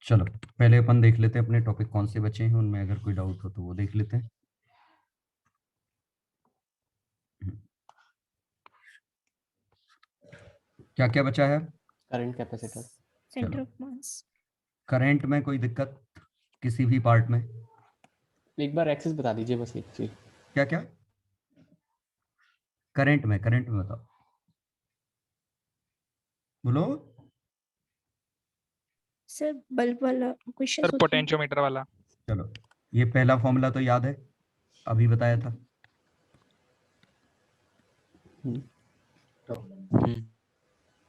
चलो पहले अपन देख लेते हैं अपने टॉपिक कौन से बचे हैं, उनमें अगर कोई डाउट हो तो वो देख लेते हैं। क्या क्या बचा है? Current capacitor, centre of mass. Current में कोई दिक्कत किसी भी पार्ट में? एक बार एक्सेस बता दीजिए बस एक चीज। क्या क्या करंट में बताओ, बोलो। सर बल्ब वाला क्वेश्चन सर पोटेंशियोमीटर वाला। चलो ये पहला फॉर्मूला तो याद है, अभी बताया था।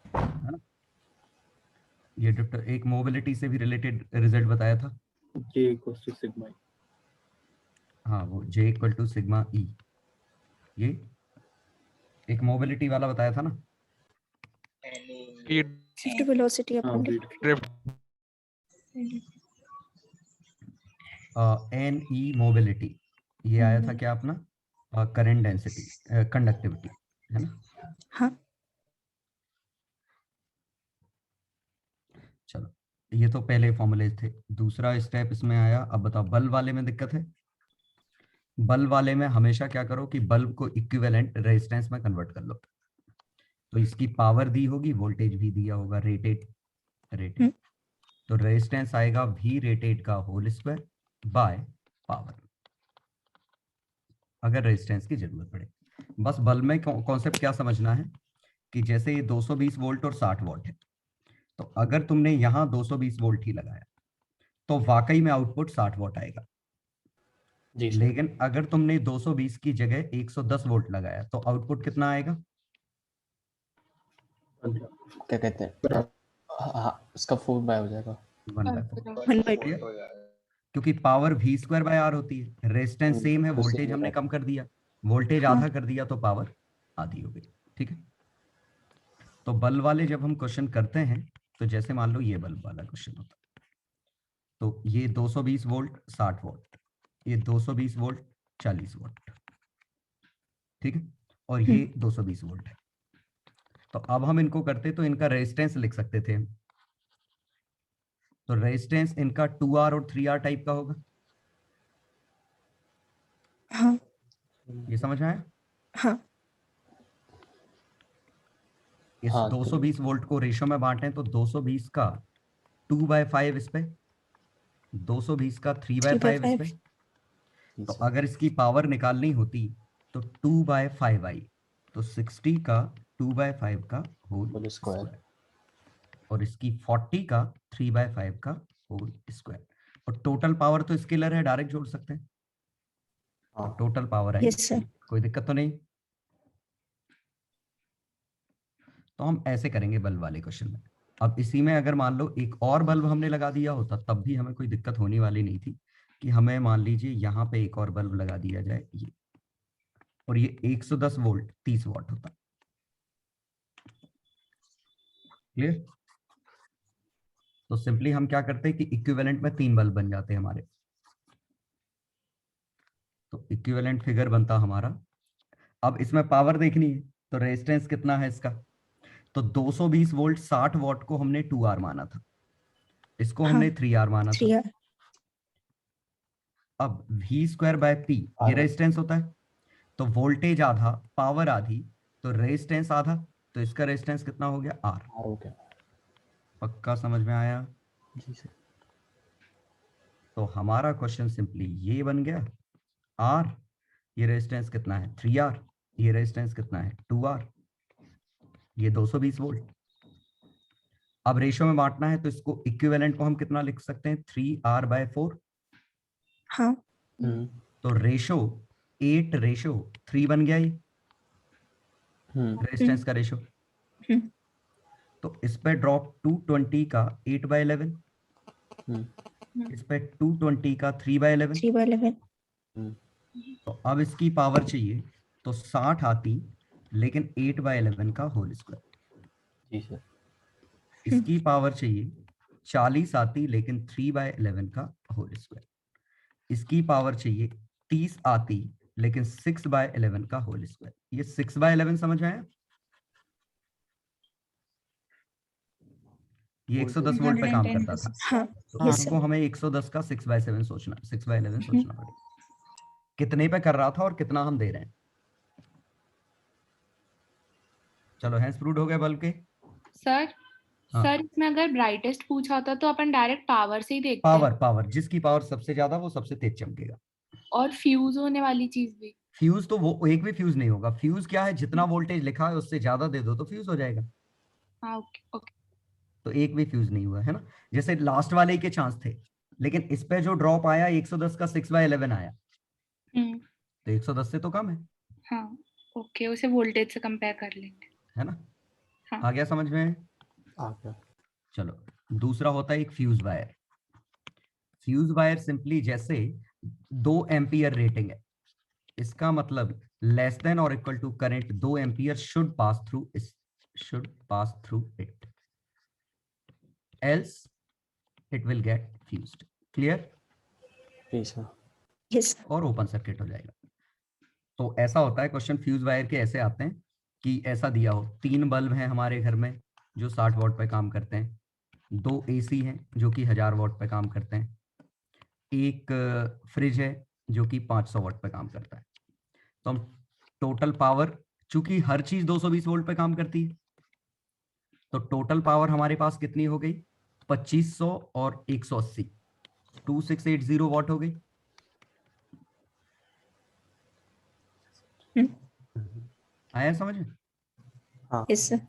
है ना? ये एक मोबिलिटी से भी रिलेटेड रिजल्ट बताया था। J equals to sigma. हाँ वो J equal to sigma E, ये एक मोबिलिटी वाला बताया था ना। Shift velocity upon drift. N E mobility, ये आया था क्या अपना करंट डेंसिटी कंडक्टिविटी, है ना। हाँ। चलो ये तो पहले फॉर्मूले थे। दूसरा स्टेप इसमें आया, अब बताओ बल्ब वाले में दिक्कत है? बल्ब वाले में हमेशा क्या करो कि बल्ब को इक्विवेलेंट रेजिस्टेंस में कन्वर्ट कर लो। तो इसकी पावर दी होगी, वोल्टेज भी दिया होगा, रेटेड तो रेजिस्टेंस आएगा V रेटेड का होल स्क्वायर बाय पावर, अगर रेजिस्टेंस की जरूरत पड़े। बस बल्ब में कॉन्सेप्ट क्या समझना है कि जैसे ये 220 वोल्ट और 60 वॉट है, तो अगर तुमने यहाँ 220 वोल्ट ही लगाया तो वाकई में आउटपुट 60 वॉट आएगा। लेकिन अगर तुमने 220 की जगह 110 वोल्ट लगाया तो आउटपुट कितना आएगा? क्या कहते हैं, उसका 4 हो जाएगा, 1/4। क्योंकि power V square by R होती है, रेजिस्टेंस सेम है, वोल्टेज हमने कम कर दिया, वोल्टेज आधा कर दिया तो पावर आधी हो गई। ठीक है, तो बल्ब वाले जब हम क्वेश्चन करते हैं तो जैसे मान लो ये बल्ब वाला क्वेश्चन होता है, तो ये 220 वोल्ट 60 वोल्ट, ये 220 वोल्ट 40 वोल्ट, ठीक है, और ये 220 वोल्ट है। तो अब हम इनको करते तो इनका रेजिस्टेंस लिख सकते थे। तो रेजिस्टेंस इनका 2R और 3R टाइप का होगा। हाँ। ये समझ में आया? हाँ। इस हाँ, 220 वोल्ट को रेशो में बांटें तो 220 का 2/5 इस पे, 220 का 3/5 इस पे। तो अगर इसकी पावर निकालनी होती तो 2/5 आई, तो 60 का 2/5 का होल स्क्वायर, और इसकी 40 का 3/5 का होल स्क्वायर। और टोटल पावर तो स्केलर है, डायरेक्ट जोड़ सकते हैं। और टोटल पावर आई, यस सर। कोई दिक्कत तो नहीं। तो हम ऐसे करेंगे बल्ब वाले क्वेश्चन में। अब इसी में अगर मान लो एक और बल्ब हमने लगा दिया होता तब भी हमें कोई दिक्कत होने वाली नहीं थी, कि हमें मान लीजिए यहाँ पे एक और बल्ब लगा दिया जाए ये, और ये 110 वोल्ट 30 वॉट होता। क्लियर? तो सिंपली हम क्या करते हैं कि इक्विवेलेंट में 3 बल्ब बन जाते हैं हमारे। तो इक्विवेलेंट फिगर बनता हमारा, अब इसमें पावर देखनी है तो रेजिस्टेंस कितना है इसका, तो 220 वोल्ट 60 वॉट को हमने 2R माना था, इसको हमने 3R माना था। 3R। अब V स्क्वायर बाय P ये रेजिस्टेंस होता है, तो वोल्टेज आधा पावर आधी, तो रेजिस्टेंस आधा, तो इसका रेजिस्टेंस कितना हो गया? R हो गया। पक्का समझ में आया? जी सर। तो हमारा क्वेश्चन सिंपली ये बन गया, R ये रेजिस्टेंस कितना है? 3R, ये रेजिस्टेंस कितना है? 2R, ये 220 वोल्ट। अब रेशो में बांटना है तो इसको इक्विवेलेंट को हम कितना लिख सकते हैं? 3R/4। हाँ। तो रेशो 8:3 बन गया ये रेजिस्टेंस का रेशो। तो इस पे ड्रॉप 220 का 8/11, इस पे 220 का 3/11। 3/11। तो अब इसकी पावर चाहिए तो 60 आती, लेकिन 8/11 का होल स्क्वायर। जी सर। इसकी पावर चाहिए 40 आती, लेकिन 3/11 का होल स्क्वायर। इसकी पावर चाहिए 30 आती, लेकिन 6/11 का होल स्क्वायर। ये 6/11 समझ में आया? ये 110 वोल्ट पे काम करता था। हाँ हाँ, यस हमको हमें 110 का 6/7 सोचना, 6/11 सोचना पड़ेगा। कितने पे कर रहा था और कितना हम दे रहे हैं। चलो हैंड्स प्रूव्ड हो गए बल्ब के। सर हाँ। सर इसमें अगर ब्राइटेस्ट पूछा होता तो अपन डायरेक्ट पावर से ही देखते हैं। पावर जिसकी पावर सबसे ज्यादा वो सबसे तेज चमकेगा। और फ्यूज होने वाली चीज भी। फ्यूज तो वो एक भी फ्यूज नहीं होगा। फ्यूज क्या है, जितना वोल्टेज लिखा है उससे ज्यादा दे दो तो फ्यूज हो जाएगा। हाँ ओके ओके। तो एक भी फ्यूज नहीं हुआ है ना। जैसे लास्ट वाले के चांस थे, लेकिन इस पे जो ड्रॉप आया 110 का 6/11 आया, तो 110 से तो कम है। हाँ ओके, उसे वोल्टेज से कंपेयर कर लेंगे। है ना। हाँ। आ गया समझ में। आ गया। चलो दूसरा होता है एक fuse wire. Fuse wire simply जैसे 2 एम्पियर रेटिंग है, इसका मतलब less than or equal to current 2 ampere should pass through it, else it will get fused. Clear. जी सर। यस और ओपन सर्किट हो जाएगा। तो ऐसा होता है क्वेश्चन फ्यूज वायर के ऐसे आते हैं कि ऐसा दिया हो 3 बल्ब हैं हमारे घर में जो 60 वॉट पे काम करते हैं, 2 एसी हैं जो कि 1000 वॉट पे काम करते हैं, एक फ्रिज है जो कि 500 वॉट पे काम करता है। तो हम टोटल पावर, चूंकि हर चीज 220 वोल्ट पे काम करती है, तो टोटल पावर हमारे पास कितनी हो गई, 2500 और 180, 2680 वॉट हो गई। आया समझ में। हाँ। यस सर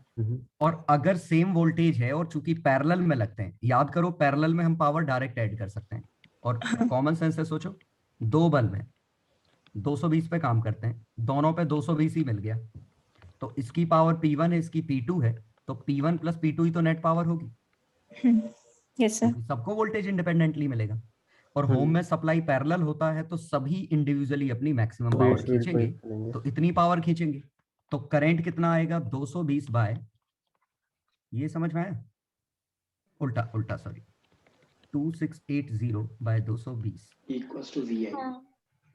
और अगर सेम वोल्टेज है और चूंकि पैरेलल में लगते हैं, याद करो पैरेलल में हम पावर डायरेक्ट ऐड कर सकते हैं। और कॉमन सेंस से सोचो, 2 बल्ब हैं 220 पे काम करते हैं, दोनों पे 220 ही मिल गया, तो इसकी पावर P1 है, इसकी P2 है, तो P1 प्लस P2 ही तो नेट पावर होगी, यस सर क्योंकि सबको वोल्टेज इंडिपेंडेंटली मिलेगा। और होम में सप्लाई पैरेलल होता है तो सभी इंडिविजुअली अपनी मैक्सिमम पावर खींचेंगे, तो इतनी पावर खींचेंगे। तो करंट कितना आएगा, 220 बाय, ये समझ में आया, उल्टा उल्टा sorry, 2680 by 220 equals to VI.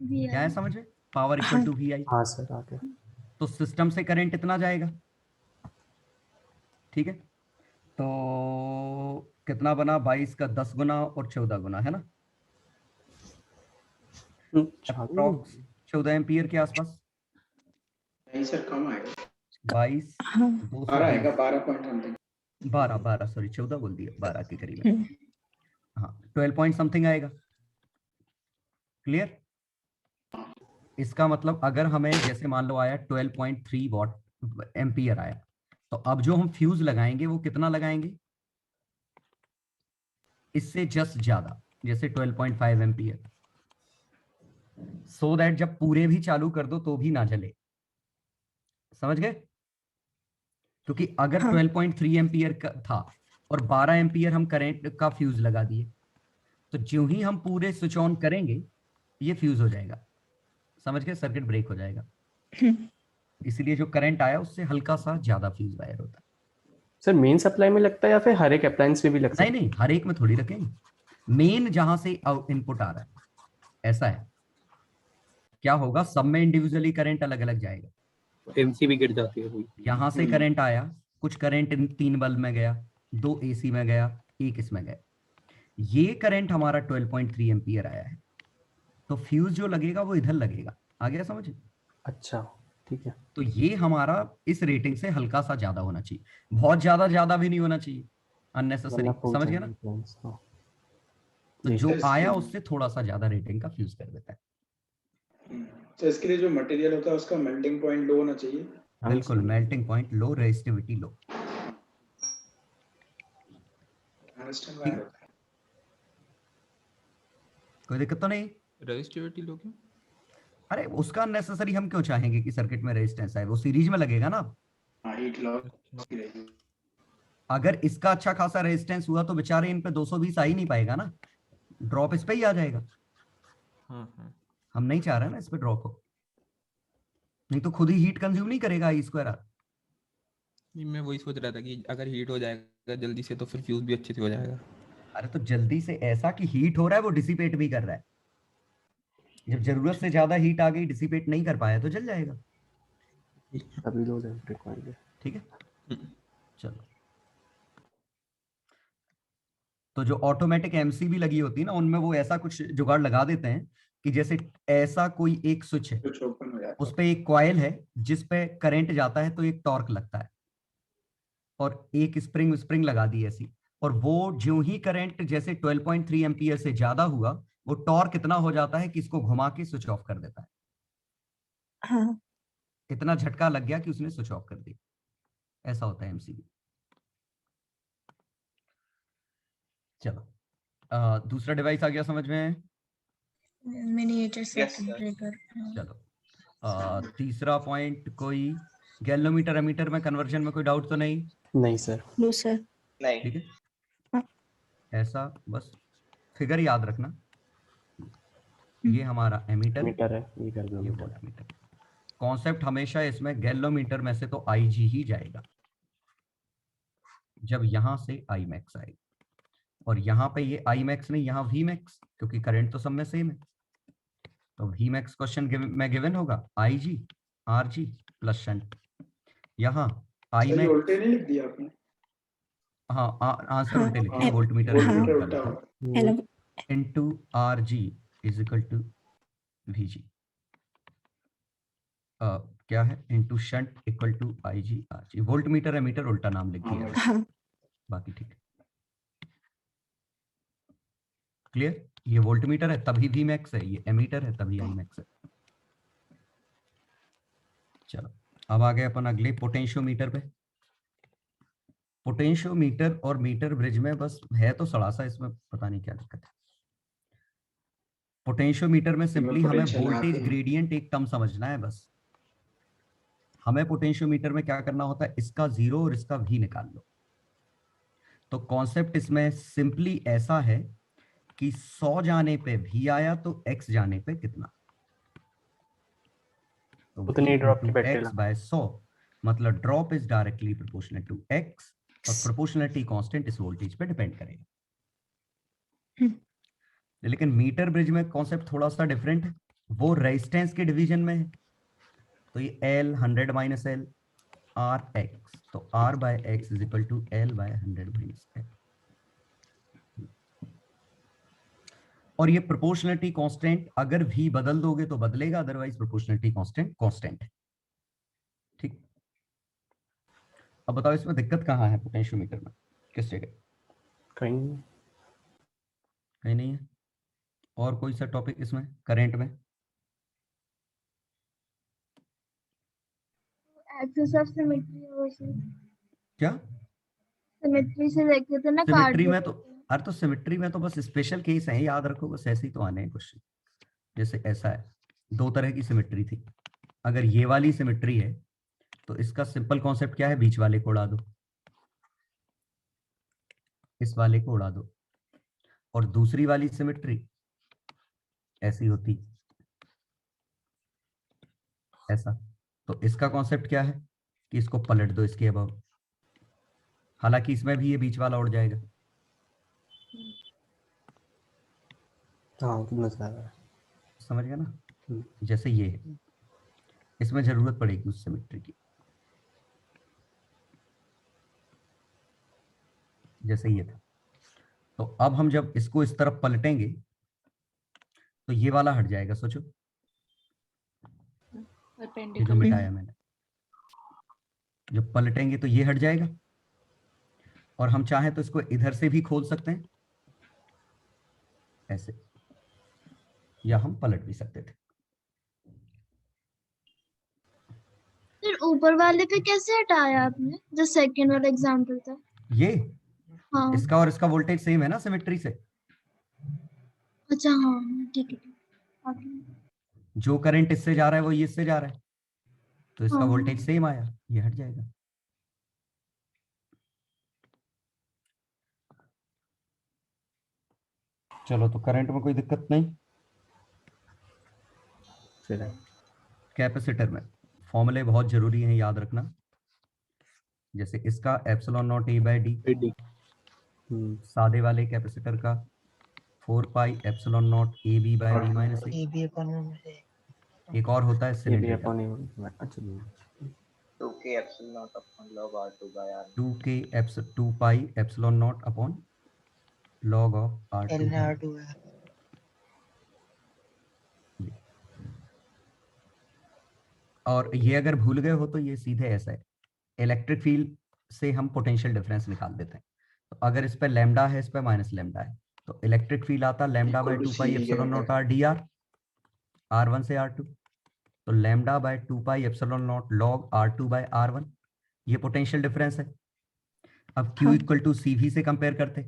क्या है समझ में, पावर इक्वल टू VI। हाँ सर आ गया। तो सिस्टम से करंट इतना जाएगा। ठीक है, तो कितना बना, 22 का 10 गुना और 14 गुना, है ना, अप्रॉक्स 14 एम्पियर के आसपास। नहीं सर कम आएगा, 22 हाँ 12 आएगा, 220, 12 पॉइंट समथिंग। 12 सॉरी 14 बोल दिया, 12 के करीब है। हाँ 12 पॉइंट समथिंग आएगा। क्लियर। इसका मतलब अगर हमें जैसे मान लो आया 12.3 वॉट एम्पियर आया, तो अब जो हम फ्यूज लगाएंगे वो कितना लगाएंगे, इससे जस्ट ज्यादा, जैसे 12.5 एम्पियर, सो दैट जब पूरे भी चालू कर दो तो भी ना जले। समझ गए। क्योंकि अगर हाँ 12.3 एम्पियर का था और 12 एम्पियर हम करंट का फ्यूज लगा दिए, तो जो ही हम पूरे स्विच ऑन करेंगे ये फ्यूज हो जाएगा। समझ गए, सर्किट ब्रेक हो जाएगा। इसलिए जो करंट आया उससे हल्का सा ज्यादा फ्यूज वायर होता है। सर मेन सप्लाई में लगता है या फिर हर एक अप्लायंस में भी लगता है? नहीं नहीं, हर एक में थोड़ी रखेंगे, मेन जहां से इनपुट आ रहा है ऐसा है। क्या होगा, सब में इंडिविजुअली करंट अलग अलग जाएगा। एमसी भी गिर जाती है कोई। यहां से करंट आया, कुछ करंट इन 3 बल्ब में गया, 2 एसी में गया, एक इसमें गया, ये करंट हमारा 12.3 एम्पियर आया है, तो फ्यूज जो लगेगा वो इधर लगेगा। आ गया समझ। अच्छा ठीक है। तो ये हमारा इस रेटिंग से हल्का सा ज्यादा होना चाहिए, बहुत ज्यादा भी नहीं होना चाहिए अननेसेसरी। वरना फूल समझ गया जाएंगे ना। appliance, हाँ। तो जी। जो आया उससे थोड़ा सा ज्यादा रेटिंग का फ्यूज कर देता है। तो इसके लिए जो मटेरियल होता है उसका मेल्टिंग पॉइंट लो होना चाहिए। बिल्कुल, मेल्टिंग पॉइंट लो, रेजिस्टिविटी लो। टंगस्टन वायर होता है। कोई दिक्कत तो नहीं। रेजिस्टिविटी लो क्यों? अरे उसका अननेसेसरी हम क्यों चाहेंगे कि सर्किट में रेजिस्टेंस आए, वो सीरीज में लगेगा ना। हाँ हीट लॉस की रहेगी। अगर इसका अच्छा खासा रेजिस्टेंस हुआ तो बेचारे इन पे 220 आ ही नहीं पाएगा ना, ड्रॉप इस पे ही आ जाएगा। हाँ हम नहीं चाह रहे ना इस पे ड्रॉप हो, नहीं तो खुद ही हीट कंज्यूम नहीं करेगा आई स्क्वायर आर। मैं वही सोच रहा था कि अगर हीट हो जाएगा जल्दी से तो फिर फ्यूज भी अच्छे से हो जाएगा। अरे तो जल्दी से ऐसा कि हीट हो रहा है वो डिसिपेट भी कर रहा है, जब जरूरत से ज्यादा हीट आ गई डिसिपेट नहीं कर पाया तो जल जाएगा। तभी लो वोल्टेज रिक्वायर्ड है। ठीक है, चलो तो जो ऑटोमेटिक एमसीबी लगी होती है ना, उनमें वो ऐसा कुछ जुगाड़ लगा देते हैं कि जैसे ऐसा कोई एक स्विच है, कुछ ओपन हो जाता उस पे एक कॉइल है जिस पे करंट जाता है तो एक टॉर्क लगता है, और एक स्प्रिंग स्प्रिंग लगा दी ऐसी, और वो जो ही करंट जैसे 12.3 एम्पियर से ज्यादा हुआ, वो टॉर्क इतना हो जाता है कि इसको घुमा के स्विच ऑफ कर देता है। हाँ इतना झटका लग गया कि उसने स्विच ऑफ कर दिया। ऐसा होता है एमसीबी। चलो दूसरा डिवाइस आ गया समझ में? Miniature Yes, sir. Circuit breaker. चलो तीसरा पॉइंट, कोई गैलोमीटर एमीटर में कन्वर्जन में कोई डाउट तो नहीं? नहीं सर। No sir. नहीं. ठीक है, हाँ। ऐसा बस फिगर याद रखना, ये हमारा एमीटर, मीटर है, ये कर दो ये मीटर। वोल्टमीटर। कॉन्सेप्ट हमेशा इसमें गैलोमीटर में से तो आईजी ही जाएगा, जब यहां से आई मैक्स आएगा, और यहाँ पे ये आई मैक्स नहीं, यहाँ वी मैक्स, क्योंकि करंट तो सब में सेम है। तो वी मैक्स क्वेश्चन में गिवन होगा आई जी आर जी प्लस शंट। यहाँ आई सही मैक्स, उल्टे नहीं लिख दिया आपने? हाँ आंसर हाँ, उल्टे लिखे, हाँ, वोल्टमीटर वोल्टमीटर उल्टा एमीटर होगा। Hello. Into R G is equal to V G, क्या है, into shunt equal to I G R G. Voltmeter ammeter उल्टा नाम लिख दिया है, हाँ बाकी ठीक है। क्लियर? ये वोल्टमीटर है तभी वी मैक्स है, ये एमीटर है तभी आई मैक्स है। चलो अब आ गए अपन अगले पोटेंशियोमीटर पे। पोटेंशियोमीटर और मीटर ब्रिज में बस है तो सड़ा सा, इसमें पता नहीं क्या दिक्कत है। पोटेंशियोमीटर में सिंपली हमें potential वोल्टेज आते हैं। ग्रेडियंट एक टर्म समझना है बस। हमें पोटेंशियोमीटर में क्या करना होता है, इसका जीरो और इसका भी निकाल लो। तो कॉन्सेप्ट इसमें सिंपली ऐसा है कि 100 जाने पे भी आया तो x जाने पे कितना, तो उतनी ड्रॉप की बैटरी x बाय 100, मतलब drop is directly proportional to x, और प्रोपोर्शनलिटी कांस्टेंट इस वोल्टेज पे डिपेंड करेगा। लेकिन मीटर ब्रिज में कॉन्सेप्ट थोड़ा सा डिफरेंट है, वो रेजिस्टेंस के डिवीजन में है। तो ये L 100 minus L R X, तो R by X is equal to L by 100 minus L। और ये प्रोपोर्शनलिटी कांस्टेंट अगर भी बदल दोगे तो बदलेगा, अदरवाइज प्रोपोर्शनलिटी कांस्टेंट कांस्टेंट है। ठीक, अब बताओ इसमें दिक्कत कहाँ है पोटेंशियोमीटर में, किस जगह? कहीं कहीं नहीं है। और कोई सा टॉपिक इसमें करंट में? एक्सिस ऑफ सिमेट्री हो से क्या सिमेट्री से देखे थे ना सिमेट्री में? तो अरे तो सिमेट्री में तो बस स्पेशल केस है, याद रखो बस, ऐसे ही तो आने हैं क्वेश्चन। जैसे ऐसा है, दो तरह की सिमेट्री थी। अगर ये वाली सिमेट्री है तो इसका सिंपल कॉन्सेप्ट क्या है, बीच वाले को उड़ा दो, इस वाले को उड़ा दो। और दूसरी वाली सिमेट्री ऐसी होती, ऐसा। तो इसका कॉन्सेप्ट क्या है कि इसको पलट दो इसके अबाउट, हालांकि इसमें भी ये बीच वाला उड़ जाएगा। हाँ कितना सारा है। समझ गया ना? जैसे ये है, इसमें जरूरत पड़ेगी उस सिमेट्री की। जैसे ये था, तो अब हम जब इसको इस तरफ पलटेंगे तो ये वाला हट जाएगा। सोचो, ये जो परपेंडिकुलर। मिटाया मैंने, जब पलटेंगे तो ये हट जाएगा। और हम चाहें तो इसको इधर से भी खोल सकते हैं ऐसे, या हम पलट भी सकते थे। फिर ऊपर वाले पे कैसे हटाया आपने, जो सेकंड वाला एग्जांपल था? ये हाँ इसका और इसका वोल्टेज सेम है ना सिमेट्री से। अच्छा हाँ ठीक है आगे। जो करंट इससे जा रहा है वो ये इससे जा रहा है, तो इसका हाँ। वोल्टेज सेम आया, ये हट जाएगा। चलो तो करंट में कोई दिक्कत नहीं। फिर कैपेसिटर में फॉर्मूले बहुत जरूरी हैं, याद रखना। जैसे इसका epsilon naught A by D, सादे वाले कैपेसिटर का 4 pi epsilon naught A B by D minus A. एक और होता है सिलेंडर का, अच्छा 2k epsilon naught upon log R2 by R. 2 pi epsilon not upon log of R2 L है। R2 है। और ये अगर भूल गए हो तो ये सीधे ऐसा है, इलेक्ट्रिक फील्ड से हम पोटेंशियल डिफरेंस निकाल देते हैं। तो अगर इस पे लैम्डा है, इस पे माइनस लैम्डा है, तो इलेक्ट्रिक फील्ड आता lambda by Equal to 2 pi C epsilon क्या नॉट होता आर डी आर, R1 से R2। तो lambda by 2 pi epsilon naught log R2 by R1, ये पोटेंशियल डिफरेंस है। अब Q हाँ। इक्वल टू CV से कंपेयर करते,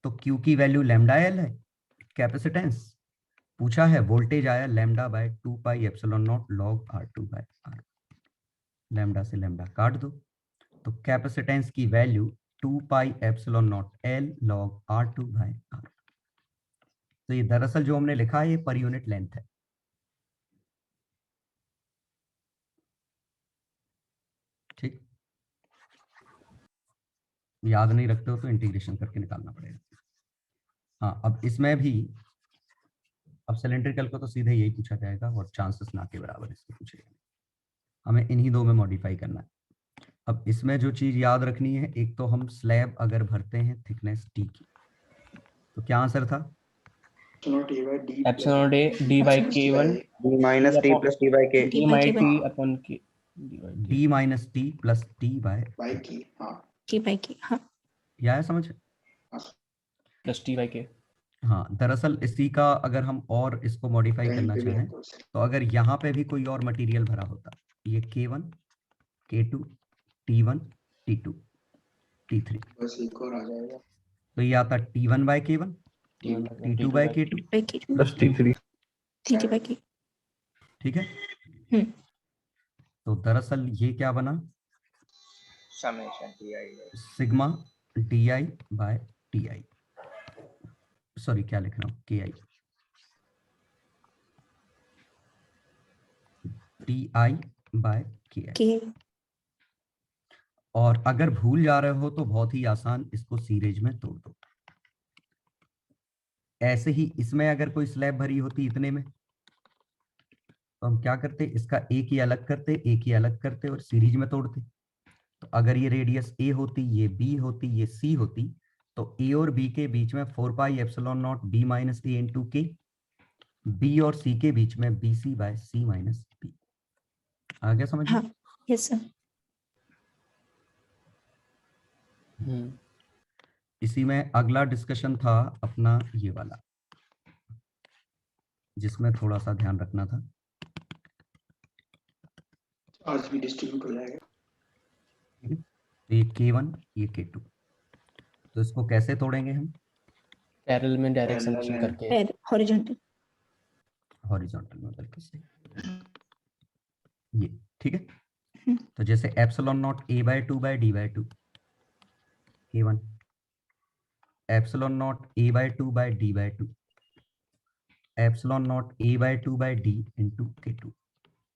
तो Q की वैल्यू लैम्डा L है, कैपेसिटेंस पूछा है, वोल्टेज आया lambda by 2 pi epsilon naught log R2 by R, lambda से लैम्डा काट दो, तो कैपेसिटेंस की value 2 pi epsilon naught L log R2 by R। तो ये दरअसल जो हमने लिखा है ये पर यूनिट लेंथ है। ठीक, याद नहीं रखते हो तो इंटीग्रेशन करके निकालना पड़ेगा। हाँ, अब इसमें भी, अब सिलेंड्रिकल को तो सीधे यही पूछा जाएगा और चांसेस ना के बराबर इसको पूछेगा, हमें इन्हीं दो में मॉडिफाई करना है। अब इसमें जो चीज याद रखनी है, एक तो हम स्लैब अगर भरते हैं थिकनेस टी की, तो क्या आंसर था? Not A by D epsilon naught A D by K one D minus T plus T by K। D my T upon K D minus T plus T by by K। हाँ की by की। हाँ या है समझ? Plus T by के। हाँ, दरअसल इसी का अगर हम और इसको मॉडिफाई कहीं करना पे भी चाहें, आपको तो अगर यहाँ पे भी कोई और मटेरियल भरा होता, ये K1 K2 T1 T2 T3, बस एक और आ जाएगा। तो ये आता T1 by K1 T2 by K2, by की प्लस T3। की बाई की। ठीक है। हम्म। तो दरअसल ये क्या बना, Summation Ti by sigma DI by TI, sorry क्या लिख रहा हूँ, KI TI बाय KI। की और अगर भूल जा रहे हो तो बहुत ही आसान, इसको सीरीज में तोड़ दो। ऐसे ही इसमें अगर कोई स्लैब भरी होती इतने में, तो हम क्या करते, इसका एक ही अलग करते, एक ही अलग करते और सीरीज में तोड़ते। तो अगर ये रेडियस A होती, ये B होती, ये C होती, तो A और B के बीच में 4 pi epsilon naught B minus A into K, B और C के बीच में BC by C minus B। आ गया समझ में? हाँ यस सर। इसी में अगला डिस्कशन था अपना ये वाला, जिसमें थोड़ा सा ध्यान रखना था। आज भी डिस्ट्रीब्यूट हो जाएगा। तो ये K1 ये K2, तो इसको कैसे तोड़ेंगे हम? पैरेलल में डायरेक्ट Parallel समेशन में। करके हॉरिजॉन्टल। हॉरिजॉन्टल में करके से ये, ठीक है। हम्म। तो जैसे epsilon naught A by 2 by D by 2 K1, epsilon naught A by 2 by D by 2, epsilon naught A by 2 by D into K2।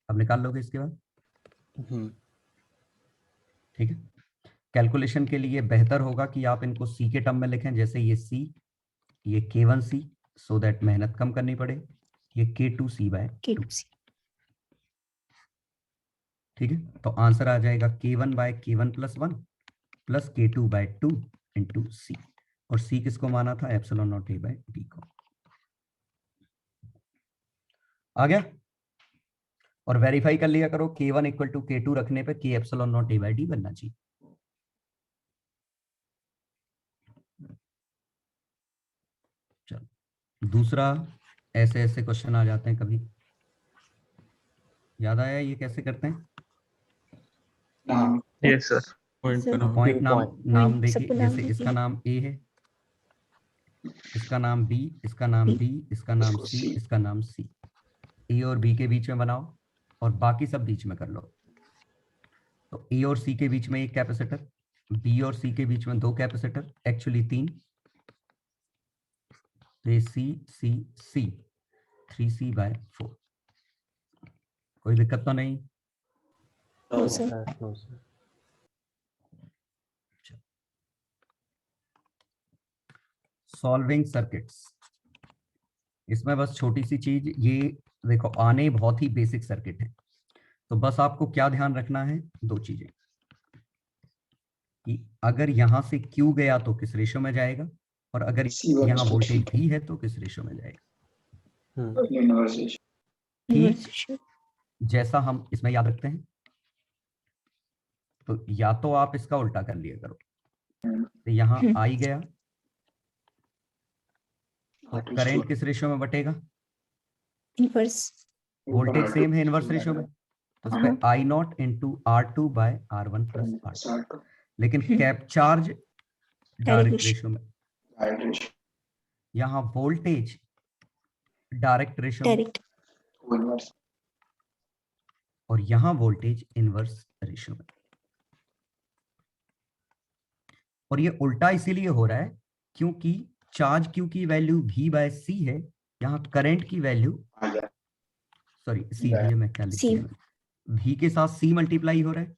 अब निकाल लोगे इसके बाद, ठीक है। कैलकुलेशन के लिए बेहतर होगा कि आप इनको C के टर्म में लिखें, जैसे ये C, ये K1C, सो दैट मेहनत कम करनी पड़े, ये K2C बाय 2, ठीक है। तो आंसर आ जाएगा K1 by K1 plus 1 plus K2 by 2 into C, और C किसको माना था, epsilon naught A by D को। आ गया? और वेरीफाई कर लिया करो, K1 इक्वल टू K2 रखने पे K epsilon naught A by D बनना चाहिए। चलो दूसरा, ऐसे ऐसे क्वेश्चन आ जाते हैं कभी, याद आया ये कैसे करते हैं? हाँ यस सर। पॉइंट सर, का नाम। पॉइंट नाम, नाम देखिए, सबको नाम जैसे इसका दीजिए। नाम A है, इसका नाम B, इसका नाम D, इसका नाम इसको C, C। इसका नाम C। A और B के बीच में बनाओ और बाकी सब बीच में कर लो। तो A और C के बीच में एक कैपेसिटर, B और C के बीच में दो capacitor, actually 3, C C C 3C by 4। कोई दिक्कत तो नहीं? No sir. सॉल्विंग सर्किट्स, इसमें बस छोटी सी चीज, ये देखो आने बहुत ही बेसिक सर्किट है, तो बस आपको क्या ध्यान रखना है, दो चीजें, कि अगर यहां से Q गया तो किस रेशो में जाएगा, और अगर C1 यहाँ to वोल्टेज C2 भी है तो किस रेशियो में जाएगा? Inverse ratio. ठीक। Inverse ratio. जैसा हम इसमें याद रखते हैं, तो या तो आप इसका उल्टा कर लिया करो, तो यहाँ आई गया तो करंट किस रेशियो में बटेगा? Inverse. वोल्टेज सेम है इनवर्स रेशियो में, तो इस पे आई not into R2 by R1 plus R2, लेकिन cap charge direct ratio. Ratio में, यहाँ वोल्टेज डायरेक्ट रेशियो में, Direct. और यहाँ वोल्टेज इनवर्स रेशियो में। और ये उल्टा इसीलिए हो रहा है क्योंकि चार्ज Q की वैल्यू V बाय C है, यहाँ करंट की वैल्यू सॉरी C है, मैं क्या लिख C. दिया, V के साथ C मल्टीप्लाई हो रहा है,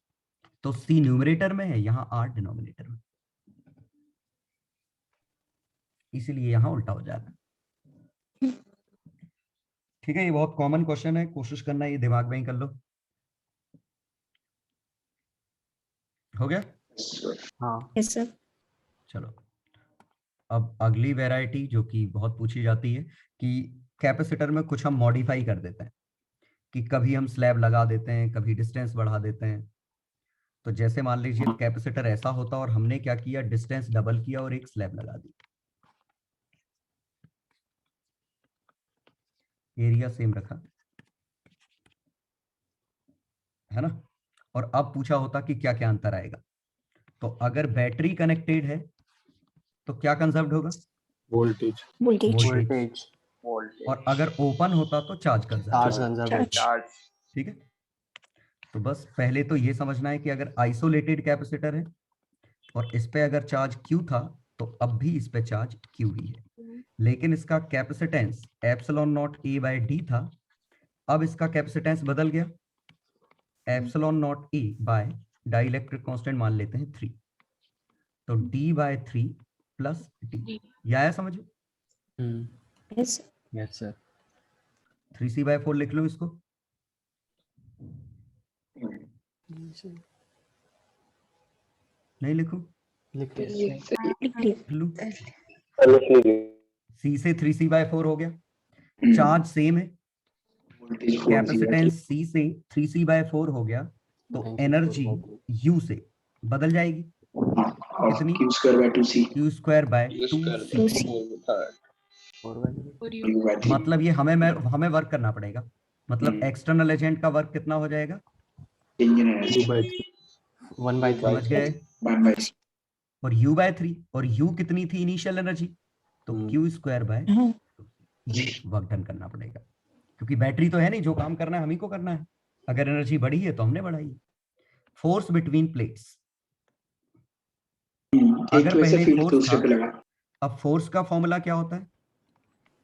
तो C न्यूमरेटर में है, यहाँ R डिनोमिनेटर में, इसीलिए यहाँ उल्टा हो जाता है। ठीक है, ये बहुत कॉमन क्वेश्चन है, कोशिश करना ये दिमाग में ही कर लो। हो गया? Yes, sir. चलो अब अगली वैरायटी जो कि बहुत पूछी जाती है कि कैपेसिटर में कुछ हम मॉडिफाई कर देते हैं, कि कभी हम स्लैब लगा देते हैं, कभी डिस्टेंस बढ़ा देते हैं। तो जैसे मान लीजिए कैपेसिटर ऐसा होता और हमने क्या किया, डिस्टेंस डबल किया और एक स्लैब लगा दी, एरिया सेम रखा, है ना, और अब पूछा होता कि क्या क्या अंतर आएगा। तो अगर बैटरी कनेक्टेड है तो क्या कंजर्व्ड होगा? Voltage. वोल्टेज। वोल्टेज और अगर ओपन होता तो चार्ज कंजर्व। Charge. चार्ज ठीक है, तो बस पहले तो ये समझना है कि अगर आइसोलेटेड कैपेसिटर है और इस पे अगर चार्ज Q था तो अब भी इस पे चार्ज Q ही है, लेकिन इसका capacitance epsilon naught A by D था, अब इसका कैपेसिटेंस बदल गया, epsilon naught A by dielectric constant मान लेते हैं 3, तो D बाय 3 प्लस D। ये आया समझ? Yes. Yes sir. 3C by 4 लिख लो इसको, नहीं लिखूं? लिख लिख लिया। लूं? C से 3C बाय 4 हो गया, चार्ज सेम है, कैपेसिटेंस C से 3C बाय 4 हो गया, तो एनर्जी U से बदल जाएगी, कितनी? Q square by 2C Q square by 2C। मतलब ये हमें वर्क करना पड़ेगा, मतलब एक्सटर्नल एजेंट का वर्क कितना हो जाएगा? 1/3 समझ गए? 1/3 और U बाय 3, और U कितनी थी इनिशियल एनर्जी, तो Q स्क्वायर बाय, ये वर्क डन करना पड़ेगा, क्योंकि बैटरी तो है नहीं, जो काम करना है हम ही को करना है, अगर एनर्जी बढ़ी है तो हमने बढ़ाई है। फोर्स बिटवीन प्लेट्स, अगर पहले फोर्स था, अब फोर्स का फॉर्मूला क्या होता है?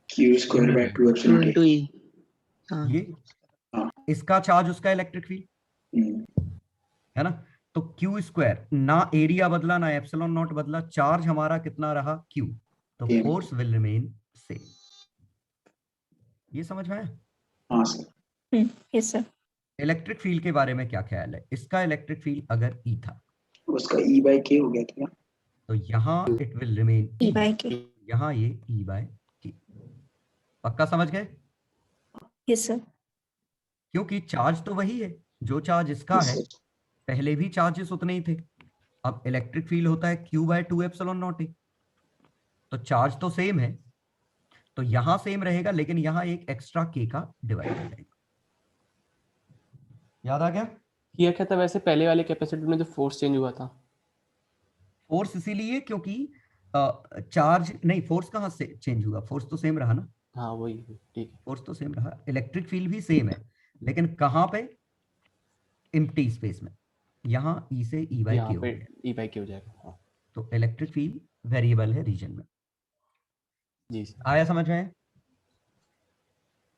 Q square by 2 epsilon A। ये इसका चार्ज उसका इलेक्ट्रिक फील्ड है ना, तो Q स्क्वायर, ना एरिया बदला ना एप्सिलॉन नॉट बदला, चार्ज हमारा कितना रहा Q, तो फोर्स विल रिमेन सेम। ये समझ में आया? हाँ sir. Yes, sir. Electric field के बारे में क्या ख्याल है? इसका इलेक्ट्रिक फील्ड अगर E था उसका E by K हो गया था, तो यहाँ it will remain E by K. यहाँ ये E by K। पक्का समझ गए? Yes, sir. क्योंकि चार्ज तो वही है, जो चार्ज इसका है, पहले भी चार्जेस उतने ही थे, अब इलेक्ट्रिक फील्ड होता है Q by 2 epsilon naught A, तो चार्ज तो सेम है, तो यहां सेम रहेगा, लेकिन यहां एक एक्स्ट्रा K का डिवाइड हो जाएगा। याद आ गया? किया क्या था वैसे पहले वाले कैपेसिटर में जो फोर्स चेंज हुआ था? फोर्स इसीलिए क्योंकि चार्ज नहीं, फोर्स कहां से चेंज हुआ, फोर्स तो सेम रहा ना। हाँ वही, ठीक है। फोर्स तो सेम रहा, इलेक्ट्रिक फील्ड भी सेम है, लेकिन कहां पे? एम्प्टी स्पेस में, यहाँ E से E बाय यहाँ K हो पे गया, E बाई के हो जाएगा। हाँ तो इलेक्ट्रिक फील्ड वेरिएबल है रीजन में। जी सर। आया समझ में?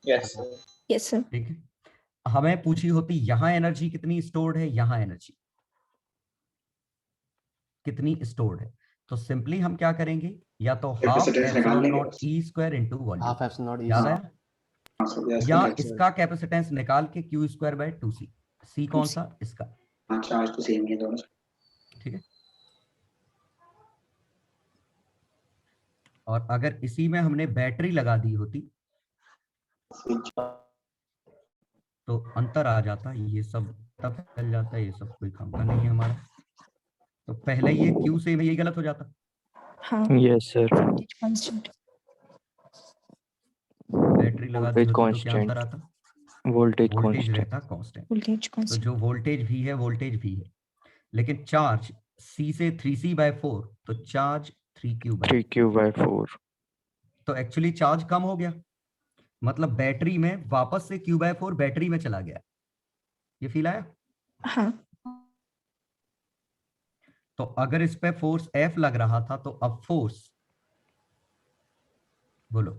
Yes Yes, sir. ठीक है, हमें पूछी होती यहाँ एनर्जी कितनी स्टोर्ड है, यहाँ एनर्जी कितनी स्टोर्ड है, तो सिंपली हम क्या करेंगे, या तो हाफ Capacitance निकाल एप्सिलॉन लेंगे नॉट बस। E square into volume, half epsilon not याद आया? हाँ सर, या yes, इसका कैपेसिटेंस निकाल के Q square by 2C, C कौन सा? इसका, हाँ चार्ज तो सेम ही है दोनों। ठीक है। और अगर इसी में हमने बैटरी लगा दी होती तो अंतर आ जाता, ये सब तब चल जाता, ये सब कोई काम का नहीं है हमारा। तो पहले ये क्यू सेम है, ये गलत हो जाता। हाँ yes sir. voltage constant battery लगा दी वोल्टेज होती तो क्या अंतर कांस्टेंट, आता, वोल्टेज वोल्टेज कांस्टेंट। रहता कांस्टेंट। voltage तो constant जो वोल्टेज भी है वोल्टेज भी है, लेकिन चार्ज C से 3C/4 तो चार्ज 3Q/4, 3Q/4। तो एक्चुअली चार्ज कम हो गया, मतलब बैटरी में वापस से Q/4 बैटरी में चला गया। ये फील आया? हाँ तो अगर इस पे फोर्स F लग रहा था तो अब फोर्स बोलो,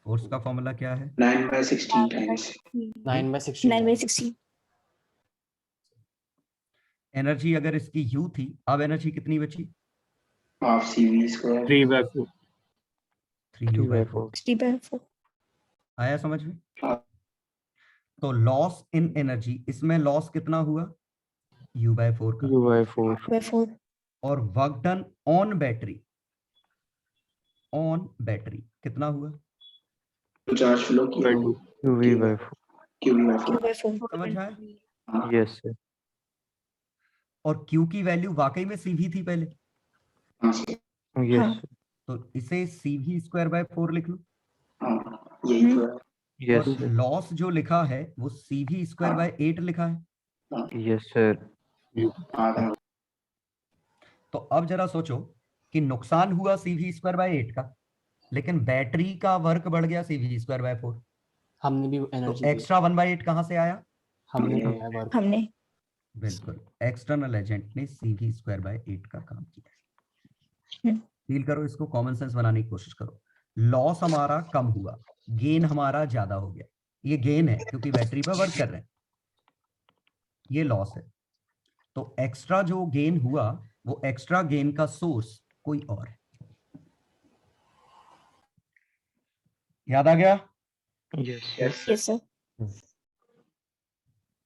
फोर्स का फॉर्मूला क्या है? 9/16 times 9/16 9/16 एनर्जी अगर इसकी U थी, अब एनर्जी कितनी बची? half CV². 3/4। 3U/4। 3/4 आया समझ में? हाँ। तो लॉस इन एनर्जी, इसमें लॉस कितना हुआ? U/4 का। U/4। और work done on battery, on battery कितना हुआ? तो चार्ज फ्लो किया हो UV/4। QV/4. Q/4 समझ आया? Yes sir. और Q की वैल्यू वाकई में CV थी पहले, हाँ सर, यस हाँ। सर। तो इसे CV²/4 लिख लो। हाँ यही तो है. यस और सर। लॉस जो लिखा है वो CV²/8 लिखा है। Yes sir. आधा. तो अब जरा सोचो कि नुकसान हुआ CV²/8 का, लेकिन बैटरी का वर्क बढ़ गया CV²/4, हमने भी तो एनर्जी एक्स्ट्रा 1/8 कहां से आया? हमने किया है वर्क. हमने बिल्कुल, एक्सटर्नल एजेंट ने CV²/8 का काम किया। हम्म। फील करो इसको, कॉमन सेंस बनाने की कोशिश करो। लॉस हमारा कम हुआ, गेन हमारा ज्यादा हो गया। ये गेन है क्योंकि बैटरी पर वर्क कर रहे हैं, ये लॉस है। तो एक्स्ट्रा जो गेन हुआ वो एक्स्ट्रा गेन का सोर्स कोई और है। याद आ गया? Yes Yes. yes sir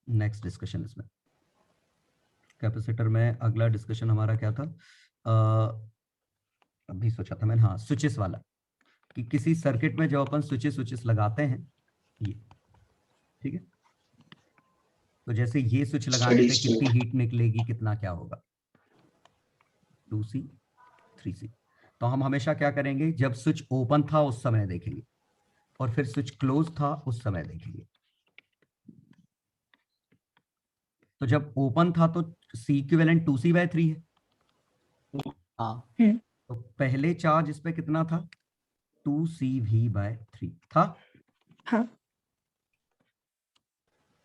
next discussion इसमें कैपेसिटर में अगला डिस्कशन हमारा क्या था? अभी सोचा था मैंने, हाँ स्विचेस वाला, कि किसी सर्किट में जब अपन स्विचेस लगाते हैं, ये ठीक है, तो जैसे ये स्विच लगाने पे कितनी हीट निकलेगी, कितना क्या होगा, 2C 3C। तो हम हमेशा क्या करेंगे, जब स्विच ओपन था उस समय देखेंगे, और फिर स्विच क्लोज था उस समय देखेंगे। तो जब ओपन था तो C इक्विवेलेंट 2C/3 है। हाँ. तो पहले चार्ज इस पे कितना था? 2CV/3 था। हाँ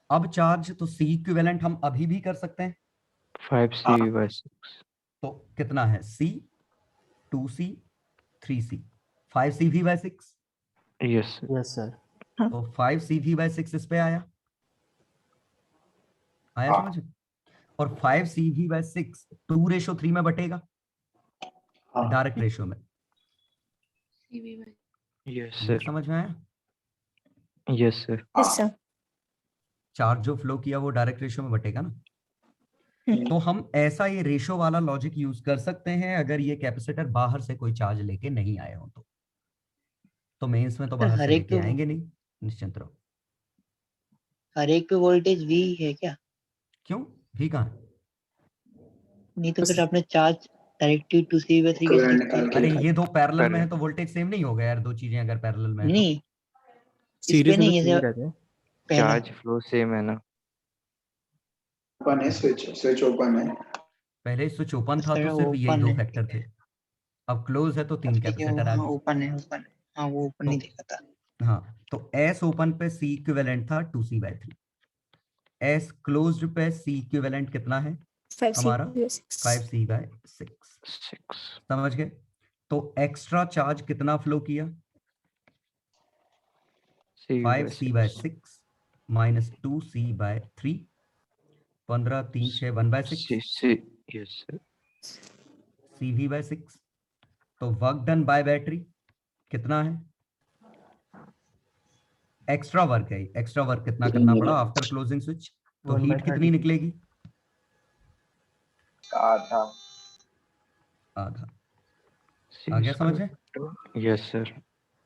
अब चार्ज तो C इक्विवेलेंट हम अभी भी कर सकते हैं, 5CV/6। तो कितना है? C 2C 3C 5CV/6। Yes yes sir. तो 5CV/6 इस पे आया समझ में? और 5CV/6 2:3 में बटेगा, डायरेक्ट रेशियो में। यस ये सर। समझ में आया? Yes sir. yes sir charge जो फ्लो किया वो डायरेक्ट रेशियो में बटेगा ना। तो हम ऐसा ये रेशियो वाला लॉजिक यूज कर सकते हैं अगर ये कैपेसिटर बाहर से कोई चार्ज लेके नहीं आए हो तो मेंस में तो बाहर से लेके आएंगे नहीं, निश्चिंत रहो। हर एक पे वोल्टेज V है क्या? क्यों? भी कहाँ है? नहीं तो फिर आपने चार्ज डायरेक्टली टू CV/3 कैसे लिखा? अरे ये दो पैरेलल में है तो वोल्टेज सेम नहीं होगा यार, दो चीजें अगर पैरेलल में है तो। नहीं सीरीज में नहीं, तो जैसे सेम रहते हैं। पहला चार्ज फ्लो सेम है ना। ओपन है, स्विच ओपन है. पहले स्विच ओपन था सर, तो सिर्फ यही ओपन दो है, फैक्टर थे, अब क्लोज है तो तीन ठीक है, कैपेसिटर आ हाँ गए। ओपन है. हाँ वो ओपन नहीं देखा था. हाँ, तो S ओपन पे C इक्विवेलेंट था 2C/3, S क्लोज्ड पे C इक्विवेलेंट कितना है 5C हमारा? 6 5C/6। समझ गए? तो एक्स्ट्रा चार्ज कितना फ्लो किया? 5C/6 minus 2C/3, 15 3 6 1/6 yes sir. CV/6। तो वर्क डन बाय बैटरी कितना है? एक्स्ट्रा वर्क है, एक्स्ट्रा वर्क कितना करना पड़ा आफ्टर क्लोजिंग स्विच? तो हीट कितनी निकलेगी? आधा. आधा। C आ गया समझ square में? by 2 yes sir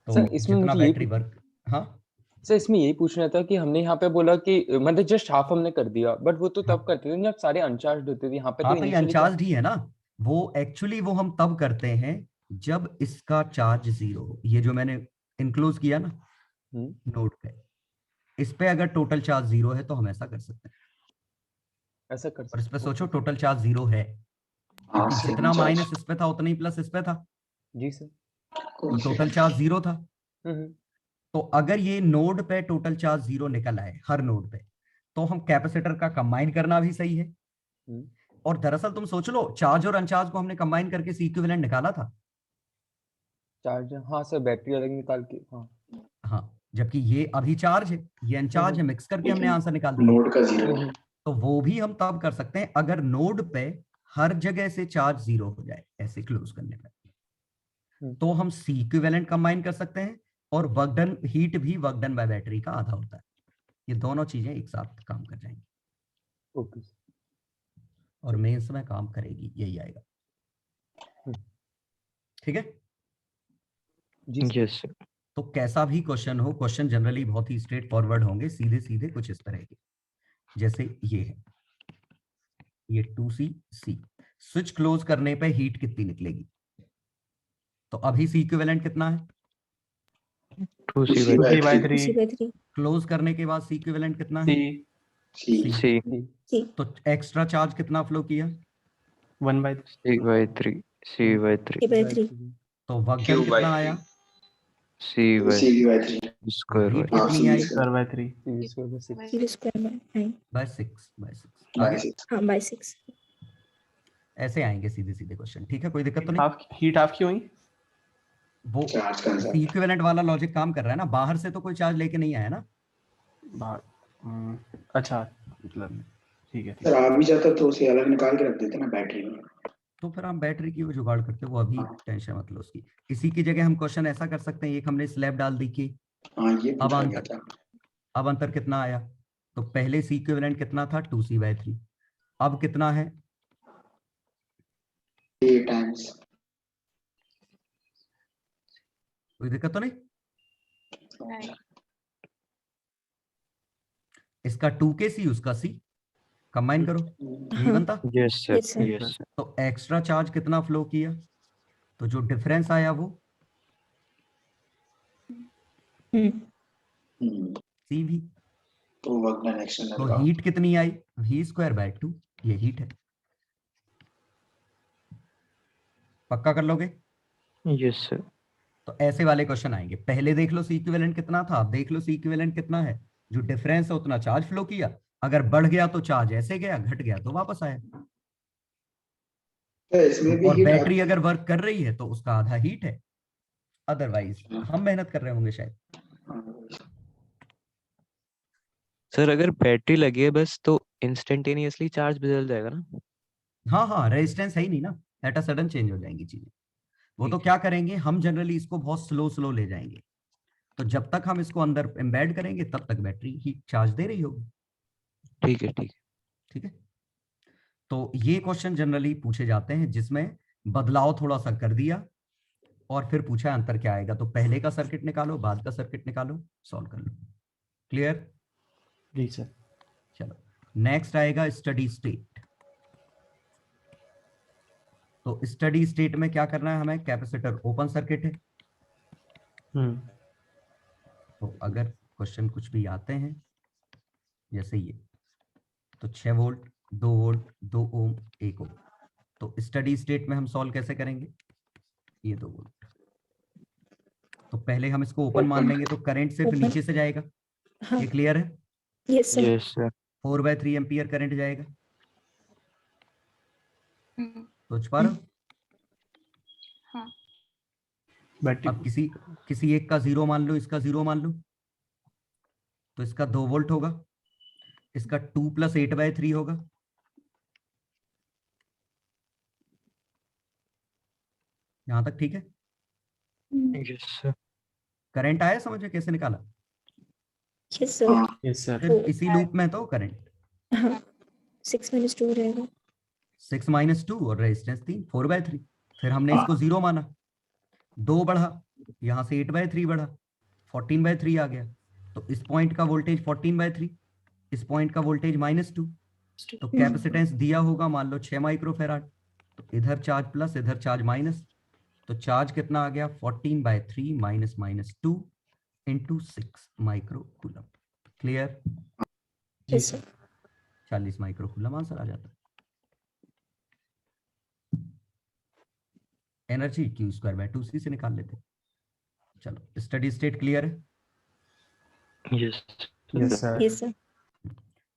तो सर, इसमें जितना मुझे ये बैटरी वर्क, हाँ सर इसमें यही पूछना था कि हमने यहाँ पे बोला कि मतलब जस्ट हाफ हमने कर दिया, बट वो तो हाँ। तब करते थे जब सारे अनचार्ज होते थे। यहाँ पे हाँ तो तो ये इनिशियली अनचार्ज ही है ना, वो एक्चुअली वो हम तब करते हैं जब इसका चार्ज 0 हो। ये जो मैंने इनक्लोज किया ना नोड पे, इस पे अगर टोटल चार्ज 0 है तो हम ऐसा कर सकते हैं। ऐसा कर और इस पे सकते सोचो टोटल चार्ज 0 है, हाँ, क्योंकि सेम जितना चार्ज। माइनस इस पे था उतना ही प्लस इस पे था, जी सर। तो टोटल चार्ज 0 था। हम्म। तो अगर ये नोड पे टोटल चार्ज 0 निकल आए हर नोड पे, तो हम कैपेसिटर का कंबाइन करना भी सही है। और दरअसल तुम सोच लो, चार्ज और अनचार्ज को हमने कंबाइन करके सी इक्विवेलेंट निकाला था। चार्ज, हाँ सर, बैटरी अलग निकाल के, हाँ हाँ, जबकि ये अभी चार्ज है, ये अनचार्ज है, मिक्स करके हमने आंसर निकाल दिया। नोड का 0। तो वो भी हम तब कर सकते हैं अगर नोड पे हर जगह से चार्ज 0 हो जाए, ऐसे क्लोज करने पे, तो हम सी इक्विवेलेंट कंबाइन कर सकते हैं। और वर्क डन, हीट भी वर्क डन बाय बैटरी का आधा होता है। ये दोनों चीजें एक साथ काम कर जाएंगी। ओके। और मेंस में काम करेगी, यही आएगा। ठीक है yes sir तो कैसा भी क्वेश्चन हो, क्वेश्चन जनरली बहुत ही स्ट्रेट फॉरवर्ड होंगे, सीधे सीधे कुछ इस तरह के, जैसे ये है, ये 2C C, स्विच क्लोज करने पे हीट कितनी निकलेगी? तो अभी सी इक्विवेलेंट कितना है? 2C by 2C/3 क्लोज करने के बाद सी इक्विवेलेंट कितना है? C C तो एक्स्ट्रा चार्ज कितना फ्लो किया? 1/3 C by 3 C/3 तो वर्क डन कितना आया? C by square heat by कितनी आई? C²/9 बाय 6 हाँ by 6 ऐसे आएंगे सीधे सीधे क्वेश्चन। ठीक है, कोई दिक्कत तो नहीं? हीट हाफ क्यों हुई? वो सी इक्विवेलेंट वाला लॉजिक काम कर रहा है ना, बाहर से तो कोई चार्ज लेके नहीं आया ना। अच्छा, मतलब ठीक है। सर आ भी जाता तो उसे अलग निकाल के रख देते ना बैटरी में। तो फिर हम बैटरी की वो जुगाड़ करते, वो अभी टेंशन मत लो उसकी। इसी की जगह हम क्वेश्चन ऐसा कर सकते हैं, एक हमने स्लैब डाल दी कि हाँ, ये अब पूछा गया अंतर, था। अब अंतर कितना आया? तो पहले सी इक्विवेलेंट कितना था? 2C/3। अब कितना है? 8 टाइम्स। कोई दिक्कत तो नहीं? इसका 2KC, उसका C, कंबाइन करो, यही बनता। yes sir Yes, sir. yes sir तो एक्स्ट्रा चार्ज कितना फ्लो किया? तो जो डिफरेंस आया वो C भी। तो वर्क डन एक्सटर्नल तो का हीट कितनी आई? V²/2, ये हीट है। पक्का कर लोगे? yes sir तो ऐसे वाले क्वेश्चन आएंगे। पहले देख लो सी इक्विवेलेंट कितना था, अब देख लो सी इक्विवेलेंट कितना है। जो डिफरेंस है उतना चार्ज फ्लो किया, अगर बढ़ गया तो चार्ज ऐसे गया, घट गया तो वापस आया। तो इसमें भी और हीट बैटरी अगर वर्क कर रही है तो उसका आधा हीट है, अदरवाइज हम मेहनत कर रहे होंगे शायद। सर अगर बैटरी लगी है बस तो इंस्टेंटेनियसली चार्ज बदल जाएगा ना? हाँ हाँ, रेजिस्टेंस है ही नहीं ना, एट अ सडन चेंज हो जाएंगी चीजें। वो तो क्या करेंगे, हम जनरली इसको बहुत स्लो स्लो ले जाएंगे। तो जब तक हम इसको अंदर एम्बेड करेंगे तब तक बैटरी हीट चार्ज दे रही होगी। ठीक है ठीक है ठीक है, तो ये क्वेश्चन जनरली पूछे जाते हैं जिसमें बदलाव थोड़ा सा कर दिया और फिर पूछा अंतर क्या आएगा। तो पहले का सर्किट निकालो, बाद का सर्किट निकालो, सॉल्व कर लो। क्लियर? जी सर। चलो नेक्स्ट आएगा स्टडी स्टेट। तो स्टडी स्टेट में क्या करना है हमें? कैपेसिटर ओपन सर्किट है। तो अगर क्वेश्चन कुछ भी आते हैं जैसे ये, तो 6 वोल्ट, 2 वोल्ट, 2 ओम, 1 ओम, तो स्टडी स्टेट में हम सॉल्व कैसे करेंगे? ये 2 वोल्ट, तो पहले हम इसको ओपन मान लेंगे तो करंट सिर्फ Open. नीचे से जाएगा। हाँ ये क्लियर है? yes sir yes sir 4/3 ampere current जाएगा। सोच पा रहे हो? अब किसी एक का 0 मान लो, इसका 0 मान लो, तो इसका 2 वोल्ट होगा, इसका 2 + 8/3 होगा। यहां तक ठीक है? yes sir करंट आया समझ में कैसे निकाला? yes sir yes sir. सिर्फ इसी लूप में तो करंट 6 - 2 रहेगा। 6 - 2 और रेजिस्टेंस 3, 4/3, फिर हमने इसको 0 माना, 2 बढ़ा, यहाँ से 8/3 बढ़ा, 14/3 आ गया। तो इस पॉइंट का वोल्टेज 14/3, इस पॉइंट का वोल्टेज -2। तो कैपेसिटेंस दिया होगा मान लो 6 माइक्रोफेराड, तो इधर चार्ज प्लस इधर चार्ज माइनस, तो चार्ज कितना आ गया 14/3 -2 into 6 microcoulomb. Clear? Yes, sir. 40 microcoulomb answer आ जाता है। एनर्जी Q²/2C से निकाल लेते हैं। चलो स्टडी स्टेट क्लियर है? Yes Yes, sir.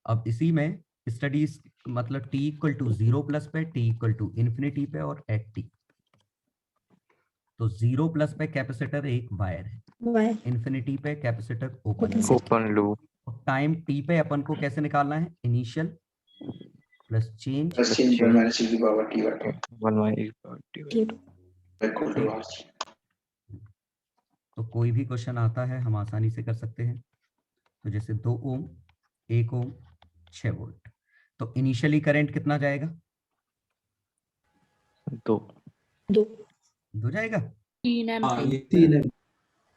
अब इसी में स्टडीज मतलब t = 0+ पे, t = इन्फिनिटी पे और एट t। तो 0+ पे कैपेसिटर एक वायर है, Why? इन्फिनिटी पे कैपेसिटर ओपन Open है। ओपन लूप टाइम t पे अपन को कैसे निकालना है? Initial plus change plus change पर माइनस e की power t/2 T2. Equal to r। तो कोई भी क्वेश्चन आता है हम आसानी से कर सकते हैं। तो जैसे 2 ओम, 1 ओम, 6 वोल्ट, तो इनिशियली करंट कितना जाएगा? 2 2 जाएगा। 3 एम्पीयर।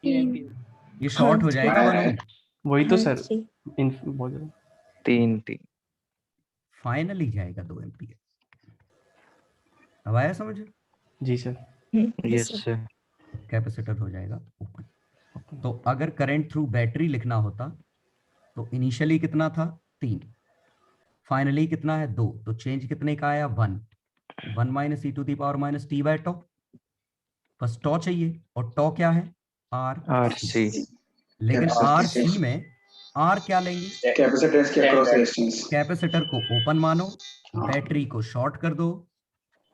3. ये शॉर्ट हो जाएगा 1 ओम। वही तो हाँ, सर जी. बोल रहे हैं। 3 फाइनली जाएगा 2 एम्पीयर। अब आया समझ? जी sir. Yes, yes sir. Sir capacitor हो जाएगा ओपन। तो अगर करंट थ्रू बैटरी लिखना होता तो इनिशियली कितना था? 3, फाइनली कितना है? 2, तो चेंज कितने का आया? 1 - e⁻t/τ। बस टॉ चाहिए, और टॉ क्या है? RC लेकिन RC में R क्या लेंगे? कैपेसिटेंस के अक्रॉस रेजिस्टेंस। कैपेसिटर को ओपन मानो, बैटरी को शॉर्ट कर दो,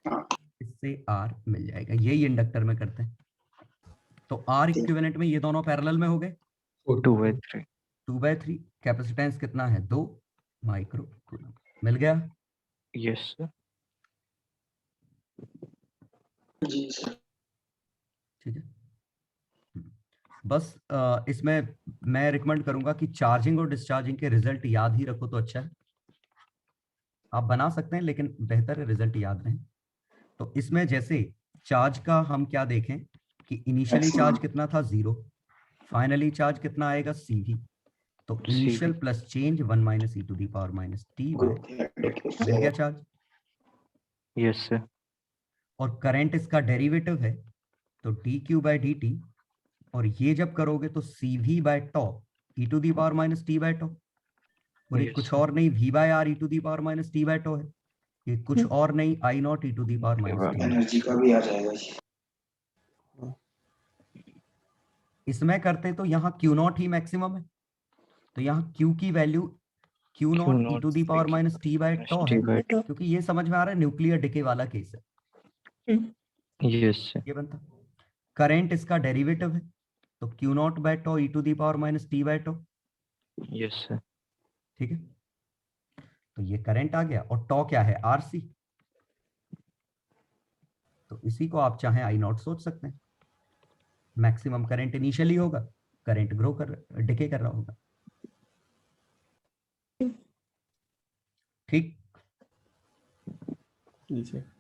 हाँ। इससे R मिल जाएगा। यही इंडक्टर में करते हैं। तो R इक्विवेलेंट में ये दोनों पैरेलल में हो गए। 2/3 2/3 कैपेसिटेंस कितना है? 2 माइक्रोकूलम। मिल गया? यस सर जी सर। ठीक है। बस इसमें मैं रिकमेंड करूंगा कि चार्जिंग और डिस्चार्जिंग के रिजल्ट याद ही रखो तो अच्छा है। आप बना सकते हैं लेकिन बेहतर है रिजल्ट याद रहें। तो इसमें जैसे चार्ज का हम क्या देखें कि इनिशियली चार्ज कितना था? 0, फाइनली चार्ज कितना आएगा? CV। तो इनिशियल प्लस चेंज 1 - e⁻t/, मिल गया चार्ज। यस सर और करंट इसका डेरिवेटिव है तो dq/dt, और ये जब करोगे तो CV/τ e⁻t/, और ये Yes, कुछ sir. और नहीं V/R e⁻t/, है। ये कुछ और नहीं I0 e⁻t। एनर्जी का भी आ जाएगा। इसमें करते तो यहाँ Q0 ही मैक्सिमम है, तो यहाँ Q की वैल्यू Q0 e⁻t/τ है, क्योंकि ये समझ में आ रहा है न्यूक्लियर डिके वाला केस है। यस सर ये बनता। करंट इसका डेरिवेटिव है तो Q0/τ e⁻t/, यस सर ठीक है। तो ये करंट आ गया, और टॉ क्या है? RC। तो इसी को आप चाहें I0 सोच सकते हैं। मैक्सिमम करंट इनिशियली होगा, करंट ग्रो कर डिके कर रहा होगा। ठीक।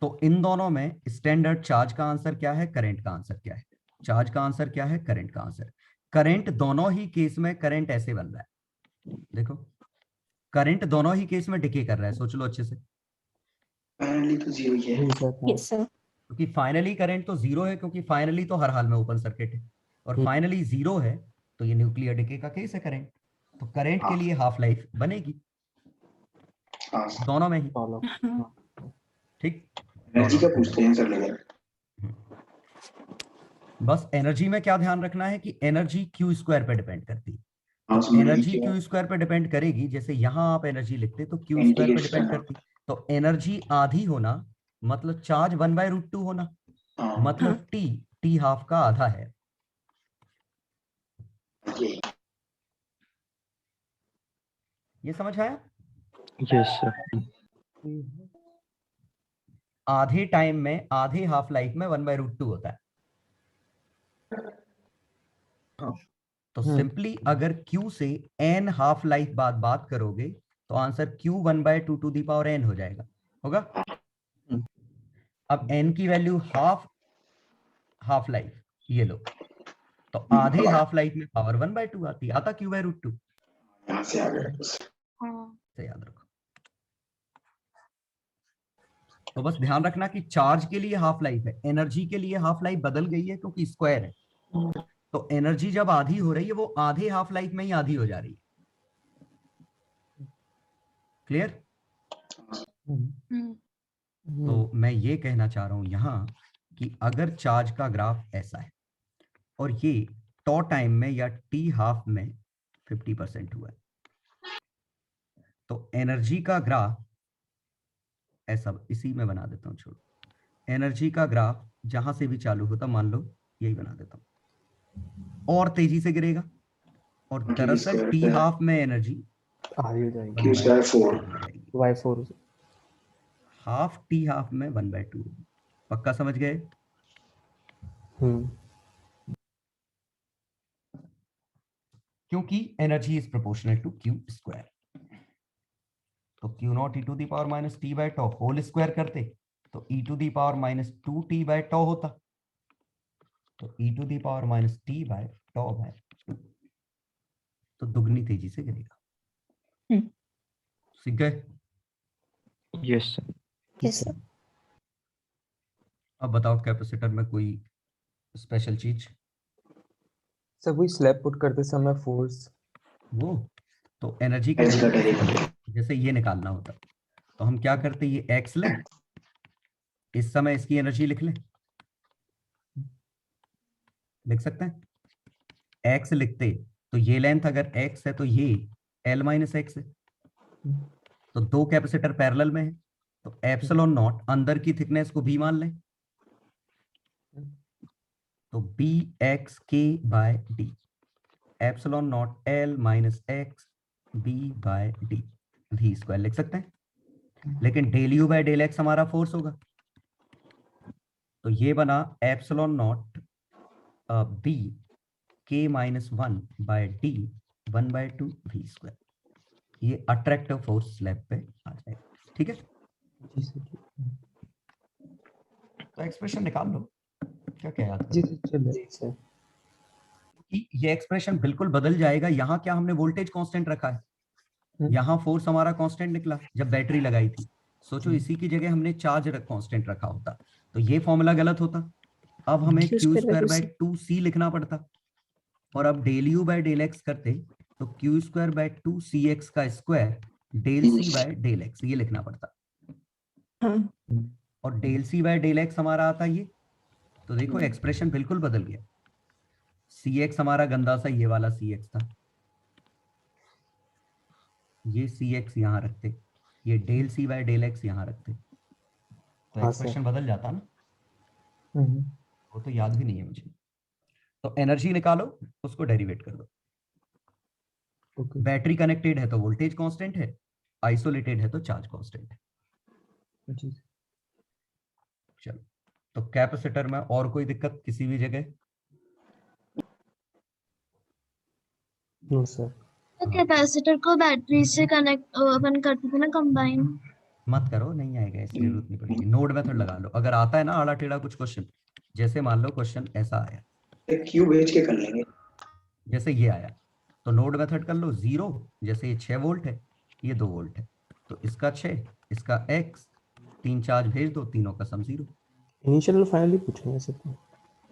तो इन दोनों में स्टैंडर्ड चार्ज का आंसर क्या है, करंट का आंसर क्या है? चार्ज का आंसर क्या है, करंट का आंसर। करंट दोनों ही केस में करंट ऐसे बन रहा है, देखो करंट दोनों ही केस में डिके कर रहा है। सोच लो अच्छे से। फाइनली तो 0 ही है। Yes, sir. क्योंकि फाइनली करंट तो 0 है, क्योंकि फाइनली तो हर हाल में ओपन सर्किट है, और फाइनली 0 है तो ये न्यूक्लियर डिके का केस है करंट। तो करंट के लिए हाफ लाइफ बनेगी दोनों में ही। ठीक। एनर्जी का पूछते हैं सर लगा। बस एनर्जी में क्या ध्यान रखना है कि एनर्जी Q² पे डिपेंड करती है। तो एनर्जी Q² पे डिपेंड करेगी। जैसे यहाँ आप एनर्जी लिखते तो Q² पे डिपेंड करती। तो एनर्जी आधी होना मतलब चार्ज 1/√2 होना, मतलब T हाफ का आधा है। ये समझ आया? यस सर आधे टाइम में, आधे हाफ लाइफ में 1/√2 होता है। तो सिंपली अगर Q से n हाफ लाइफ बाद बात करोगे तो answer Q 1/2 to the power n हो जाएगा, होगा। अब n की वैल्यू हाफ लाइफ, ये लो, तो आधे हाफ लाइफ में पावर 1/2 आती है, आता q/√2 यहाँ से आ गया हाँ से याद रखो। तो बस ध्यान रखना कि चार्ज के लिए हाफ लाइफ है, एनर्जी के लिए हाफ लाइफ बदल गई है क्योंकि स्क्वायर है, तो एनर्जी जब आधी हो रही है वो आधे हाफ लाइफ में ही आधी हो जा रही है। क्लियर? तो मैं ये कहना चाह रहा हूं यहां कि अगर चार्ज का ग्राफ ऐसा है और ये टॉ टाइम में या टी हाफ में 50% हुआ है, तो एनर्जी का ग्राफ ऐसा, इसी में बना देता हूं, छोड़ो, एनर्जी का ग्राफ जहां से भी चालू होता, मान लो यही बना देता हूं, और तेजी से गिरेगा, और दरअसल टी हाफ में एनर्जी आधी हो जाएगी। q/4 हाफ टी हाफ में 1/2। पक्का समझ गए? क्योंकि energy is proportional to Q square, तो Q naught e to the power minus t by tau whole square करते तो e to the power minus 2t by tau होता, तो e to the power minus t by tau by 2, तो दुगनी तेजी से गिरेगा। सीख गए? Yes sir. Yes sir. अब बताओ कैपेसिटर में कोई स्पेशल चीज? सर वही स्लैब पुट करते समय फोर्स, वो तो एनर्जी का जैसे ये निकालना होता, तो हम क्या करते, ये x ले, इस समय इसकी एनर्जी लिख लें, लिख सकते हैं, x लिखते तो ये लेंथ अगर x है तो ये l माइनस x है, तो दो कैपेसिटर पैरेलल में है, तो एप्सिलॉन नॉट अंदर की थिकनेस को b मान लें, तो bx k by d, epsilon naught l minus x b by d v square लिख सकते हैं। लेकिन del u by del x हमारा फोर्स होगा, तो ये बना epsilon naught b k minus 1 by d 1/2 v square, ये अट्रैक्टिव फोर्स स्लैब पे आ जाएगा। ठीक है, तो एक्सप्रेशन निकाल लो, क्या क्या याद करो? ये एक्सप्रेशन बिल्कुल बदल जाएगा। यहाँ क्या हमने वोल्टेज कांस्टेंट रखा है, यहाँ फोर्स हमारा कांस्टेंट निकला जब बैटरी लगाई थी, सोचो इसी की जगह हमने चार्ज कांस्टेंट रखा होता तो ये फॉर्मूला गलत होता, अब हमें q²/2c लिखना पड़ता, और अब del u by del x करते तो q²/2cx का square del c by del x ये लिखना पड़ता, और del c by del x हमारा आता ये, तो देखो एक्सप्रेशन बिल्कुल बदल गया। cx हमारा गंदा सा ये वाला cx था, ये cx यहाँ रखते, ये del c by del x यहाँ रखते, तो एक्सप्रेशन बदल जाता ना, वो तो याद भी नहीं है मुझे। तो एनर्जी निकालो, उसको डेरिवेट कर दो। बैटरी कनेक्टेड है तो वोल्टेज कांस्टेंट है, आइसोलेटेड है तो चार्ज कांस्टेंट है। चलो, तो कैपेसिटर में और कोई दिक्कत किसी भी जगह? No sir. तो कैपेसिटर को बैटरी से कनेक्ट अपन करते थे ना, कंबाइन। मत करो, नहीं आएगा, इसकी जरूरत नहीं पड़ेगी। नोड मेथड लगा लो, अगर आता है ना आड़ा टेढ़ा कुछ क्वेश्चन, जैसे मान लो क्वेश्चन ऐसा आया, क्यू भेज के कर लेंगे, जैसे ये आया तो नोड मेथड कर लो, 0 जैसे ये 6 वोल्ट है, ये 2 वोल्ट है, तो इसका 6, इसका x, 3 चार्ज भेज दो, तीनों का सम 0। इनिशियल और फाइनल पूछेंगे सर?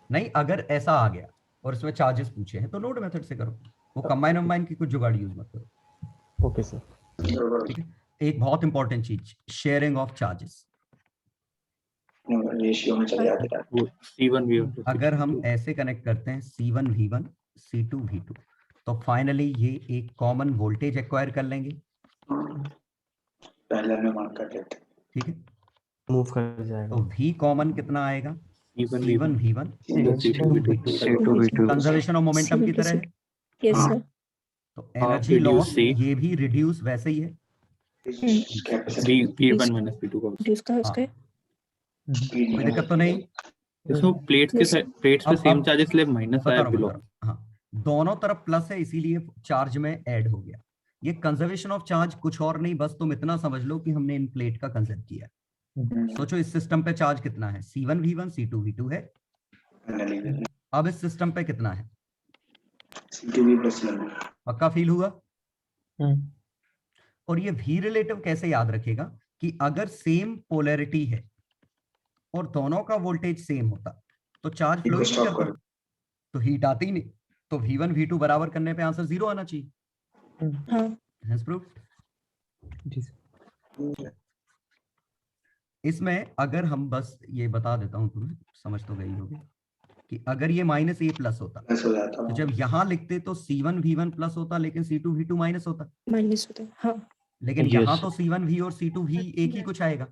नहीं, अगर ऐसा आ गया और इसमें चार्जेस पूछे हैं तो नोड मेथड से करो, वो कंबाइन की कुछ जुगाड़ यूज मत करो। Okay sir. ठीक है, एक बहुत इंपॉर्टेंट चीज, शेयरिंग ऑफ चार्जेस। रेशियो में चले जाते हैं। C1 V1 अगर हम ऐसे कनेक्ट करते हैं C1 V1 C2 V2, तो फाइनली ये एक कॉमन वोल्टेज एक्वायर कर लेंगे। पहले में मार्क कर लेते हैं। ठीक है, मूव कर जाएगा। तो V कॉमन कितना आएगा? C1 C1 V1 C2 V2 C2 V2 conservation of momentum की तरह है। Yes sir. तो एनर्जी reduce लॉस C। ये भी रिड्यूस वैसे ही है। P1 minus P2 का रिड्यूस का उसका कोई दिक्कत तो नहीं? इसमें प्लेट्स के प्लेट्स पे अब- सेम अब- चार्जेस ले माइनस बता आया रहा हूँ, बिलो। बता रहा हूँ। हाँ, दोनों तरफ प्लस है इसीलिए चार्ज में ऐड हो गया। ये कंजर्वेशन ऑफ चार्ज कुछ और नहीं, बस तुम इतना समझ लो कि हमने इन प्लेट का कंजर्व किया। सोचो इस सिस्टम पे चार्ज कितना है, C1 V1 C2 V2 है। अब इस सिस्टम पे कितना है, C2V प्लस पक्का फील हुआ। हम्म, और ये V रिलेटिव कैसे याद रखेगा कि अगर सेम पोलैरिटी है और दोनों का वोल्टेज सेम होता तो चार्ज फ्लो ही नहीं करता, तो हीट आती ही नहीं। तो V1 V2 बराबर करने पे आंसर 0 आना चाहिए। हाँ Hence proved। जी सर। इसमें अगर हम बस ये बता देता हूं, तुम्हें समझ तो गई होगी कि अगर ये -a प्लस होता हो जाता तो जब यहां लिखते तो C1 V1 प्लस होता, लेकिन C2 V2 माइनस होता। माइनस होता है हाँ। लेकिन Yes. यहाँ तो C1 V और C2 V एक ही कुछ आएगा।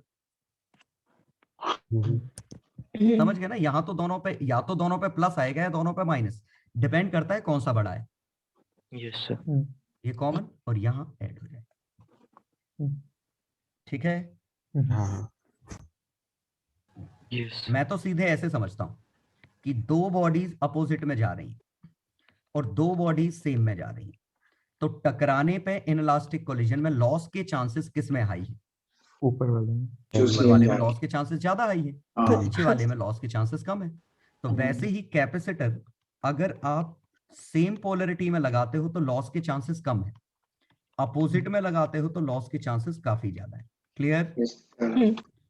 समझ गए ना, यहाँ तो दोनों पे या तो दोनों पे प्लस आएगा या दोनों पे माइनस, डिपेंड करता है कौन सा बड़ा है। Yes sir. ये कॉमन और यहाँ ऐड हो जाएगा। ठीक है, हाँ यस मैं तो सीधे ऐसे समझता हूँ कि दो बॉडीज अपोजिट में जा रही हैं और दो बॉडीज सेम में जा रही हैं, तो टकराने पे इनलास्टिक कोलिजन में लॉस के चांसेस किस में हाई है? ऊपर वाले में। ऊपर वाले में लॉस के चांसेस ज्यादा हाई है, हाँ। नीचे वाले में लॉस के चांसेस कम है। तो वैसे ही कैपेसिटर अगर आप सेम पोलरिटी में लगाते हो तो लॉस के चांसेस कम है, अपोजिट में लगाते हो तो लॉस के चांसेस काफी ज्यादा है। क्लियर?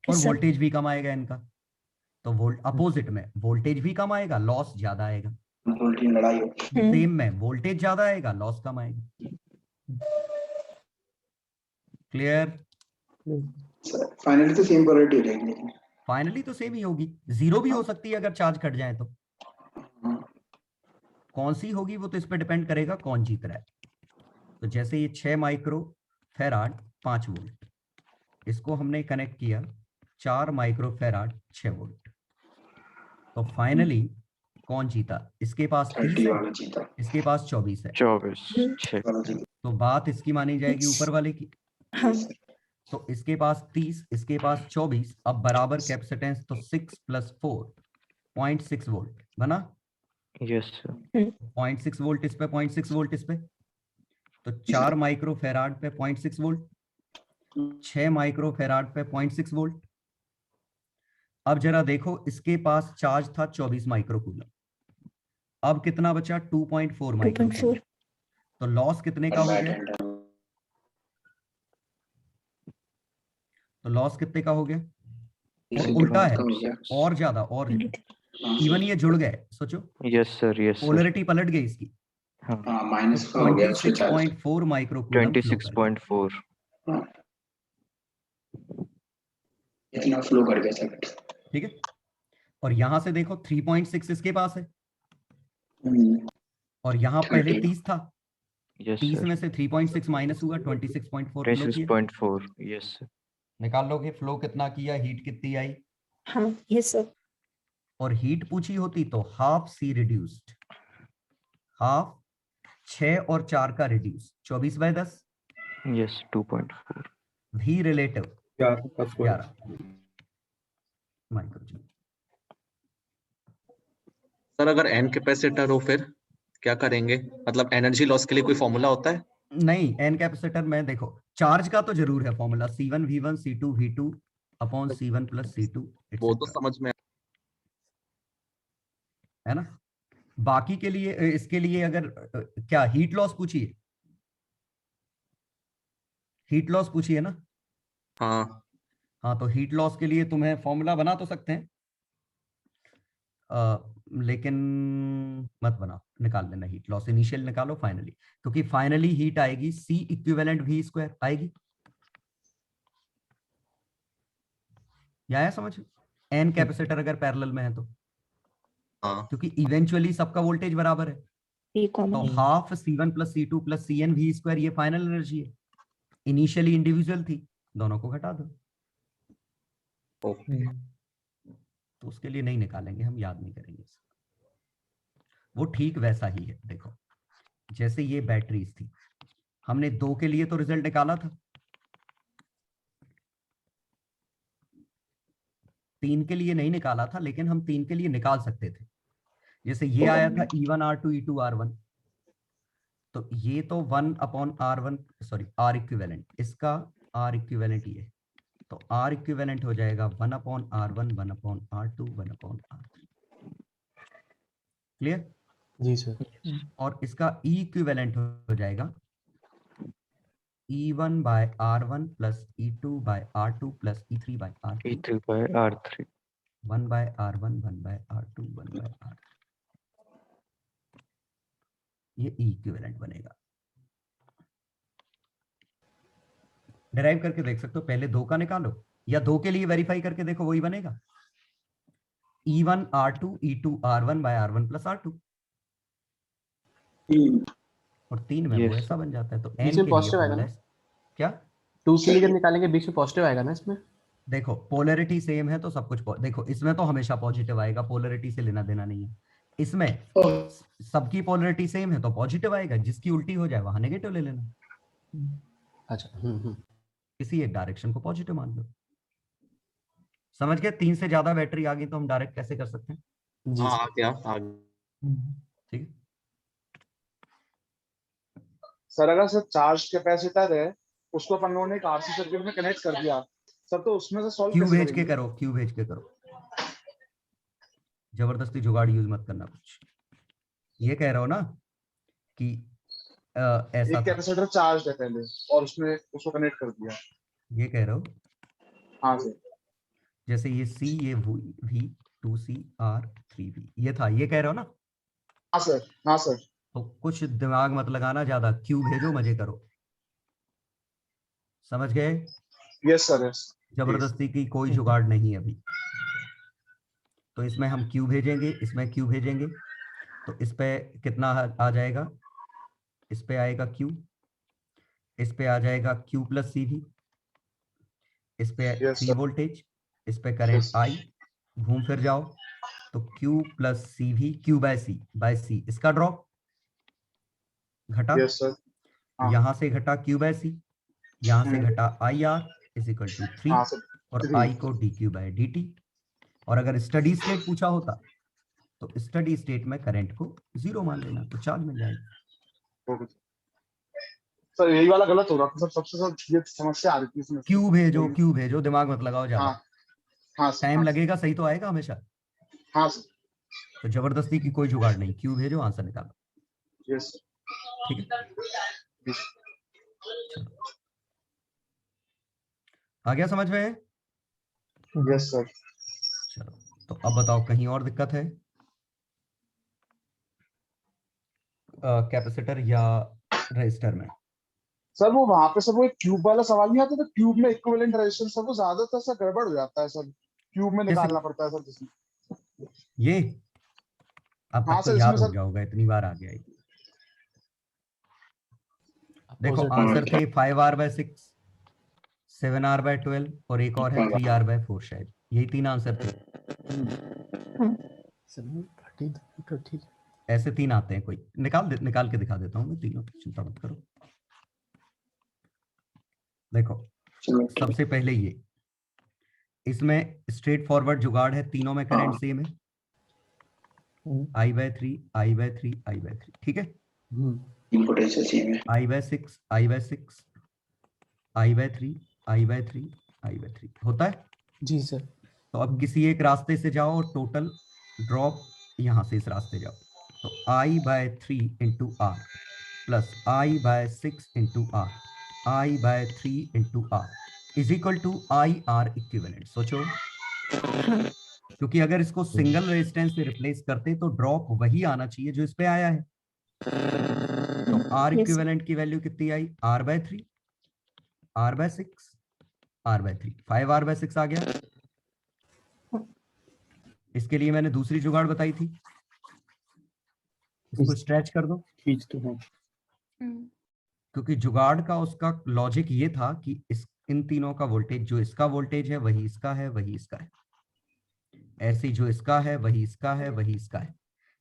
और वोल्टेज भी कम आएगा इनका, तो अपोजिट में वोल्टेज भी कम आएगा, लॉस ज्यादा आएगा। लड़ाई हो सेम में वोल्टेज ज्यादा आएगा, लॉस कम आएगा। क्लियर? फाइनली तो सेम पोलैरिटी रहेगी, लेकिन फाइनली तो सेम ही होगी, जीरो भी हो सकती है अगर चार्ज कट जाए तो। कौन सी होगी वो तो इस पे डिपेंड करेगा कौन जीत रहा है। तो जैसे ये 6 माइक्रो फेराड 5 वोल्ट, इसको हमने कनेक्ट किया 4 माइक्रो फेराड 6 वोल्ट, तो फाइनली कौन जीता? इसके पास 30 है, जीता इसके पास 24 है, 24 तो बात इसकी मानी जाएगी ऊपर वाले की। तो इसके पास 30, इसके पास 24, अब बराबर कैपेसिटेंस, तो 6 + 4 0.6 वोल्ट बना। Yes sir. 0.6 वोल्ट इस पे, 0.6 वोल्ट इस पे, तो 4 माइक्रो फेराड पे 0.6 वोल्ट, 6 माइक्रो फेराड पे 0.6 वोल्ट। अब जरा देखो, इसके पास चार्ज था 24 माइक्रो कूलम, अब कितना बचा? 2.4 माइक्रो कूलम। तो लॉस कितने का हो गया? तो लॉस कितने का हो गया? और उल्टा है, और ज्यादा, और इवन ये जुड़ गए। सोचो, yes sir yes sir. Polarity पलट गई इसकी। हाँ माइनस का हो गया, 26.4 माइक्रो कूलम 26.4 इतना फ्लो कर गया सर्किट। ठीक है, और यहां से देखो 3.6 इसके पास है, और यहाँ पहले 30 था, यस 30 सर। में से 3.6 माइनस हुआ, 26.4 फ्लो किया। 26.4 यस सर। निकाल लोगे फ्लो कितना किया, हीट कितनी आई? हाँ यस सर। और हीट पूछी होती तो हाफ C रिड्यूस्ड, हाफ 6 और 4 का reduce 24/10, yes 2.4 V relative 11 micro joule. Sir अगर एन कैपेसिटर हो फिर क्या करेंगे? मतलब एनर्जी लॉस के लिए कोई फॉर्मूला होता है? नहीं, एन कैपेसिटर में देखो चार्ज का तो जरूर है formula, C1 V1 C2 V2 upon C1 + C2, वो तो समझ में है ना। बाकी के लिए, इसके लिए अगर क्या हीट लॉस पूछी है? हीट लॉस पूछी है ना। हाँ हाँ, तो हीट लॉस के लिए तुम्हें फॉर्मूला बना तो सकते हैं, लेकिन मत बनाओ, निकाल लेना हीट लॉस, इनिशियल निकालो फाइनली, क्योंकि फाइनली हीट आएगी C इक्विवेलेंट V² आएगी। या आया समझ? एन कैपेसिटर अगर पैरेलल में है तो, क्योंकि इवेंचुअली सबका वोल्टेज बराबर है, तो half C1 + C2 + Cn V² ये फाइनल एनर्जी है, इनिशियली इंडिविजुअल थी, दोनों को घटा दो। ओके। तो उसके लिए नहीं निकालेंगे हम, याद नहीं करेंगे, वो ठीक वैसा ही है। देखो जैसे ये बैटरीज थी, हमने 2 के लिए तो रिजल्ट निकाला था, 3 के लिए नहीं निकाला था, लेकिन हम 3 के लिए निकाल सकते थे। जैसे ये आया था E1 R2 E2 R1, तो ये तो 1/R1 सॉरी R इक्विवेलेंट, इसका R इक्विवेलेंट ये तो R इक्विवेलेंट हो जाएगा 1/R1 1/R2 1/R3। क्लियर? जी सर। और इसका E इक्विवेलेंट हो जाएगा E1/R1 plus E2/R2 plus E3/R3 E3/R3 1/R1 1/R2 1/R3। ये E इक्विवेलेंट बनेगा। डिराइव करके देख सकते हो, पहले 2 का निकालो या 2 के लिए वेरीफाई करके देखो, वही बनेगा E1R2 E2R1/R1 प्लस R2। और 3 में वो Yes. ऐसा बन जाता है। तो बीच n में के लिए positive आएगा फॉर्मूला ना? है क्या? 2 के लिए जब निकालेंगे बीच में पॉजिटिव आएगा ना इसमें? देखो पोलैरिटी सेम है तो सब कुछ देखो, इसमें तो हमेशा पॉजिटिव आएगा, पोलैरिटी से लेना देना नहीं है। इसमें सबकी पोलैरिटी सेम है तो पॉजिटिव आएगा, जिसकी उल्टी हो जाए वहां नेगेटिव ले लेना। अच्छा। किसी एक डायरेक्शन को पॉजिटिव मान लो। समझ गए? 3 से ज्यादा बैटरी आ गई तो हम डायरेक्ट कैसे कर सकते हैं? जी हाँ सर। आ गया आ गया। ठीक है। सर अगर सर चार्ज कैपेसिटर है उसको अपन लोगों ने एक आरसी सर्किट में कनेक्ट कर दिया सर, तो उसमें से सॉल्व क्यू कैसे भेज के करेंगे? करो, क्यू भेज के करो, जबरदस्ती जुगाड़ यूज मत करना कुछ। ये कह रहे हो ना कि ऐसा एक था, कैपेसिटर चार्ज है पहले और उसमें उसको कनेक्ट कर दिया। ये कह रहे हो हाँ सर। जैसे ये C, ये V 2C R 3V ये था, ये कह रहे हो ना? हाँ सर। हाँ सर। तो कुछ दिमाग मत लगाना ज्यादा, क्यू भेजो, मजे करो। समझ गए? Yes sir yes. जबरदस्ती की कोई जुगाड़ नहीं है अभी। तो इसमें हम क्यू भेजेंगे, इसमें क्यू भेजेंगे, तो इस पे कितना आ जाएगा? इस पे आएगा क्यू, इस पे आ जाएगा क्यू प्लस CV, इस पे Yes, 3 sir. वोल्टेज, इस पे करंट Yes. I, घूम फिर जाओ तो Q प्लस CV Q/C इसका ड्रॉप घटा, यस सर। हाँ। यहां से घटा Q/C, यहां से घटा IR इज इक्वल टू 3 हाँ सर। और 3. I को dQ/dt। और अगर स्टडी स्टेट पूछा होता तो स्टडी स्टेट में करंट को 0 मान लेना तो चार्ज मिल जाएगा। ओके सर, यही वाला गलत हो रहा था सर, सबसे सर ये समस्या आ रही थी इसमें। क्यू भेजो, दिमाग मत लगाओ ज्यादा। हाँ हाँ सर। टाइम हाँ लगेगा, सही तो आएगा हमेशा। हाँ सर। तो जबरदस्ती की कोई जुगाड़ नहीं, क्यू भेजो, आंसर निकालो। यस ठीक है, चलो आ गया समझ में? Yes sir. चलो तो अब बताओ कहीं और दिक्कत है कैपेसिटर या रजिस्टर में? सर वो वहां पे सर वो एक क्यूब वाला सवाल नहीं आता था, क्यूब में इक्विवेलेंट रेजिस्टेंस सर वो ज्यादातर सर गड़बड़ हो जाता है सर, क्यूब में निकालना पड़ता है सर जिसमें। ये अब हाँ तक तो सर, याद इसमें हो सर। गया होगा, इतनी बार आ गया ये। देखो Opposite आंसर voltage. थे 5R/6 7R/12 और एक और है 3R/4 शायद, यही 3 आंसर थे। ऐसे 3 आते हैं, कोई निकाल के दिखा देता हूँ मैं तीनों, चिंता मत करो। देखो सबसे पहले ये, इसमें स्ट्रेट फॉरवर्ड जुगाड़ है, तीनों में करंट सेम है, I/3 I/3 I/3, ठीक है। पोटेंशियल सेम है। I/6 I/6 I/3 I/3 I/3 होता है। जी सर। तो अब किसी एक रास्ते से जाओ और टोटल ड्रॉप यहाँ से इस रास्ते जाओ, तो I/3 into R plus I/6 into R I/3 into R is equal to IR equivalent. सोचो, क्योंकि अगर इसको सिंगल रेजिस्टेंस से रिप्लेस करते तो ड्रॉप वही आना चाहिए जो इस पे आया है। तो R इक्विवेलेंट की वैल्यू कितनी आई? R/3 R/6 R/3 5R/6 आ गया। इसके लिए मैंने दूसरी जुगाड़ बताई थी, इसको स्ट्रेच कर दो, खींच तो है। क्योंकि जुगाड़ का उसका लॉजिक ये था कि इन तीनों का वोल्टेज, जो इसका वोल्टेज है वही इसका है, वही इसका है, ऐसे जो इसका है वही इसका है, वही इसका है।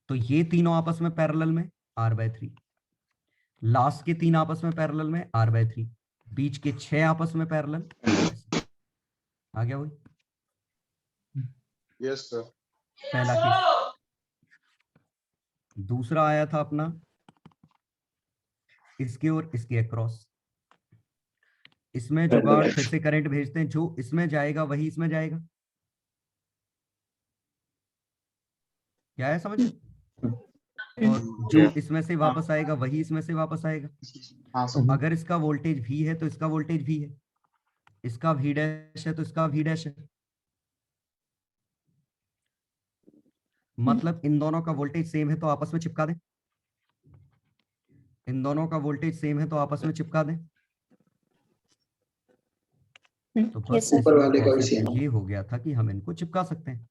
तो ये तीनों आपस में पैरेलल में R/3, लास्ट के 3 आपस में पैरेलल में R/3, बीच के 6 आपस में पैरेलल आ गया वही। Yes sir. पहला केस। दूसरा आया था अपना इसके और इसके अक्रॉस, इसमें जुगाड़ फिर से करंट भेजते हैं, जो इसमें जाएगा वही इसमें जाएगा। क्या है समझ में? और जो इसमें से वापस आएगा वही इसमें से वापस आएगा। हाँ सर। अगर इसका वोल्टेज V है तो इसका वोल्टेज V है, इसका V डैश है तो इसका V डैश है। मतलब इन दोनों का वोल्टेज सेम है तो आपस में चिपका दें, इन दोनों का वोल्टेज सेम है तो आपस में चिपका दें। तो बस ऊपर वाले का भी concept same। ये हो गया था कि हम इनको चिपका सकते हैं।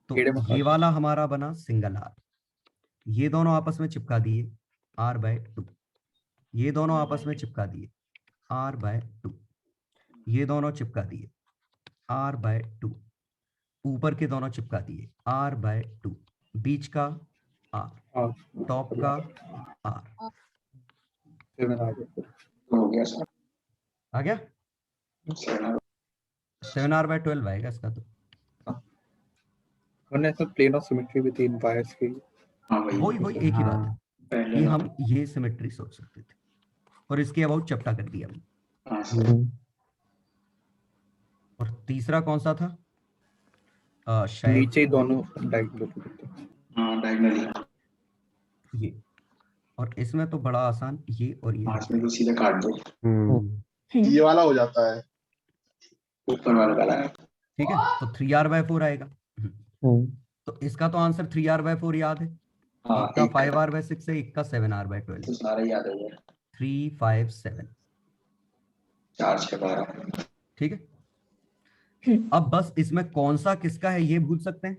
तो टेढ़े मत ये वाला हमारा बना सिंगल आर, ये दोनों आपस में चिपका दिए R/2, ये दोनों आपस में चिपका दिए R/2, ये दोनों चिपका दिए R/2, ऊपर के दोनों चिपका दिए R/2, बीच का R, टॉप का R। हो गया सर। आ गया? 7R/12 आएगा इसका। तो हमने तो प्लेन ऑफ सिमेट्री भी 3 वायर्स की। वही एक ही बात है कि हम ये सिमेट्री सोच सकते थे और इसके अबाउट चपटा कर दिया हमने। और तीसरा कौन सा था? शायद नीचे ही दोनों डायगोनली। ये। और इसमें तो बड़ा आसान, ये और ये तो सीधा काट दो। ये वाला हो जाता है। ऊपर वाला ठीक है। तो 3R/4 आएगा। तो इसका तो आंसर 3R/4 याद है, एक का 5R/6 है, एक का 7R/12। सारा याद है 3, 5, 7। 4, 6, 12। ठीक है। अब बस इसमें कौन सा किसका है ये भूल सकते हैं।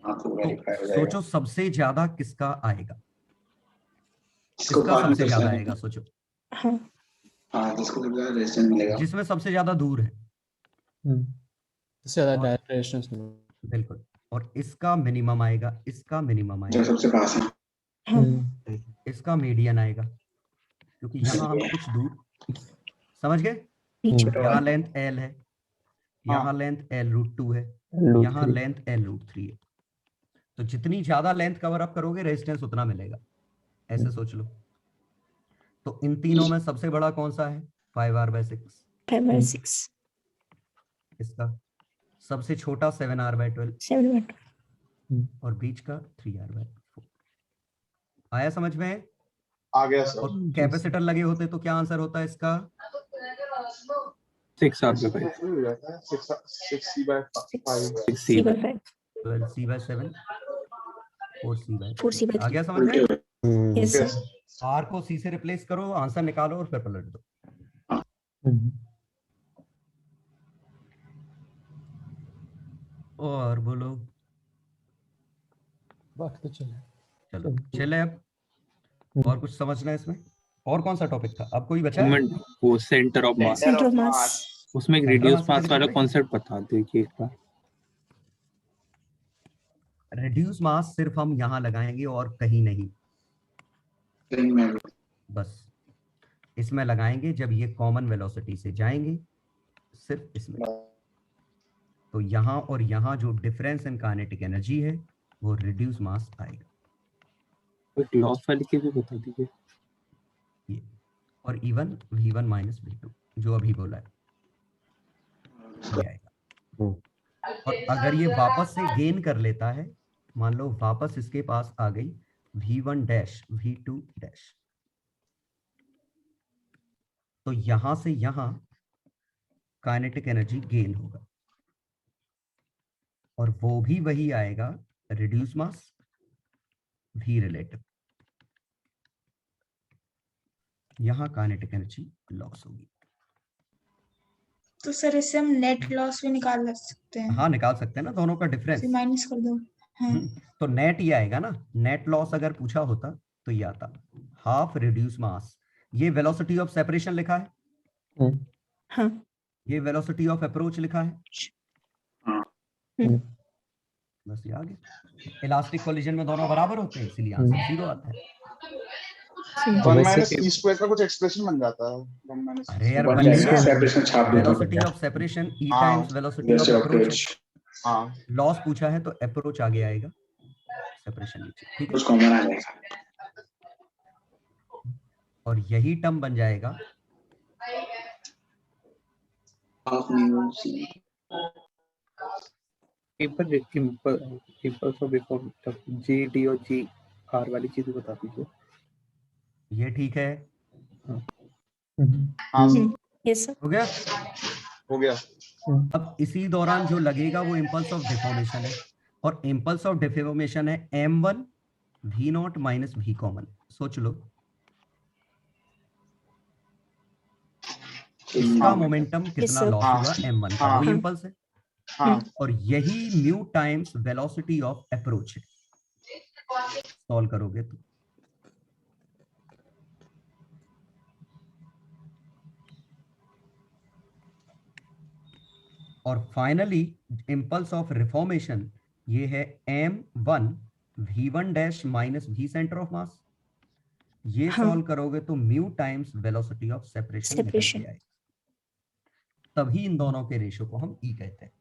तो सोचो सबसे ज्यादा किसका आएगा, किसका सबसे ज्यादा आएगा सोचो। जिसको रेजिस्टेंस मिलेगा, जिसमें सबसे ज्यादा दूर है, सबसे ज्यादा डायरेक्ट रेजिस्टेंस मिलेगा। बिल्कुल। और इसका मिनिमम आएगा, इसका मिनिमम आएगा, सबसे पास है। इसका मीडियन आएगा, क्योंकि यहाँ हम कुछ दूर, समझ गए। यहाँ लेंथ L है, यहाँ लेंथ L√2 है, यहाँ लेंथ L√3 है। तो जितनी ज्यादा लेंथ कवर अप करोगे रेजिस्टेंस उतना मिलेगा, ऐसे सोच लो। तो इन तीनों में सबसे बड़ा कौन सा है? 5R/6। 5/6। इसका सबसे छोटा 7R/12 7/12। और बीच का 3R/4। आया समझ में? आ गया सर। और कैपेसिटर लगे होते तो क्या आंसर होता है इसका? 6R/5। 6C/5। 12C/7, 4C/5। 4C/3। आ गया समझ में? Yes sir. R को C से रिप्लेस करो, आंसर निकालो और फिर पलट दो। और बोलो। वक्त तो चले। चलो चले अब। और कुछ समझना है इसमें? और कौन सा टॉपिक था? अब कोई बचा है? वो centre of mass, centre of mass. उसमें एक रिड्यूस मास वाला कॉन्सेप्ट बता दीजिए एक बार। रिड्यूस मास सिर्फ हम यहाँ लगाएंगे और कहीं नहीं, बस इसमें लगाएंगे जब ये कॉमन वेलोसिटी से जाएंगे, सिर्फ इसमें। तो यहाँ और यहाँ जो डिफरेंस इन काइनेटिक एनर्जी है वो रिड्यूस मास आएगा। एक लॉस वाले के भी बता दीजिए। ये और इवन V1 - V2 जो अभी बोला है ये आएगा। और अगर ये वापस से गेन कर लेता है, मान लो वापस इसके पास आ गई V1 डैश V2 डैश, तो यहां से यहां काइनेटिक एनर्जी गेन होगा और वो भी वही आएगा, रिड्यूस मास V रिलेटिव। यहां काइनेटिक एनर्जी लॉस होगी। तो सर इससे हम नेट लॉस भी निकाल सकते हैं। हाँ निकाल सकते हैं ना, दोनों का डिफरेंस माइनस कर दो। हाँ। तो नेट ये आएगा ना। नेट लॉस अगर पूछा होता तो ये आता हाफ रिड्यूस मास। ये वेलोसिटी ऑफ सेपरेशन लिखा है, हाँ। ये वेलोसिटी ऑफ अप्रोच लिखा है, बस ये आ गया। इलास्टिक कोलिजन में दोनों बराबर होते हैं, इसलिए आंसर 0 आता है। 1 - E² का कुछ एक्सप्रेशन बन जाता है। अरे यार velocity of separation E times velocity of approach. हाँ लॉस पूछा है तो अप्रोच आगे आएगा, सेपरेशन नीचे, ठीक है। कॉमन आ जाएगा और यही टर्म बन जाएगा impulse of before G D और जी आर वाली चीज बता दीजिए। ये ठीक है, हाँ यस सर। हो गया। हो गया। अब इसी दौरान जो लगेगा वो इम्पल्स ऑफ डिफॉर्मेशन है, और इम्पल्स ऑफ डिफॉर्मेशन है m1 v0 minus v common. सोच लो, इसका मोमेंटम कितना sir. लॉस हाँ। हुआ m1 का, हाँ। वही इम्पल्स है, हाँ और यही mu times velocity of approach है। सॉल्व करोगे तो और फाइनली इम्पल्स ऑफ रिफॉर्मेशन ये है m1 v1 dash minus v centre of mass. ये हाँ। सॉल्व करोगे तो mu times velocity of separation निकल Separation. के आएगी। तभी इन दोनों के रेशो को हम ई कहते हैं।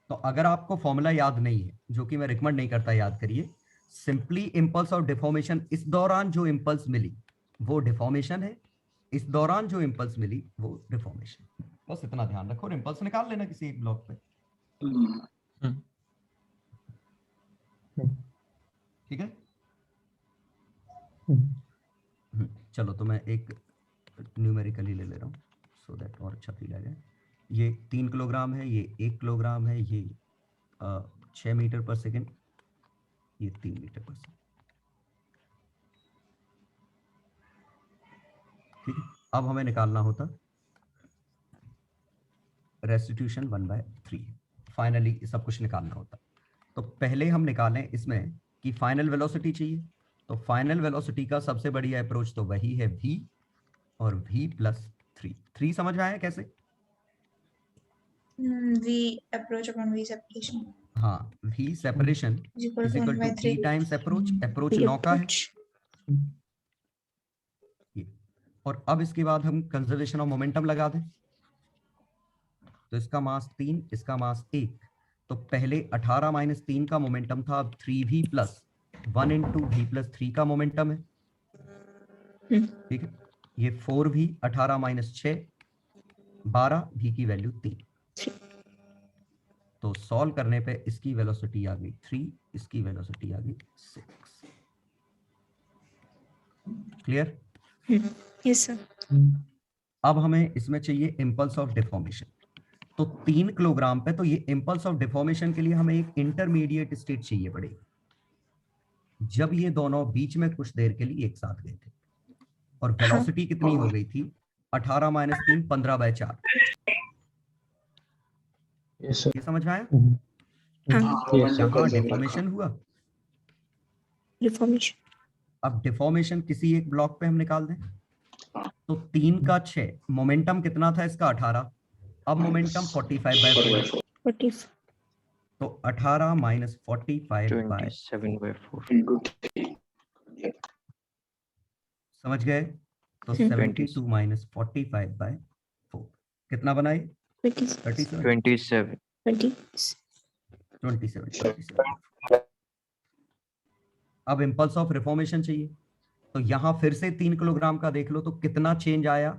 तो अगर आपको फॉर्मूला याद नहीं है, जो कि मैं रिकमेंड नहीं करता याद करिए, सिंपली इम्पल्स ऑफ डिफॉर्मेशन, इस दौरान जो इम्पल्स मिली वो डिफॉर्मेशन है, इस दौरान जो इम्पल्स मिली वो डिफॉर्मेशन। बस इतना ध्यान रखो और इम्पल्स निकाल लेना किसी एक ब्लॉक पे। ठीक है। चलो तो मैं एक न्यूमेरिकली ले रहा हूँ सो दैट और अच्छा फील आएगा। ये 3 किलोग्राम है, ये 1 किलोग्राम है, ये 6 मीटर पर सेकेंड, ये 3 मीटर पर सेकेंड। ठीक है। अब हमें निकालना होता रेस्टिट्यूशन 1/3। फाइनली सब कुछ निकालना होता, तो पहले हम निकालें इसमें कि फाइनल वेलोसिटी चाहिए। तो फाइनल वेलोसिटी का सबसे बढ़िया अप्रोच तो वही है v, और v प्लस 3 समझ में आया कैसे? V approach upon V separation हाँ, v separation is equal is to equal 1 to by 3 3. Times approach. Approach The 9 का है approach. ये। और अब इसके बाद हम कंजर्वेशन ऑफ मोमेंटम लगा दें, तो इसका मास 3, इसका मास 1, तो पहले 18 माइनस 3 का मोमेंटम था, अब 3v plus 1 into v plus 3 का मोमेंटम है। ठीक है। ये 4v 18 माइनस 6 12, v की वैल्यू 3। तो सॉल्व करने पे इसकी वेलोसिटी आ गई 3, इसकी वेलोसिटी आ गई 6। क्लियर? Yes sir. अब हमें इसमें चाहिए इम्पल्स ऑफ डिफॉर्मेशन। तो 3 किलोग्राम पे, तो ये इम्पल्स ऑफ डिफॉर्मेशन के लिए हमें एक इंटरमीडिएट स्टेट चाहिए पड़ेगी, जब ये दोनों बीच में कुछ देर के लिए एक साथ गए थे, और वेलोसिटी कितनी हो गई थी? 18 माइनस 3 15/4। ये समझ में आया? डिफॉर्मेशन हुआ। Reformation. अब डिफॉर्मेशन किसी एक ब्लॉक पे हम निकाल दें, तो 3 का 6, मोमेंटम कितना था इसका? 18, अब मोमेंटम 45/4, 45. तो 18 माइनस 45/4 27/4 समझ गए? तो 72 माइनस 45/4 कितना बनाए? 27. 27 27। अब इम्पल्स ऑफ रिफॉर्मेशन चाहिए, तो यहां फिर से 3 किलोग्राम का देख लो, तो कितना चेंज आया?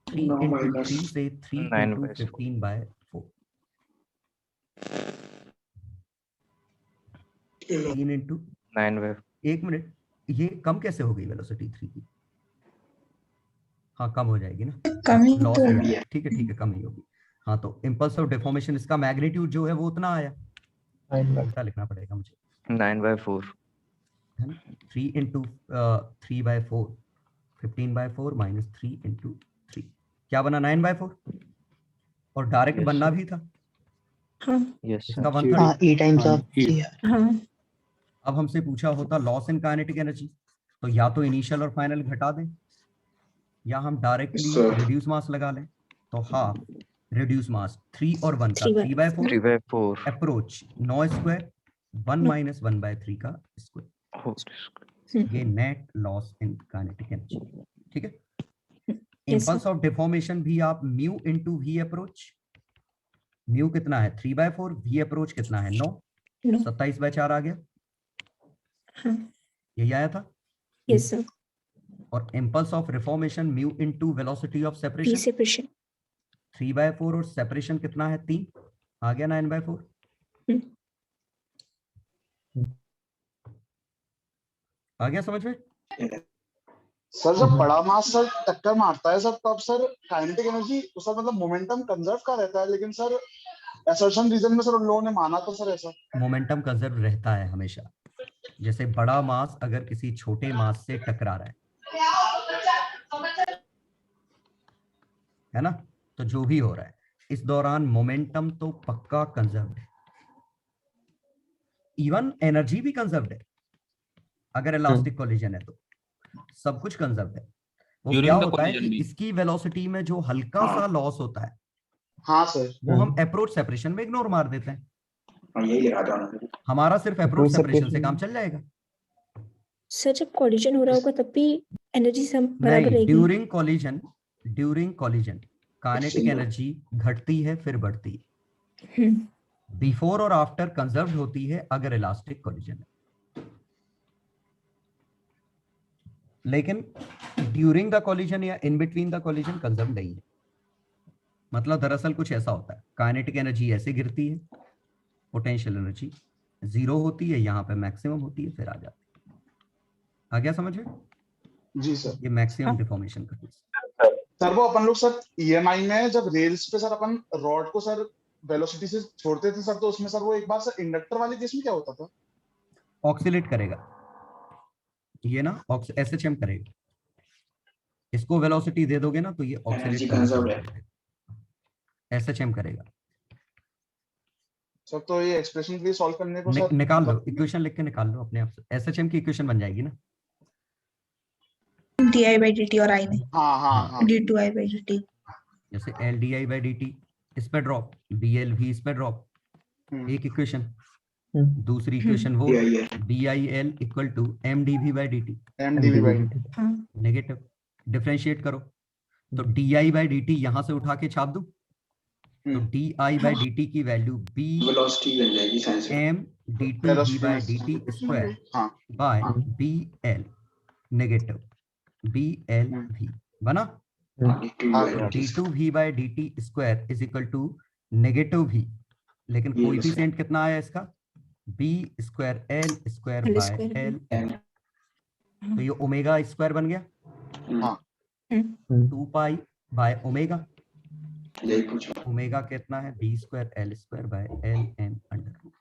3 into 3 से 3 into 15/4, 3 into 9/4 1 मिनट, ये कम कैसे हो गई वेलोसिटी 3 की? हाँ कम हो जाएगी ना, कम ही लॉस तो हो है। गया। ठीक है कम ही होगी। हाँ, तो इम्पल्स ऑफ डिफॉर्मेशन इसका मैग्नीट्यूड जो है वो उतना आया, उल्टा लिखना पड़ेगा मुझे, 9/4 है ना। 3 into 3/4, 15/4 माइनस 3 into 3 क्या बना? 9/4, और डायरेक्ट Yes, बनना sir. भी था हाँ यस इसका सर 1/3। हाँ E times of CR. हाँ अब हमसे पूछा होता लॉस इन काइनेटिक एनर्जी, तो या तो इनिशियल और फाइनल घटा दें, या हम डायरेक्टली रिड्यूस मास लगा लें। तो हाफ रिड्यूस मास 3 और 1 का 3/4, 3/4 अप्रोच 9 स्क्वायर, 1 माइनस 1/3 का स्क्वायर, ये net loss in kinetic energy. ठीक है। इम्पल्स ऑफ डिफॉर्मेशन भी आप mu into V approach, mu कितना है? 3/4, वी अप्रोच कितना है? 9, 27/4 आ गया। हाँ यही आया था। yes sir. और impulse of reformation mu into velocity of V separation, separation. 3/4 और सेपरेशन कितना है 3, आ गया 9/4। आ गया समझ में? सर जब बड़ा मास सर टक्कर मारता है सर, तब सर काइनेटिक एनर्जी सर मतलब मोमेंटम कंजर्व का रहता है, लेकिन सर असर्शन रीजन में सर उन लोगों ने माना तो सर ऐसा मोमेंटम कंजर्व रहता है हमेशा। जैसे बड़ा मास अगर किसी छोटे मास से टकरा रहा है ना, तो जो भी हो रहा है इस दौरान मोमेंटम तो पक्का कंजर्व्ड है, इवन एनर्जी भी कंजर्व्ड है। अगर इलास्टिक कोलिजन है तो सब कुछ कंजर्व्ड है। वो During क्या the होता है collision कि भी। इसकी वेलोसिटी में जो हल्का सा लॉस होता है हाँ सर वो हम अप्रोच सेपरेशन में इग्नोर मार देते हैं। यही लिखा था हमारा सिर्फ अप्रोच सेपरेशन से काम चल जाएगा। सर जब कॉलिजन हो रहा होगा तब भी एनर्जी सब बराबर नहीं, रहेगी। ड्यूरिंग कॉलिजन काइनेटिक एनर्जी घटती है फिर बढ़ती है। बिफोर और आफ्टर कंजर्व्ड होती है अगर इलास्टिक कोलिजन है, लेकिन ड्यूरिंग द कोलिजन या in between the collision conserve नहीं है। मतलब दरअसल कुछ ऐसा होता है, काइनेटिक एनर्जी ऐसे गिरती है, पोटेंशियल एनर्जी 0 होती है, यहाँ पे मैक्सिमम होती है फिर आ जाती है। आ गया समझ में? जी सर। ये मैक्सिमम डिफॉर्मेशन का केस। सर वो अपन लोग सर ईएमआई में जब रेल्स पे सर अपन रॉड को सर वेलोसिटी से छोड़ते थे सर, तो उसमें सर वो एक बार सर इंडक्टर वाले केस में क्या होता था? ऑक्सीलेट करेगा ये ना, एसएचएम करेगा। इसको वेलोसिटी दे दोगे ना तो ये ऑक्सीलेट करेगा, एसएचएम करेगा। सर तो ये एक्सप्रेशन के लिए सॉल्व करने को सर निकाल लो, इक्वेशन लिख के निकाल लो अपने आप से। एसएचएम की इक्वेशन बन जाएगी ना, di/dt और I में हाँ d2i/dt। जैसे LDI/dt इस पे ड्रॉप, BL इस पे ड्रॉप, एक इक्वेशन। दूसरी इक्वेशन वो BIL equal to MdV/dt, negative. Differentiate करो तो DI/dt यहां से उठा के छाप दूं तो DI/dt की value B M d2V/dt square by BL negative BLV बना। d2V/dt square is equal to negative V, लेकिन कोएफिशिएंट कितना आया इसका B² L² बाय L, तो ये ओमेगा स्क्वायर बन गया 2 पाई बाय ओमेगा। ओमेगा कितना है B² L² by LM under root.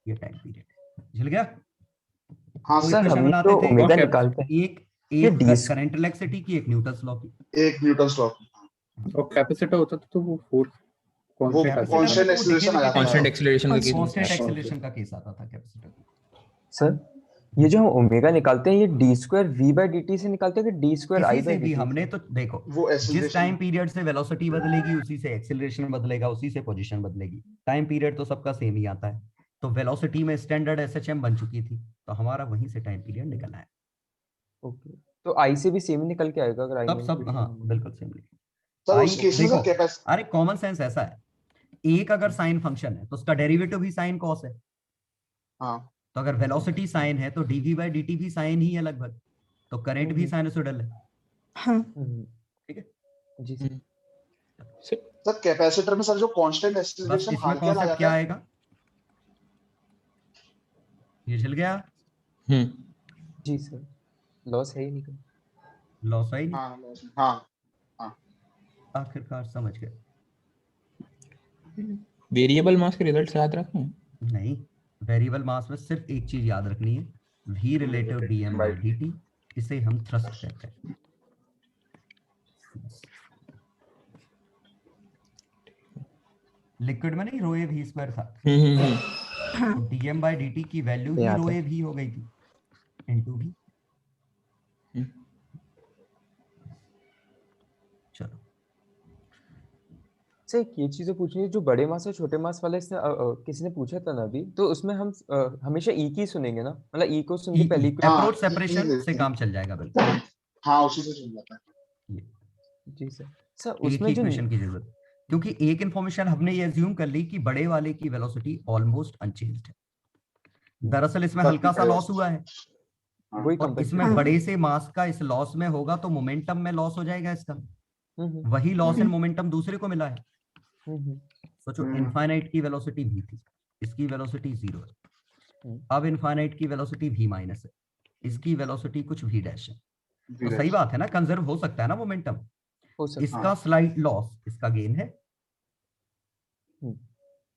ये टाइम पीरियड है, झिल गया? हाँ कोई सर, क्वेश्चन हम बनाते तो थे ओमेगा निकालते हैं। एक करंट इलेक्ट्रिसिटी की, एक न्यूटन्स लॉ की। एक न्यूटन्स लॉ और कैपेसिटर होता था तो वो फोर्स वो कांस्टेंट एक्सीलरेशन आ जाता कांस्टेंट है। एक्सीलरेशन का केस कांस्टेंट एक्सीलरेशन का केस आता था कैपेसिटर। सर ये जो हम ओमेगा निकालते हैं ये d2V/dt से निकालते हैं कि किसी से भी d2I/dt? हमने तो देखो, वो जिस acceleration- टाइम पीरियड से वेलोसिटी बदलेगी उसी से एक्सीलरेशन बदलेगा, उसी से पोजीशन बदलेगी। टाइम पीरियड तो सबका सेम ही आता है। तो वेलोसिटी में स्टैंडर्ड एसएचएम बन चुकी थी, तो हमारा वहीं से टाइम पीरियड निकल आया। ओके, तो I से भी सेम ही निकल के आएगा अगर I सब हाँ बिल्कुल सेम। सर उस केस में सर कैपेसिटी, अरे कॉमन सेंस ऐसा है, एक अगर साइन फंक्शन है तो उसका डेरिवेटिव भी साइन कॉस है। हाँ तो अगर वेलोसिटी साइन है तो dV/dt भी साइन ही है लगभग, तो करंट भी साइनसोइडल है। हाँ ठीक है जी सर। सर कैपेसिटर में सर जो कांस्टेंट बस एक्सीलरेशन इसमें हाल क्या कॉन्सेप्ट क्या जाता है? आएगा, ये चल गया। जी सर, लॉस है ही नहीं। लॉस है ही नहीं, हाँ हाँ आखिरकार समझ गए। वेरिएबल मास के रिजल्ट्स याद रखें। नहीं, वेरिएबल मास में सिर्फ एक चीज याद रखनी है, V रिलेटिव dm/dt, इसे हम थ्रस्ट कहते हैं। लिक्विड में नहीं ρA V² था, तो dm/dt की वैल्यू ही ρA V हो गई थी इनटू V। चलो सर एक ये चीजें पूछनी है, जो बड़े मास और छोटे मास वाले से किसी ने पूछा था ना अभी, तो उसमें हम हमेशा E की सुनेंगे ना, मतलब E को सुन के पहली अप्रोच सेपरेशन से काम चल जाएगा बिल्कुल। हाँ उसी से चल जाता है। जी सर। सर एक उसमें ही जो इक्वेशन की जरूरत, क्योंकि एक इंफॉर्मेशन हमने ये अज्यूम कर ली कि बड़े वाले की वेलोसिटी ऑलमोस्ट अनचेंज्ड है। दरअसल इसमें हल्का सा लॉस हुआ है, वही और इसमें बड़े से मास का इस लॉस में होगा तो मोमेंटम में लॉस हो जाएगा इसका। वही लॉस इन मोमेंटम दूसरे को मिला है। सोचो हम्म। इनफाइनाइट की वेलोसिटी v थी, इसकी वेलोसिटी 0 है। अब इनफाइनाइट की वेलोसिटी v माइनस है, इसकी वेलोसिटी कुछ v डैश है। तो सही बात है ना, कंजर्व हो सकता है ना मोमेंटम। हो सकता इसका स्लाइट लॉस, इसका गेन है।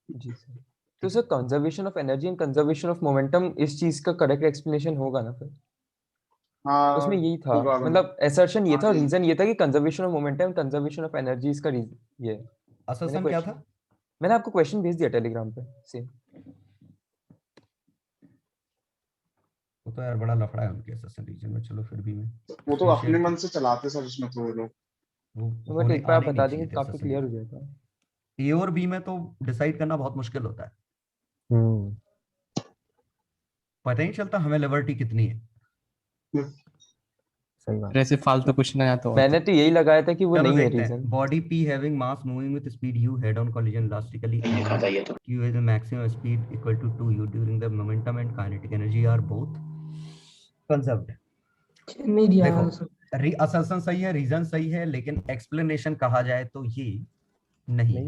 जी सर। तो sir conservation of energy and conservation of momentum इस चीज का करेक्ट एक्सप्लेनेशन होगा ना फिर? उसमें यही था, मतलब असर्शन ये था और रीजन ये था कि conservation of momentum, conservation of energy इसका रीजन ये है। असर्शन क्या था? मैंने आपको क्वेश्चन भेज दिया टेलीग्राम पे सेम। वो तो यार बड़ा लफड़ा है उनके असर्शन रीजन में। चलो फिर भी मैं वो तो अपने मन से चलाते सर उसमें तो वो लोग। वो बट एक बार आने बता नहीं देंगे चाहिए थे काफी assertion क्लियर हो region। जाएगा। ए और बी में तो डिसाइड करना बहुत मुश्किल होता है, पता ही नहीं चलता हमें लिबर्टी कितनी है। सही बात। ऐसे फालतू क्वेश्चन आया तो मैंने तो यही लगाया था कि वो चलो नहीं है देखते हैं। Reason. Body P having mass moving with speed u head on collision elastically q is the maximum speed equal to 2u during the momentum and kinetic energy are both conserved। देखो असर्शन सही है, reason सही है, लेकिन explanation कहा जाए तो ये नहीं है।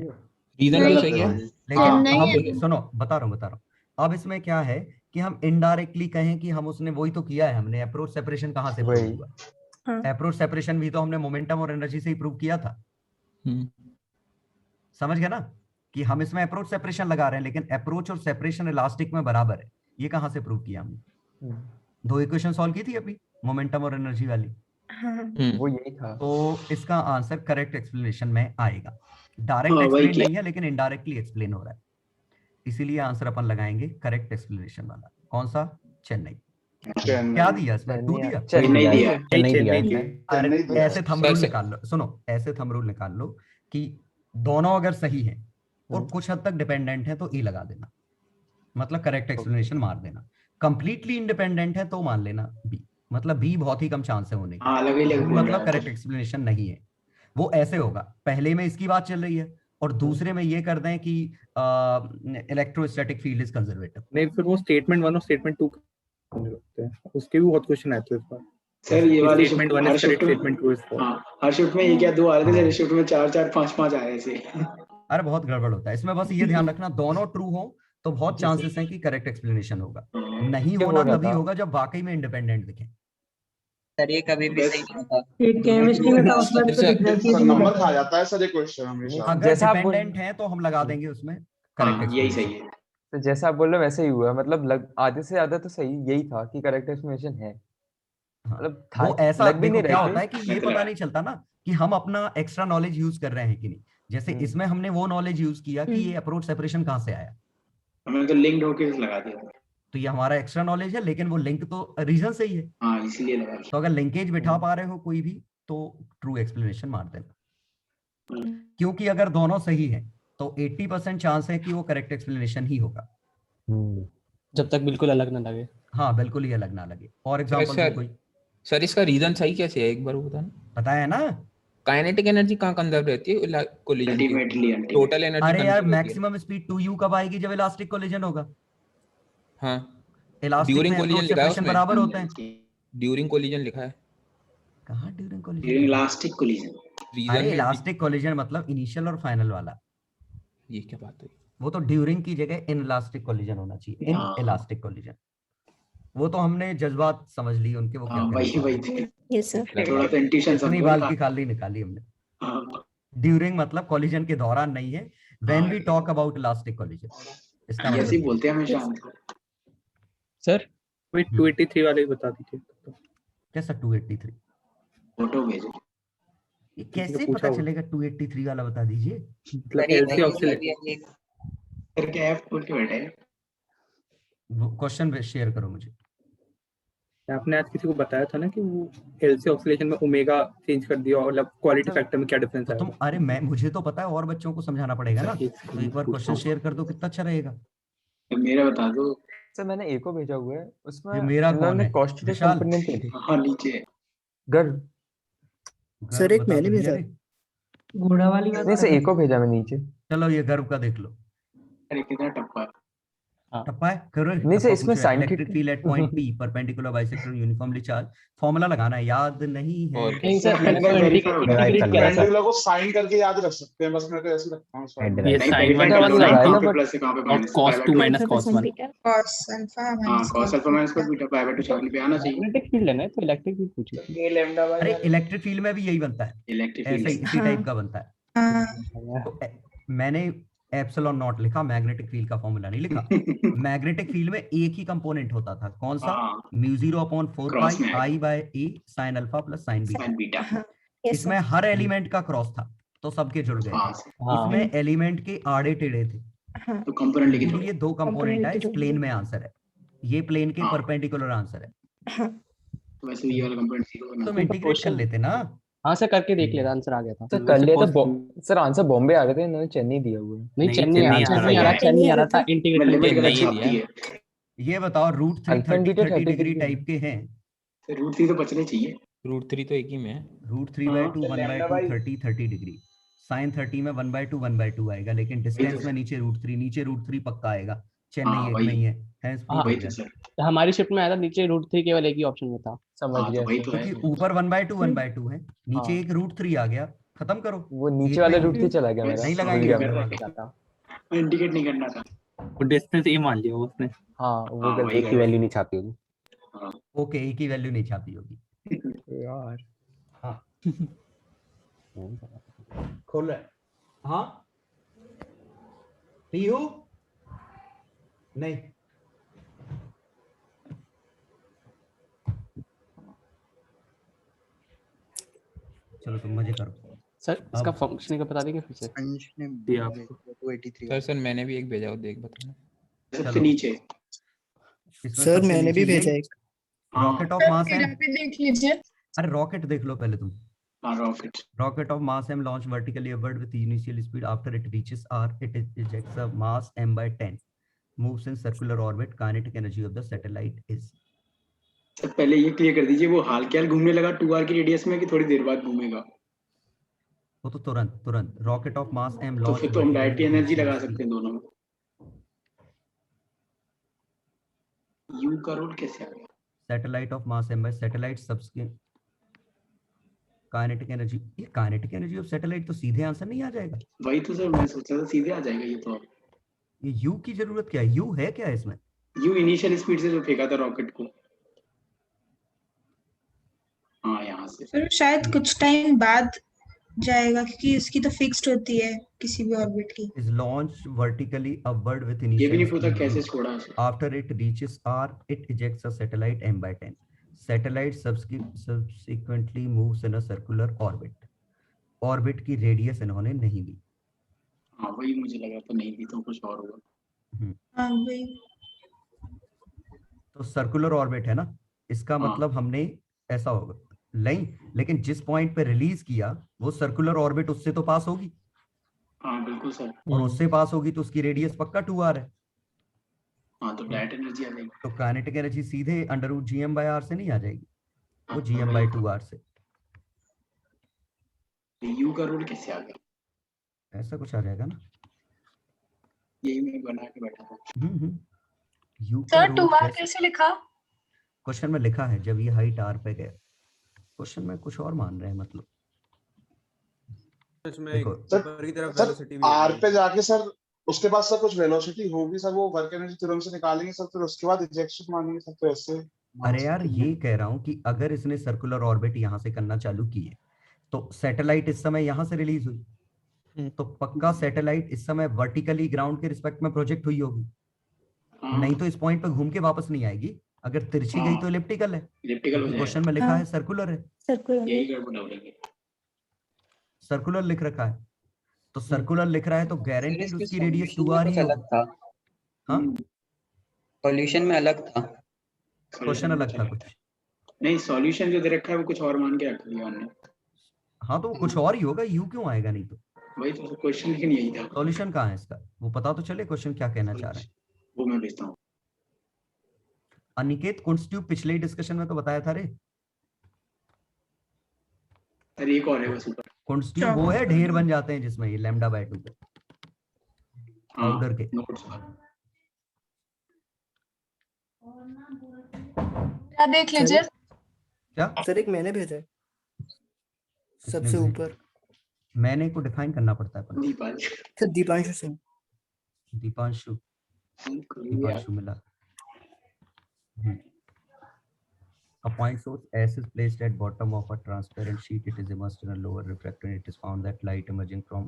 रीजन नहीं। तो सही है। लेकिन नहीं हम है। सुनो बता रहा हूँ। अब इसमें क्या है कि हम इनडायरेक्टली कहें कि हम उसने वही तो किया है, हमने अप्रोच सेपरेशन कहाँ से प्रूव हुआ? अप्रोच सेपरेशन भी तो हमने मोमेंटम और एनर्जी से ही प्रूव किया था। समझ गया ना कि हम इसमें अप्रोच सेपरेशन लगा रहे हैं, लेकिन अप्रोच और सेपरेशन इलास्टिक में बराबर है। ये कहाँ से प्रूव किया हमने? दो इक्वेशन सॉल्व की थी अभी, मोमेंटम और एनर्जी वाली। वो यही था। तो इसका आंसर करेक्ट एक्सप्लेनेशन में आएगा। डायरेक्ट एक्सप्लेन नहीं है, लेकिन इनडायरेक्टली एक्सप्लेन हो रहा है, इसीलिए आंसर अपन लगाएंगे करेक्ट एक्सप्लेनेशन वाला। कौन सा? चेन्नई। क्या दिया इसमें? 2 दिया? अरे ऐसे थंब रूल निकाल लो, सुनो ऐसे थंब रूल निकाल लो कि दोनों अगर सही है और कुछ हद तक डिपेंडेंट है तो ई लगा देना, मतलब करेक्ट एक्सप्लेनेशन मार देना। कंप्लीटली इंडिपेंडेंट है तो मान लेना बी, मतलब बी बहुत ही कम चांस है होने की, मतलब करेक्ट एक्सप्लेनेशन नहीं है। वो ऐसे होगा, पहले में इसकी बात चल रही है और दूसरे में ये कर दें कि इलेक्ट्रोस्टैटिक फील्ड इज कंजर्वेटिव। नहीं, फिर वो स्टेटमेंट 1 और स्टेटमेंट 2 होते हैं, उसके भी बहुत क्वेश्चन आते हैं इस बार। सर ये वाली statement 1 is correct, statement 2 is false. हाँ, हर शिफ्ट में ये क्या 2 आ रहे थे, हर शिफ्ट में 4-4 5-5 आ रहे थे। अरे बहुत गड़बड़ होता है इसमें, बस ये ध्यान रखना दोनों ट्रू हो तो बहुत चांसेस हैं कि करेक्ट एक्सप्लेनेशन होगा। नहीं होना तभी होगा जब वाकई में इंडिपेंडेंट दिखे। सर ये कभी भी सही नहीं होता। केमिस्ट्री में तो नंबर खा जाता है सर ये क्वेश्चन हमेशा। अगर डिपेंडेंट है तो हम लगा देंगे उसमें करेक्ट। यही सही है। तो जैसा आप बोल रहे हो वैसे ही हुआ, मतलब आधे से ज्यादा तो सही यही था कि करेक्ट एक्सप्लेनेशन है। मतलब वो ऐसा लग भी देखो नहीं क्या रहे होता है कि ये पता नहीं चलता ना कि हम अपना एक्स्ट्रा नॉलेज यूज कर रहे हैं कि नहीं। जैसे इसमें हमने वो नॉलेज यूज किया कि ये अप्रोच सेपरेशन कहाँ से आया, हमने तो लिंक्ड होके लगा दिया, तो ये हमारा एक्स्ट्रा नॉलेज है, लेकिन वो लिंक तो रीजन से ही है। हाँ इसलिए लगा। तो अगर लिंकेज बिठा पा रहे हो कोई भी तो ट्रू एक्सप्लेनेशन मार देना, क्योंकि अगर दोनों सही है तो 80% चांस है कि वो करेक्ट एक्सप्लेनेशन ही होगा, जब तक बिल्कुल अलग ना लगे। हाँ बिल्कुल ही अलग ना लगे। और एग्जांपल दो कोई। सर इसका रीजन सही कैसे है, एक बार बताना। पता है ना, काइनेटिक एनर्जी कहाँ कंजर्व रहती है कोलिजन की? Total energy. अरे यार मैक्सिमम स्पीड 2u कब आएगी? जब इलास्टिक कोलिजन होगा। हाँ इलास्टिक ड्यूरिंग में कोलिजन अप्रोच लिखा है सेपरेशन उसमें, बराबर होते हैं। ड्यूरिंग कोलिजन लिखा है। कहाँ during collision? During elastic collision. अरे इलास्टिक कोलिजन मतलब इनिशियल और फाइनल वाला। ये क्या बात हुई? वो तो ड्यूरिंग की जगह इन इलास्टिक कोलिजन होना चाहिए, इन इलास्टिक कोलिजन। वो तो हमने जज्बात समझ लिए उनके, वो क्या वही यस सर। थोड़ा तो इंट्यूशन इतनी बाल की खाली निकाली हमने। ड्यूरिंग मतलब कोलिजन के दौरान नहीं है, when we talk about elastic collision, इसका मतलब ऐसे ही बोलते हैं हमेशा। सर कोई 283 वाले बता दीजिए। कैसा 283? फोटो भेजो। ये कैसे पता चलेगा 283 वाला? बता दीजिए। सर क्या ऐप खोल के बैठे हैं? क्वेश्चन शेयर करो मुझे। आपने आज किसी को बताया था ना कि वो एलसी ऑक्सीलेशन में ओमेगा चेंज कर दिया, और मतलब क्वालिटी फैक्टर में क्या डिफरेंस है? तुम अरे मुझे तो पता है, और बच्चों को समझाना पड़ेगा ना, तो एक बार क्वेश्चन शेयर कर दो, कितना अच्छा रहेगा। मेरा बता दो सर। मैंने एक को भेजा हुआ है, उसमें ये मेरा कौन है? विशाल? हाँ नीचे गर्व। सर एक मैंने भेजा घोड़ा वाली नहीं सर, एक को भेजा मैं नीचे। चलो ये गर्व का देख लो। अरे कितना टप्पा। टप्पा है, करो। नहीं सर, इसमें electric field at point P perpendicular bisector uniformly charge, formula लगाना है, याद नहीं है? नहीं सर, मैंने तो इंटीग्रेट किया था सर। को साइन करके याद रख सकते हैं, बस मैं तो ऐसे ही रखता हूँ सर। ये साइन वन कहाँ पे प्लस है, कहाँ पे माइनस है? cos 2 minus cos 1 cos alpha हाँ, minus cos alpha minus cos beta pi by 2 Charlie पे आना चाहिए। मैग्नेटिक फील्ड है ना, तो इलेक्ट्रिक फील्ड पूछिए। ये लैम्डा बाय अरे इलेक्ट्रिक फील्ड में भी यही बनता है, इलेक्ट्रिक ऐसा ही फील्ड इसी टाइप का बनता है। हाँ तो मैंने एप्सिलॉन नॉट लिखा, मैग्नेटिक फील्ड का फॉर्मूला नहीं लिखा। मैग्नेटिक फील्ड में एक ही कंपोनेंट होता था, कौन सा? म्यू 0/4 क्रॉस पाई में I by A sine alpha plus sine beta. Sine beta. इसमें हर एलिमेंट का क्रॉस था, तो सबके जुड़ गए। हाँ, इसमें एलिमेंट के आड़े टेढ़े थे, तो कंपोनेंट लेके ये दो कंपोनेंट है, इस प्लेन में आंसर है, ये प्लेन के परपेंडिकुलर आंसर है। तो वैसे ये वाला कंपोनेंट 0 तो बना। हम इंटीग्रेट कर लेते ना। हाँ सर, करके देख लेता, आंसर आ गया था। सर कर लिया था। सर आंसर बॉम्बे आ गए थे, इन्होंने चेन्नई दिया हुआ है। नहीं, चेन्नई आ रहा था, इंटीग्रेट लिमिट करके गलत दिया छापती है। है। ये बताओ रूट 3 30 डिग्री टाइप के हैं। तो रूट 3 तो बचने चाहिए। रूट 3 तो एक ही में है। रूट 3/2 1/2 30 डिग्री, साइन 30 में 1/2 1/2 आएगा, लेकिन डिस्टेंस में नीचे रूट 3 पक्का आएगा। चेन्नई एक में ही है, hence proof हो गया। तो हमारी शिफ्ट में आया था, नीचे √3 केवल एक ही ऑप्शन में था। समझ गया, क्योंकि ऊपर 1/2 है, नीचे एक √3 आ गया, खत्म करो। वो नीचे वाले रूट 3 चला गया मेरा, नहीं लगाएंगे। इंडिकेट नहीं करना था, वो डिस्टेंस ए मान लिया उसने। हाँ वो गलती एक ही वैल्यू नहीं छापी होगी। ओके, एक ही वैल्यू नहीं छापी होगी यार। हाँ खोल रहा है। हाँ पीहू नहीं, चलो तुम मजे करो। सर इसका फंक्शन का बता देंगे फिर से? दिया आपको। सर मैंने भी एक भेजा हो, देख बताना। सबसे नीचे सर मैंने भी भेजा एक। रॉकेट ऑफ मास एम, देख लीजिए। अरे रॉकेट देख लो पहले तुम। Rocket of mass m launched vertically upward with initial speed. After it reaches R, it ejects a mass m by 10. Moves in circular orbit. Kinetic energy of the satellite is. Sir पहले ये clear कर दीजिए, वो हाल क्या घूमने लगा 2r की radius में कि थोड़ी देर बाद घूमेगा? वो तो तुरंत रॉकेट ऑफ मास m तो launched फिर तो हम डायरेक्ट एनर्जी लगा सकते हैं दोनों में। U का रूल कैसे आ गया? Satellite of mass m by satellite सबके काइनेटिक एनर्जी, ये काइनेटिक एनर्जी ऑफ सैटेलाइट तो सीधे आंसर नहीं आ जाएगा। वही तो सर मैं सोच रहा था, सीधे आ जाएगा ये तो। ये U की जरूरत क्या है? U है क्या इसमें? U इनिशियल स्पीड से जो फेंका था रॉकेट को। हाँ यहाँ से फिर शायद कुछ टाइम बाद जाएगा, क्योंकि इसकी तो फिक्स्ड होती है किसी भी ऑर्बिट की। Is launched vertically upward with ये भी initial नहीं पता speed कैसे v. छोड़ा। After it reaches R, it ejects a satellite m by 10. Satellite subsequently moves in a circular orbit. Orbit की रेडियस इन्होंने नहीं दी। हाँ वही मुझे लगा था, नहीं दी तो कुछ और होगा। हाँ वही। तो सर्कुलर ऑर्बिट है ना, इसका मतलब हमने ऐसा होगा नहीं, लेकिन जिस पॉइंट पे रिलीज किया वो सर्कुलर ऑर्बिट उससे तो पास होगी। हाँ बिल्कुल सर। और उससे पास होगी तो उसकी रेडियस पक्का 2r है। हाँ तो डायरेक्ट एनर्जी आ जाएगी। तो काइनेटिक एनर्जी सीधे √gm/r से नहीं आ जाएगी, वो gm/2r से। U का रूल कैसे आ गया? ऐसा कुछ आ जाएगा ना, यही मैं बना के बैठा था। U सर 2r कैसे लिखा? क्वेश्चन में लिखा है, जब ये हाइट r पे गया। क्वेश्चन में कुछ और मान रहे हैं मतलब। सर R पे जाके सर उसके बाद सर कुछ वेलोसिटी होगी सर, वो वर्क एनर्जी तुरंत से निकालेंगे सर, फिर उसके बाद इजेक्शन मानेंगे सर, तो ऐसे। अरे यार ये कह रहा हूँ कि अगर इसने सर्कुलर ऑर्बिट यहाँ से करना चालू की है तो सैटेलाइट इस समय यहाँ से रिलीज हुई, तो पक्का सैटेलाइट इस समय वर्टिकली ग्राउंड के रिस्पेक्ट में प्रोजेक्ट हुई होगी, नहीं तो इस पॉइंट पे घूम के वापस नहीं आएगी। अगर तिरछी गई तो इलिप्टिकल है, क्वेश्चन में लिखा है सर्कुलर है। सर्कुलर लिख रखा है, तो सर्कुलर लिख रहा है तो गारंटीड उसकी रेडियस 2r ही अलग था। हाँ सॉल्यूशन में अलग था, क्वेश्चन अलग था कुछ। नहीं सॉल्यूशन जो दे रखा है वो कुछ और मान के रख लिया हमने। हाँ तो कुछ और ही होगा, U क्यों आएगा? नहीं तो वही तो क्वेश्चन लेकिन यही था। सॉल्यूशन कहाँ है इसका, वो पता तो चले क्वेश्चन क्या कहना चाह रहे हैं। वो मैं भेजता हूँ। अनिकेत कुंट्यूब पिछले डिस्कशन में तो बताया था रे। अरे एक और है बस ऊपर। कुंट्यूब वो है ढेर बन जाते हैं जिसमें ये λ/2 पे पाउडर के। क्या देख लीजिए क्या सर एक मैंने भेजा है सबसे भेजा? ऊपर। मैंने को डिफाइन करना पड़ता है पर सर दीपांशु सिंह। दीपांशु मिला। A point source S is placed at bottom of a transparent sheet. It is immersed in a lower refractor, and it is found that light emerging from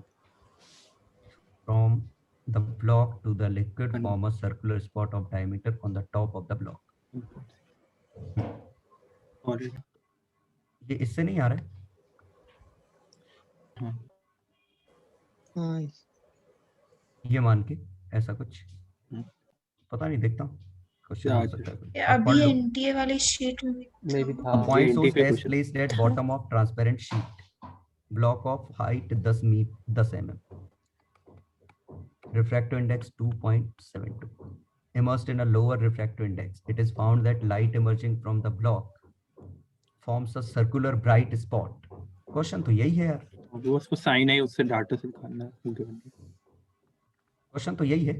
the block to the liquid form a circular spot of diameter on the top of the block. ये इससे नहीं आ रहा है? ये मान के ऐसा कुछ पता नहीं, देखता हूँ क्वेश्चन हो सकता है। अभी एनटीए वाली शीट में भी था। Point source S placed at bottom of transparent sheet. Block of height 10 mm. Refractive index 2.72. Immersed in a lower refractive index. It is found that light emerging from the block forms a circular bright spot. Question तो यही है यार। वो उसको sign है, उससे data से निकालना है। क्वेश्चन तो यही है।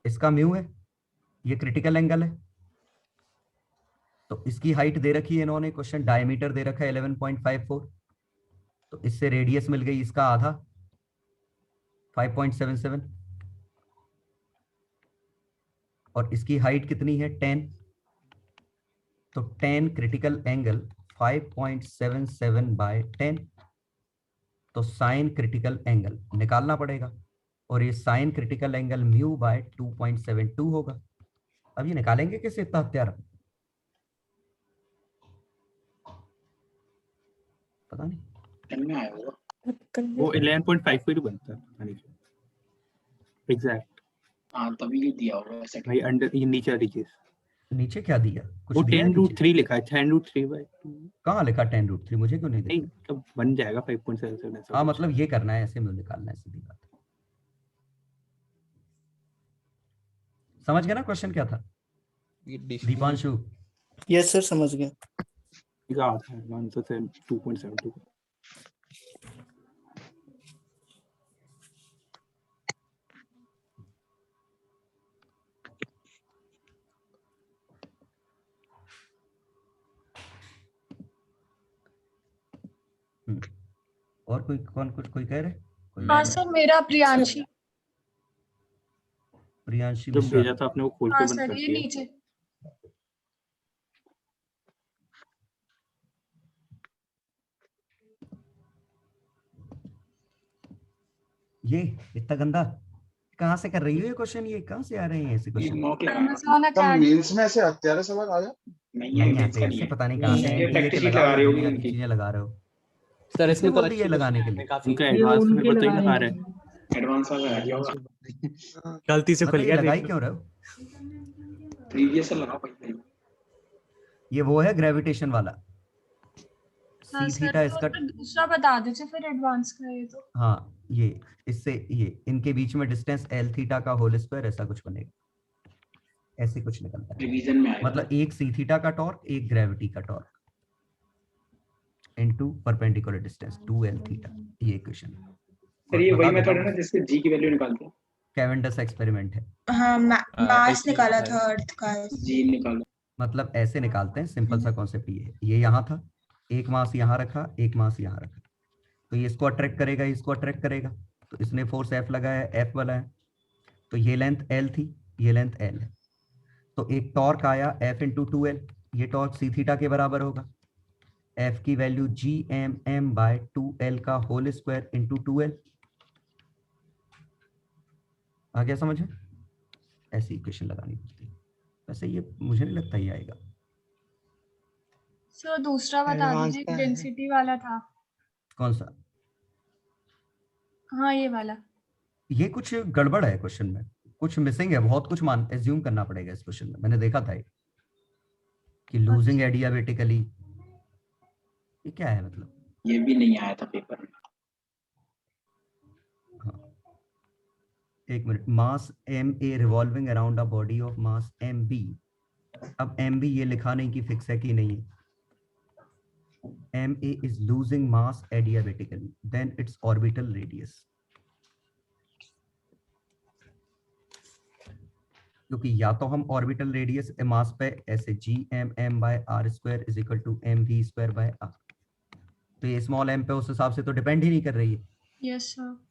इसका म्यू है, ये क्रिटिकल एंगल है, तो इसकी हाइट दे रखी है इन्होंने, क्वेश्चन डायमीटर दे रखा है 11.54, तो इससे रेडियस मिल गई इसका आधा 5.77, और इसकी हाइट कितनी है 10, तो 10 क्रिटिकल एंगल 5.77 बाय 10, तो साइन क्रिटिकल एंगल निकालना पड़ेगा, और ये sine critical angle mu by 2.72 होगा। अब ये निकालेंगे कैसे इतना हत्यार, पता नहीं। वो 11.5 पे बनता है एग्जैक्ट। हाँ तभी ये दिया होगा ऐसा भाई अंडर ये नीचे लीजिए। नीचे क्या दिया? कुछ वो दिया 10√3 लिखा है, 10√3/2। कहाँ लिखा 10√3? मुझे क्यों नहीं दिखा? तब बन जाएगा 5.77 ऐसा। हाँ मतलब ये करना है, ऐसे में निकालना है, सीधी बात। समझ गया ना क्वेश्चन क्या था दीपांशु? यस सर समझ गया। आधा है आंसर से 2.72। और कोई कोई कह रहे? हाँ सर मेरा प्रियांशी जो भेजा था आपने वो खोल के हाँ बंद सर कर ये दिया। नीचे ये इतना गंदा कहाँ से कर रही हो ये क्वेश्चन? ये कहाँ से आ रहे हैं ऐसे क्वेश्चन? मेंस में ऐसे हत्यारे सवाल आ जाए नहीं आते ऐसे, पता नहीं कहाँ से एनटीए के लगा रहे हो, दुनिया की चीजें लगा रहे हो सर इसमें तो अच्छी लगाने के लिए उनका एडवांस में पता ही लगा रहे हैं। एडवांस वाला आ गया होगा। गलती से खुल गया। लगाई क्यों रहे हो? प्रीवियस लगा पहले। ये वो है ग्रेविटेशन वाला हाँ सी थीटा, इसका दूसरा बता दीजिए फिर एडवांस का ये तो। हाँ ये इससे ये इनके बीच में डिस्टेंस एल थीटा का होल स्क्वायर ऐसा कुछ बनेगा, ऐसे कुछ निकलता है। रिवीजन में आएगा। मतलब एक सी थीटा का टॉर्क, एक ग्रेविटी का torque into perpendicular distance 2l theta, ये इक्वेशन। सर ये वही मेथड है ना जिससे जी की वैल्यू निकालते हैं? कैवेंडस एक्सपेरिमेंट है। हाँ मास निकाला था अर्थ का, जी निकालो। मतलब ऐसे निकालते हैं, सिंपल सा कॉन्सेप्ट ये यहाँ था, एक मास यहाँ रखा, एक मास यहाँ रखा, तो ये इसको अट्रैक्ट करेगा, इसको अट्रैक्ट करेगा, तो इसने फोर्स F लगाया, F वाला है, तो ये लेंथ L थी, ये लेंथ L है, तो एक टॉर्क आया F इंटू 2L, ये टॉर्क सी थीटा के बराबर होगा, F की वैल्यू GMM बाय 2L का होल स्क्वायर इंटू 2L। आ गया समझ में? ऐसी इक्वेशन लगानी पड़ती है। वैसे ये मुझे नहीं लगता ये आएगा। सर दूसरा बता दीजिए, डेंसिटी वाला था। कौन सा? हाँ ये वाला। ये कुछ गड़बड़ है क्वेश्चन में, कुछ मिसिंग है, बहुत कुछ एज्यूम करना पड़ेगा इस क्वेश्चन में। मैंने देखा था कि लूजिंग एडियाबेटिकली, ये क्या है मतलब? ये भी नहीं आया था पेपर में। हाँ एक minute, mass ma revolving around a body of mass mb। अब mb ये लिखा नहीं कि फिक्स है कि नहीं है। ma is losing mass adiabatically, then its orbital radius। क्योंकि या तो हम ऑर्बिटल रेडियस मास पे ऐसे Gm/r² is equal to mv²/r, तो ये स्मॉल m पे उस हिसाब से तो डिपेंड ही नहीं कर रही है। यस सर,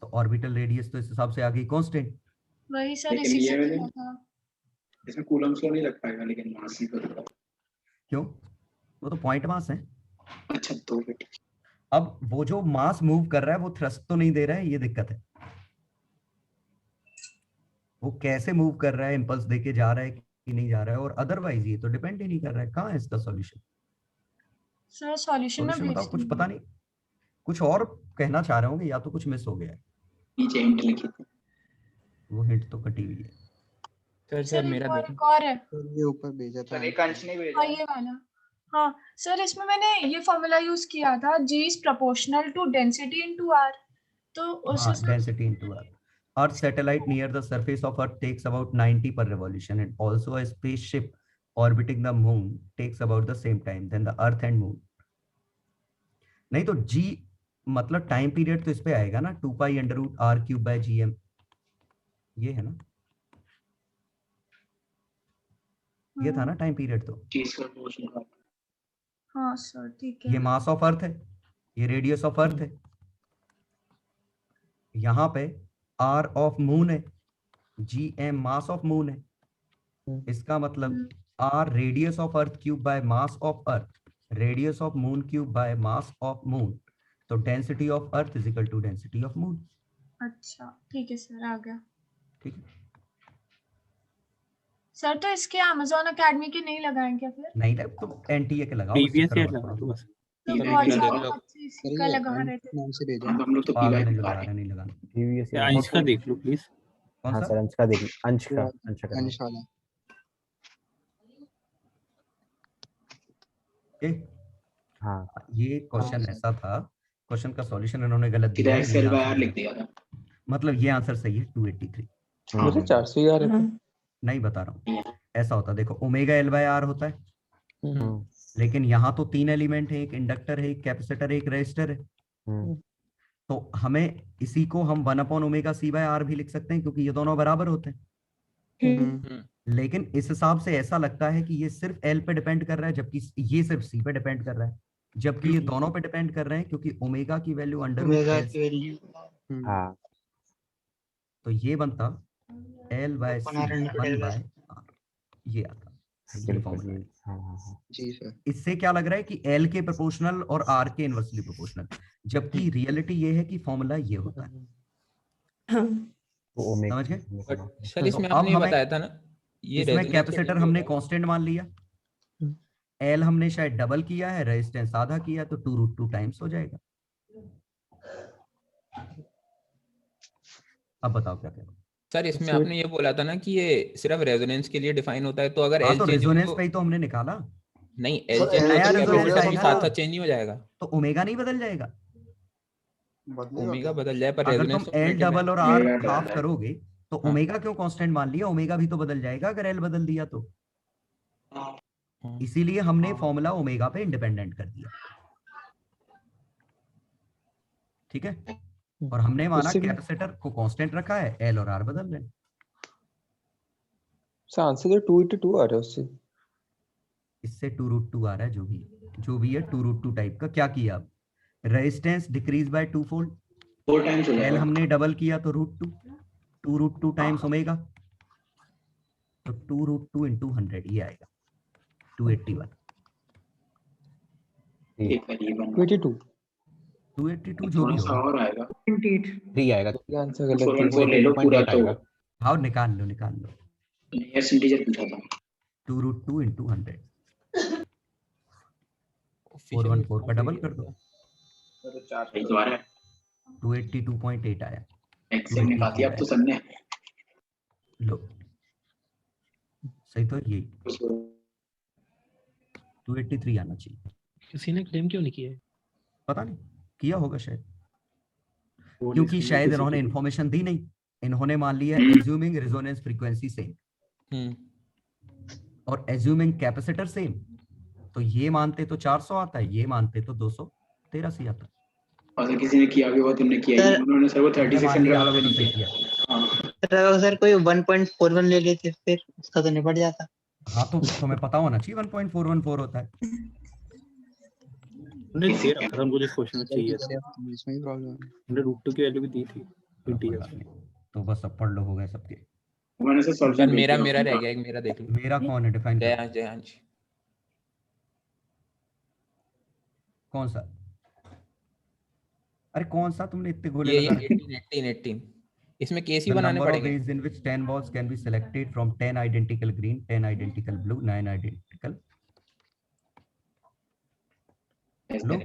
तो ऑर्बिटल रेडियस तो इस हिसाब से आ गई कांस्टेंट। वही सर लेकिन इसी ये से वाले- किया था। इसमें कूलम्स लॉ नहीं लग पाएगा, लेकिन मास ही करेगा। क्यों? वो तो पॉइंट मास है। अच्छा तो फिर ठीक। अब वो जो मास मूव कर रहा है वो थ्रस्ट तो नहीं दे रहा है, ये दिक्कत है। वो कैसे मूव कर रहा है, इंपल्स देके जा रहा है कि नहीं जा रहा है, और अदरवाइज ये तो डिपेंड ही नहीं कर रहा है। कहाँ है इसका सॉल्यूशन? सर सॉल्यूशन में सॉल्यूशन बताओ, कुछ भेज पता नहीं, कुछ और कहना चाह रहे होंगे, या तो कुछ मिस हो गया है। नीचे हिंट लिखी थी। वो हिंट तो कटी हुई है। सर मेरा और देखो। एक और है। ये ऊपर भेजा था। एक अंश नहीं भेजा। हाँ ये वाला। हाँ सर, इसमें मैंने ये फॉर्मूला यूज किया था, G is proportional to density into R, तो उस हाँ, density into R. Earth satellite near the surface of Earth takes about 90 per revolution, and also a spaceship orbiting the moon takes about the same time than the Earth and Moon. नहीं तो G मतलब time period तो इस पे आएगा ना, 2π√r³ ये है ना, ये था ना टाइम पीरियड। तो हाँ सर ठीक है। ये मास ऑफ अर्थ है, ये रेडियस ऑफ अर्थ है, यहाँ पे r ऑफ मून है, Gm मास ऑफ मून है। इसका मतलब r radius of earth cube by mass of earth, radius of moon cube by mass of moon, तो density of earth is equal to density of moon. अच्छा ठीक है sir, आ गया। ठीक है सर, तो इसके Amazon Academy के नहीं लगाएं क्या फिर? नहीं लग तो NTA के लगाओ, प्रीवियस उससे ईयर करो लगा मत दो करो। बस। तो ये बहुत देख सारे लो। बच्चे इसी का लगा रहे थे। नाम से भेजा। हम लोग तो पागल पीला नहीं ही लगा लगा रहा, रहे हैं। नहीं लगाना। प्रीवियस अंश का देख लो प्लीज। कौन हाँ सा? सर, अंश का देख, अंश का अंश वाला। ओके, हाँ ये क्वेश्चन ऐसा था, क्वेश्चन का सॉल्यूशन इन्होंने गलत सीधा दिया है, ये एक्सेल बाय आंसर आर लिख गलत दिया था। मतलब ये आंसर सही है 283। मुझे 400 ही आ रहे थे। नहीं बता रहा हूँ, ऐसा होता है देखो, ओमेगा L/R होता है, लेकिन यहाँ तो 3 एलिमेंट है, एक इंडक्टर है, एक कैपेसिटर है, एक रेजिस्टर है। तो हमें इसी को हम 1/ωc/R भी लिख सकते हैं, क्योंकि ये दोनों बराबर होते हैं। लेकिन इस हिसाब से ऐसा लगता है कि ये सिर्फ L पे डिपेंड कर रहा है, जबकि ये सिर्फ C पे डिपेंड कर रहा है, जबकि ये दोनों पे डिपेंड कर रहे हैं, क्योंकि ओमेगा की वैल्यू ओमेगा √S, की वैल्यू। हाँ तो ये बनता L/C/1/R, ये आता ये फॉर्मूला है। जी सर। इससे क्या लग रहा है कि L के प्रोपोर्शनल और R के इनवर्सली प्रोपोर्शनल, जबकि रियलिटी ये है कि फॉर्मूला ये होता है। हाँ तो ओमेगा समझ गए? बट सर इसमें तो आपने ये अब हमें- बताया था ना, ये इसमें resonance कैपेसिटर का हमने होता है। कांस्टेंट मान लिया, L हमने शायद डबल किया है, रेजिस्टेंस आधा किया, तो 2√2 टाइम्स हो जाएगा। अब बताओ क्या करें? सर इसमें आपने ये बोला था ना कि ये सिर्फ रेजोनेंस के लिए डिफाइन होता है, तो अगर हाँ, एल तो चेंज रेजोनेंस पे ही तो हमने निकाला। नहीं, सर, एल चेंज L होगा तो resonance कैपेसिटर भी आएगा साथ ना। साथ चेंज नहीं हो जाएगा। तो ओमेगा नहीं बदल जाएगा? ओमेगा बदल जाए पर अगर रेजोनेंस तुम L डबल और ओमेगा R बदल हाफ जाएगा। करोगे तो हाँ। ओमेगा क्यों कांस्टेंट मान लिया? ओमेगा भी तो बदल जाएगा अगर L बदल दिया तो। इसीलिए हमने फॉर्मूला ओमेगा पे इंडिपेंडेंट कर दिया। ठीक है, और हमने माना उससे भी- कैपेसिटर को कांस्टेंट रखा है, L और R बदल रहे हैं। आंसर तो 282 आ रहा है उससे। इससे 2√2 आ रहा है, जो भी है 2√2 टाइप का। क्या किया अब? Resistance decrease by 2 fold, 4 times हो L जाएगा। हमने डबल किया तो √2, 2√2 टाइम्स ओमेगा, तो 2√2 into 100 ये आएगा 281। ये करीबन 282 282 जो भी थोड़ा सा होगा। और आएगा। 3 आएगा। ये आंसर गलत 414 ले लो पूरा तो। आएगा। हाँ, निकाल लो नियरेस्ट इंटीजर पूछा था। 2√2 into 100, 414 का डबल कर दो, सही तो आ रहा है। 282.8 आया। एक्सेल निकाल दिया अब तो सबने। लो सही तो यही 283 आना चाहिए। किसी ने क्लेम क्यों नहीं किया? पता नहीं, किया होगा शायद, क्योंकि शायद इन्होंने इंफॉर्मेशन दी नहीं। इन्होंने मान लिया एज्यूमिंग रेजोनेंस फ्रीक्वेंसी सेम और एज्यूमिंग कैपेसिटर सेम, तो ये मानते तो 400 आता है, ये मानते तो 283 आता है। और किसी ने किया भी होगा, तुमने किया ही। सर, उन्होंने सर वो 3600 मान लिया, वाला भी आपने नहीं सही किया। किया। हाँ सर अगर सर कोई 1.41 ले लेते फिर उसका तो निपट जाता। हाँ तो तुम्हें पता होना चाहिए 1.414 होता है। हमने दे रखा था उनको जिस क्वेश्चन में चाहिए था, इसमें ही प्रॉब्लम है। हमने √2 की वैल्यू भी दी थी चलो, कोई बात नहीं। तो बस अब पढ़ लो, हो गए सबके। मैंने से सर सॉल्यूशन मेरा मेरा रह गया एक, मेरा देख लो। मेरा कौन है, डिफाइन कर। जयांश जयांश कौन सा? अरे कौन सा, तुमने इतने गोले ये लगा रखे? 18 इसमें केस ही The बनाने number of पड़ेंगे। ways in which 10 balls can be selected from 10 identical green, 10 identical blue, 9 identical blue.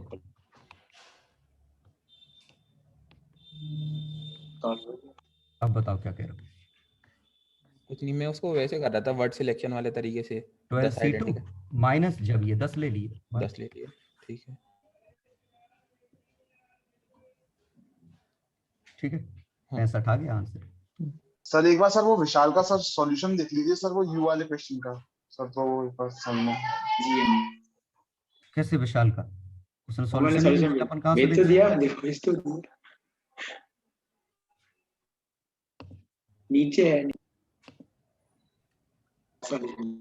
अब बताओ क्या कह रहे हो? कुछ नहीं, मैं उसको वैसे कर रहा था वर्ड सिलेक्शन वाले तरीके से। 12C2 माइनस, जब ये 10 ले लिए, 10 ले लिए, ठीक है ठीक है। 65 आ गया आंसर। सर एक बार सर वो विशाल का सर सॉल्यूशन देख लीजिए सर, वो यू वाले क्वेश्चन का सर, तो वो एक बार सामने कैसे विशाल का? उसने मैंने सॉल्यूशन सॉल्यूशन अपन कहां से भेज तो दिया, देखो इस तो नीचे है सॉल्यूशन।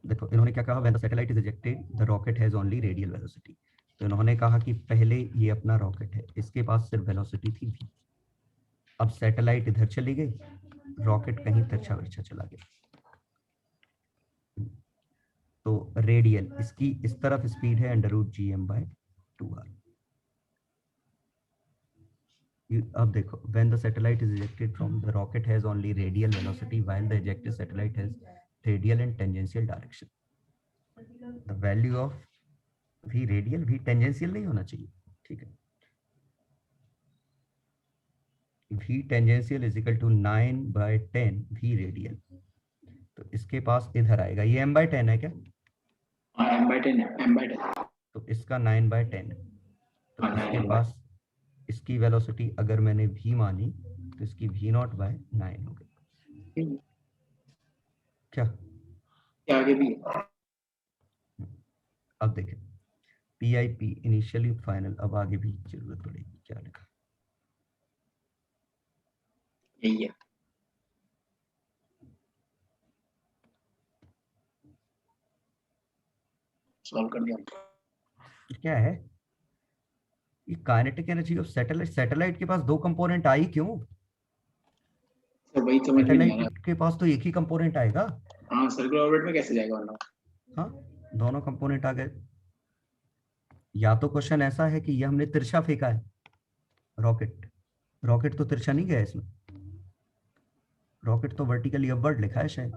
देखो इन्होंने क्या कहा, when the satellite is ejected the rocket has only radial velocity. तो इन्होंने कहा कि पहले ये अपना रॉकेट है, इसके पास सिर्फ वेलोसिटी थी v। अब सैटेलाइट इधर चली गई, रॉकेट कहीं तिरछा विरछा चला गया, तो रेडियल इसकी इस तरफ स्पीड है √gm/2r। अब देखो, when the satellite is ejected from the rocket has only radial velocity while the ejected satellite has radial and tangential direction. The value of v radial, v tangential नहीं होना चाहिए, ठीक है। v tangential is equal to 9/10 v radial. तो इसके पास इधर आएगा, ये m/10 है क्या? m/10 है, m/10। तो इसका 9/10 है, तो इसके पास इसकी वेलोसिटी अगर मैंने v मानी तो इसकी v0/9 हो गई। क्या आगे भी? अब देखें, PIP इनिशियली फाइनल, अब आगे भी जरूरत पड़ेगी। क्या लिखा? यही है। सॉल्व कर दिया। क्या है ये kinetic energy of satellite? Satellite के पास दो कंपोनेंट आई क्यों? तो वही समझ में नहीं आ रहा। सैटेलाइट के पास तो एक ही कंपोनेंट आएगा। हाँ, सर्कुलर ऑर्बिट में कैसे जाएगा वरना? हाँ, दोनों कंपोनेंट आ गए। या तो क्वेश्चन ऐसा है कि ये हमने तिरछा फेंका है रॉकेट, रॉकेट तो तिरछा नहीं गया इसमें, रॉकेट तो वर्टिकली अपवर्ड लिखा है, शायद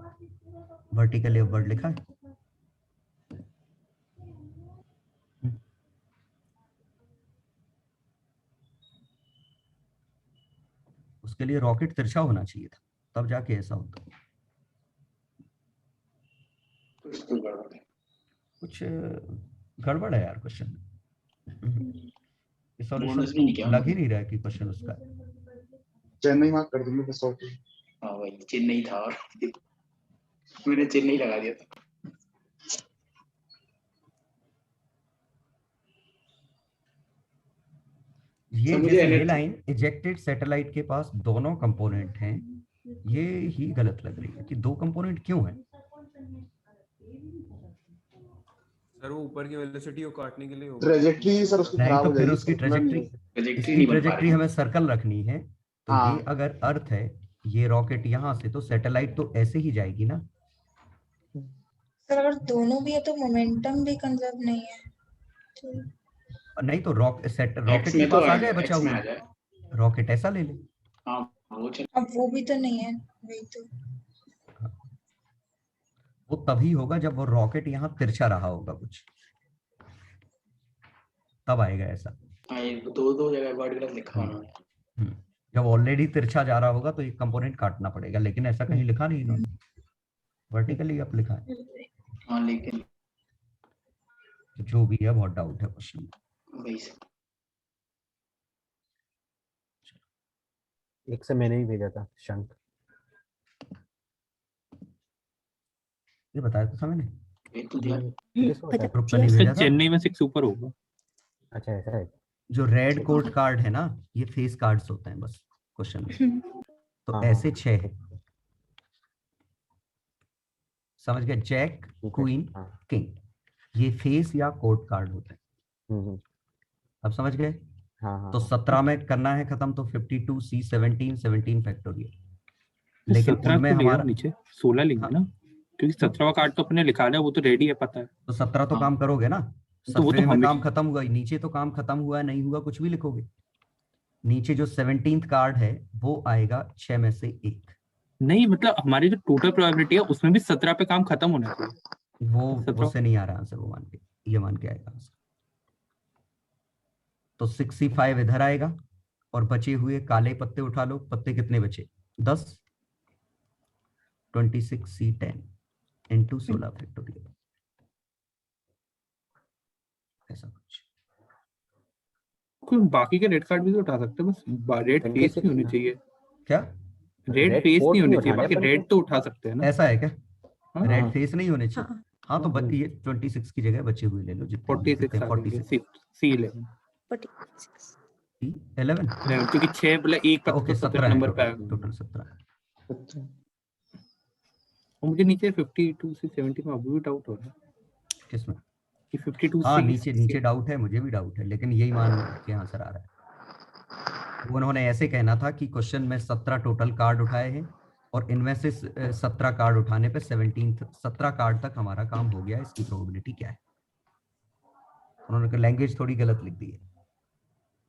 वर्टिकली अपवर्ड लिखा है। उसके लिए रॉकेट तिरछा होना चाहिए था, तब जाके ऐसा होता। कुछ गड़बड़ है यार क्वेश्चन। सॉल्यूशन लग ही नहीं रहा है कि क्वेश्चन उसका है। चेन्नई मार्क कर दूंगा बस। हाँ भाई, चेन्नई था और मैंने चेन्नई लगा दिया था। ये जैसे ये लाइन इजेक्टेड सैटेलाइट के पास दोनों कंपोनेंट हैं, ये ही गलत लग रही है कि दो कंपोनेंट क्यों है। सर वो ऊपर की वेलोसिटी को काटने के लिए होगा। ट्रैजेक्टरी सर उसकी खराब हो जाएगी। फिर उसकी ट्रैजेक्टरी हमें सर्कल रखनी है, तो हाँ। ये अगर अर्थ है, ये रॉकेट यहाँ से, तो सैटेलाइट तो ऐसे ही जाएगी ना। सर अगर दोनों भी है तो मोमेंटम भी कंजर्व नहीं है तो... नहीं तो रॉकेट के पास आ जाए बचा हुआ, रॉकेट ऐसा ले ले। अब वो भी तो नहीं है, वही तो। वो तभी होगा जब वो रॉकेट यहाँ तिरछा रहा होगा कुछ, तब आएगा ऐसा। दो जगह वर्ड गलत लिखा उन्होंने। जब ऑलरेडी तिरछा जा रहा होगा तो एक कंपोनेंट काटना पड़ेगा, लेकिन ऐसा कहीं लिखा नहीं इन्होंने, वर्टिकली अप लिखा है। हाँ लेकिन तो जो भी है बहुत डाउट है क्वेश्चन। एक से मैंने ही भेजा था शंक। ये बताया तो था मैंने, पता ग्रुप पे नहीं भेजा था। चेन्नई में 6 ऊपर होगा। अच्छा ऐसा है। जो रेड कोड कार्ड है ना, ये फेस कार्ड्स होते हैं बस क्वेश्चन में। तो हाँ, ऐसे 6 है, समझ गए? जैक, क्वीन, किंग, ये फेस या कोड कार्ड होते हैं। अब समझ गए? हाँ तो 17 में करना है खत्म, तो 52 C 17 फैक्टोरियल। लेकिन 17 उनमें तो लिखा हमारा नीचे 16 लिखा ना, क्योंकि 17वां कार्ड तो अपने लिखा है, वो तो रेडी है, पता है। तो 17 तो काम करोगे ना, तो वो तो 17 में हमेशा काम खत्म हुआ, नीचे तो काम खत्म हुआ नहीं हुआ कुछ भी लिखोगे। नीचे जो 17th कार्ड है वो आएगा 6 में से 1। नहीं, मतलब हमारी जो टोटल प्रोबेबिलिटी है उसमें भी 17 पे काम खत्म होना चाहिए। वो से नहीं आ रहा आंसर, वो मान के, ये मान के आएगा आंसर। तो 65 इधर आएगा और बचे हुए काले पत्ते उठा लो। पत्ते कितने बचे? 10। 26 C 10 into 16 फैक्टोरियल, ऐसा कुछ। कोई बाकी के रेड कार्ड भी तो उठा सकते हैं, बस रेड फेस नहीं होनी चाहिए। क्या? रेड फेस नहीं होनी चाहिए, बाकी रेड तो उठा सकते हैं ना। ऐसा है क्या? हाँ। रेड फेस नहीं होने चाहिए। हाँ तो ये 26 की जगह बचे हुए ले लो, जितने 46 C11 क्योंकि 6 बोले एक पत्ता ओके, तो 17 नंबर पे है आएगा। टोटल 17। और मुझे नीचे 52 से 70 में अभी भी डाउट हो रहा है किसमें? कि 52 हाँ, C नीचे डाउट है, मुझे भी डाउट है, लेकिन यही मान के आंसर आ रहा है। उन्होंने ऐसे कहना था कि क्वेश्चन में 17 टोटल कार्ड उठाए हैं और इनमें से 17 कार्ड उठाने पे 17 कार्ड तक हमारा काम हो गया, इसकी प्रोबेबिलिटी क्या है। उन्होंने लैंग्वेज थोड़ी गलत लिख दी है,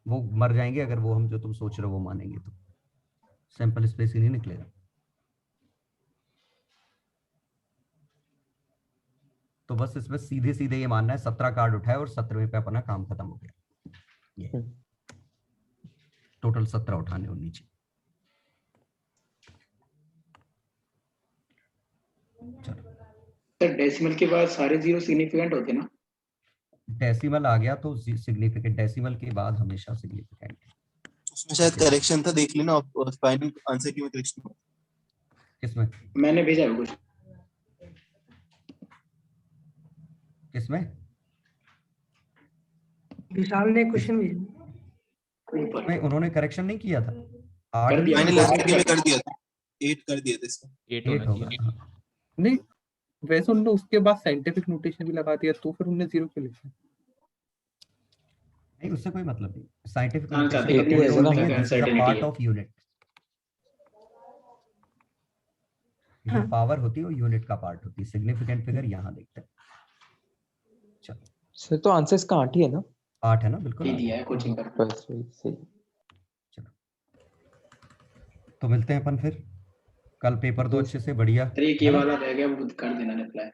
वो मर जाएंगे अगर वो हम जो तुम सोच रहे हो वो मानेंगे, तो सैंपल स्पेस ही नहीं निकलेगा। तो बस इसमें सीधे सीधे ये मानना है 17 कार्ड उठाए और 17वें पे अपना काम खत्म हो गया। ये टोटल 17 उठाने और नीचे। सर डेसिमल के बाद सारे जीरो सिग्निफिकेंट होते हैं ना? डेसिमल आ गया तो सिग्निफिकेंट, डेसिमल के बाद हमेशा सिग्निफिकेंट है। उसमें शायद करेक्शन था, देख लेना और फाइनल आंसर की में करेक्शन। किसमें? मैंने भेजा है कुछ। किसमें? विशाल ने क्वेश्चन भेजा। में उन्होंने करेक्शन नहीं किया था। 8 फाइनल आंसर की में कर दिया था, 8 कर दिया था इसका। 8 होगा। नहीं, वैसे उन्होंने उसके बाद साइंटिफिक नोटेशन भी लगा दिया, तो फिर उन्होंने 0 क्यों लिखा? नहीं, उससे कोई मतलब नहीं। साइंटिफिक पार्ट ऑफ यूनिट, जो पावर होती है वो यूनिट का पार्ट होती है। सिग्निफिकेंट फिगर यहाँ देखते हैं। चलो सर, तो आंसर इसका 8 ही है ना? 8 है ना, बिल्कुल दिया है कोचिंग का। सही। चलो तो मिलते हैं अपन फिर कल। पेपर दो अच्छे से, बढ़िया। एक ये वाला रह गया, वो कर देना रिप्लाई।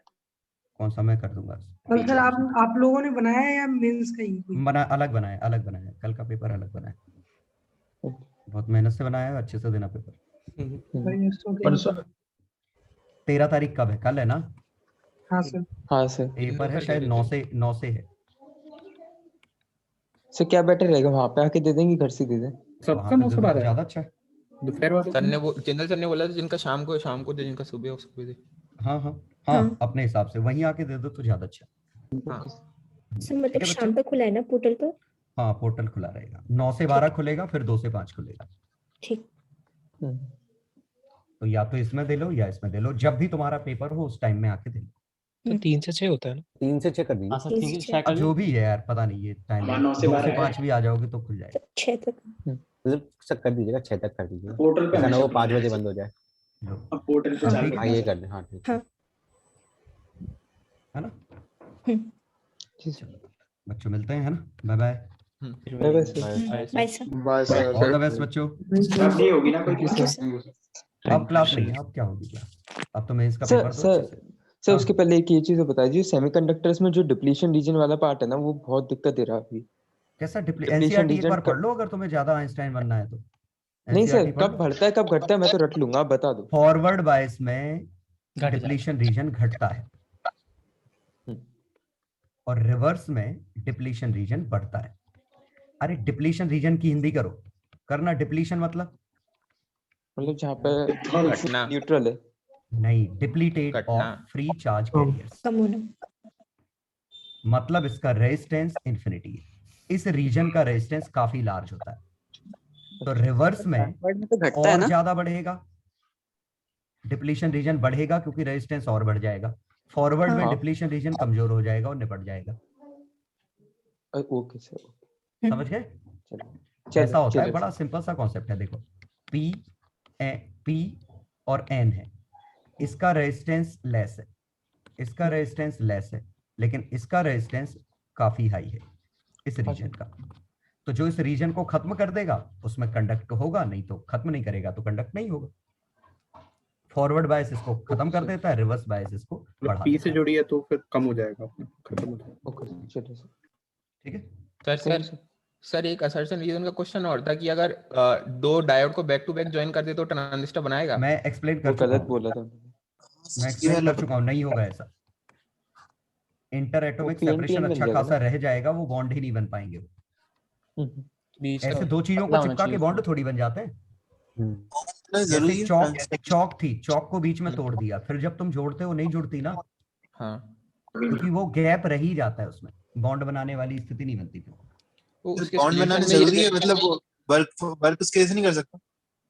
कौन सा? मैं कर दूंगा। कल सर आप लोगों ने बनाया है या मेंस का ही? अलग बनाया। कल का पेपर अलग बनाया, बहुत मेहनत से बनाया है, अच्छे से देना पेपर। 13 तारीख कब है? कल है ना? हाँ सर। पेपर है शायद 9 से है। सर क्या बेटर रहेगा, वहां पे आके दे देंगे, घर से दे दें? सबका 9 से 12 ज्यादा अच्छा है। दोपहर वाले सर ने वो जनरल सर ने बोला था जिनका शाम को दे, जिनका सुबह दे। हाँ, अपने हिसाब से वहीं आके दे दो तो ज्यादा अच्छा। सर मतलब शाम तक खुला है ना पोर्टल तो? हाँ, पोर्टल खुला रहेगा। 9 से 12 खुलेगा, फिर 2 से 5 खुलेगा। ठीक। तो या तो इसमें दे लो या इसमें दे लो, जब भी तुम्हारा पेपर हो उस टाइम में आके दे लो। तो 3 से 6 होता है ना? 3 से 6 कर दीजिए। अब जो भी है यार, पता नहीं ये टाइम। 2 से 5 भी आ जाओगे तो खुल जाएगा। 6 तक मतलब कर दीजिएगा, 6 तक कर दीजिएगा। पोर्टल पे ऐसा ना वो 5 बजे बंद हो जाए। अब पोर्टल पे जाके हाँ, ये कर दें। हाँ ठीक है ना? बच्चों मिलते हैं, है ना? Bye bye. Bye sir. All the best बच्चों। अब नहीं होगी ना कोई क्लास? अब क्लास नहीं है। अब क्या होगी क्लास? अब तो मेंस का पेपर सर उसके पहले एक ये चीज बता दीजिए, सेमीकंडक्टर्स में जो डिप्लीशन रीजन वाला पार्ट है ना, वो बहुत दिक्कत दे रहा है अभी। कैसा एनसीईआरटी एक बार पढ़ लो, अगर तुम्हें ज्यादा आइंस्टाइन बनना है तो। नहीं सर, कब बढ़ता है कब घटता है मैं तो रट लूंगा, आप बता दो। फॉरवर्ड बायस में डिप्लीशन रीजन घटता है और रिवर्स में डिप्लीशन रीजन बढ़ता है। अरे डिप्लीशन रीजन की हिंदी करो, करना डिप्लीशन मतलब जहाँ पे न्यूट्रल है। नहीं, डिप्लीटेड घटना। ऑफ फ्री चार्ज कैरियर्स, कम होना। मतलब इसका रेजिस्टेंस इंफिनिटी है। इस रीजन का रेजिस्टेंस काफी लार्ज होता है, तो रिवर्स में तो घटता है और ना? ज्यादा बढ़ेगा, डिप्लीशन रीजन बढ़ेगा क्योंकि रेजिस्टेंस और बढ़ जाएगा। फॉरवर्ड में हाँ। डिप्लीशन रीजन कमजोर हो जाएगा और निपट जाएगा। ओके सर, समझ गए? चलो ऐसा होता है, चलो बड़ा सिंपल सा कॉन्सेप्ट है। देखो पी और एन है, इसका रेजिस्टेंस लेस है, इसका रेजिस्टेंस लेस है, लेकिन इसका रेजिस्टेंस काफी हाई है इस रीजन का। तो जो इस रीजन को खत्म कर देगा उसमें कंडक्ट होगा, नहीं तो खत्म नहीं करेगा तो कंडक्ट नहीं होगा। फॉरवर्ड बायस इसको खत्म कर देता है, रिवर्स बायस इसको बढ़ा पी देता से है। जुड़ी है तो फिर कम हो जाएगा अपना, खत्म हो जाएगा। ओके चलो सर। ठीक है सर एक असर्शन रीजन का क्वेश्चन और था कि अगर दो डायोड को बैक टू बैक ज्वाइन कर दे तो ट्रांजिस्टर बनाएगा? मैं एक्सप्लेन कर वो चुका गलत हूं, बोला था। मैं एक्सप्लेन कर चुका हूं, नहीं होगा ऐसा। इंटर एटॉमिक वो PNP सेपरेशन बन अच्छा जाएगा खासा रह जाएगा, वो बॉन्ड ही नहीं बन पाएंगे वो। ऐसे दो चीजों को चिपका के बॉन्ड थोड़ी बन जाते हैं। जरूरी जैसे है चौक थी, चौक को बीच में तोड़ दिया, फिर जब तुम जोड़ते हो नहीं जुड़ती ना, हाँ, क्योंकि वो गैप रह ही जाता है, उसमें बॉन्ड बनाने वाली स्थिति नहीं बनती फिर। बॉन्ड बनाने जरूरी है, मतलब वो वर्क उसके ऐसे नहीं कर सकता।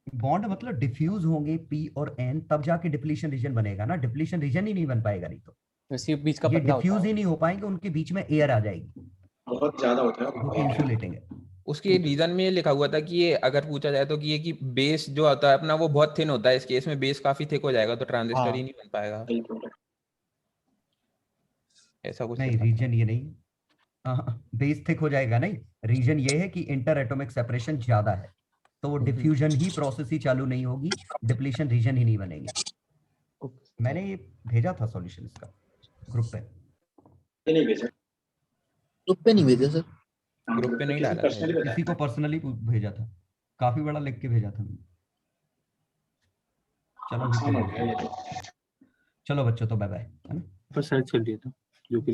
बॉन्ड मतलब डिफ्यूज होंगे पी और एन, तब जाके डिप्लीशन रीजन बनेगा ना, डिप्लीशन रीजन ही नहीं बन पाएगा नहीं तो। वैसे बीच का ये पतला होता डिफ्यूज है। ही नहीं हो पाएंगे, उनके बीच में एयर आ जाएगी बहुत ज्यादा होता है। जो कि इंसुलेटिंग है। उसके रीजन में ये लिखा हुआ था कि ये अगर पूछा जाए तो कि ये कि बेस जो होता है अपना वो बहुत थिन होता है, इस केस में बेस काफी थिक हो जाएगा तो ट्रांजिस्टर ही नहीं बन पाएगा, ऐसा कुछ नहीं, लिखा था। रीजन ये नहीं, बेस थिक हो जाएगा नहीं, रीजन ये है कि इंटर एटॉमिक सेपरेशन ज्यादा है, तो वो डिफ्यूजन ही प्रोसेस ही चालू नहीं होगी, डिप्लीशन रीजन ही नहीं बनेंगे। मैंने ये भेजा था सॉल्यूशन इसका ग्रुप पे। नहीं भेजा, ग्रुप पे नहीं भेजा सर, ग्रुप पे नहीं डाला पर्सनली था। किसी को पर्सनली भेजा था, काफी बड़ा लिख के भेजा था मैंने। चलो आसान हो गया ये तो। चलो बच्चों, तो बाय बाय, है ना? पर सर्च कर लिया था जो कि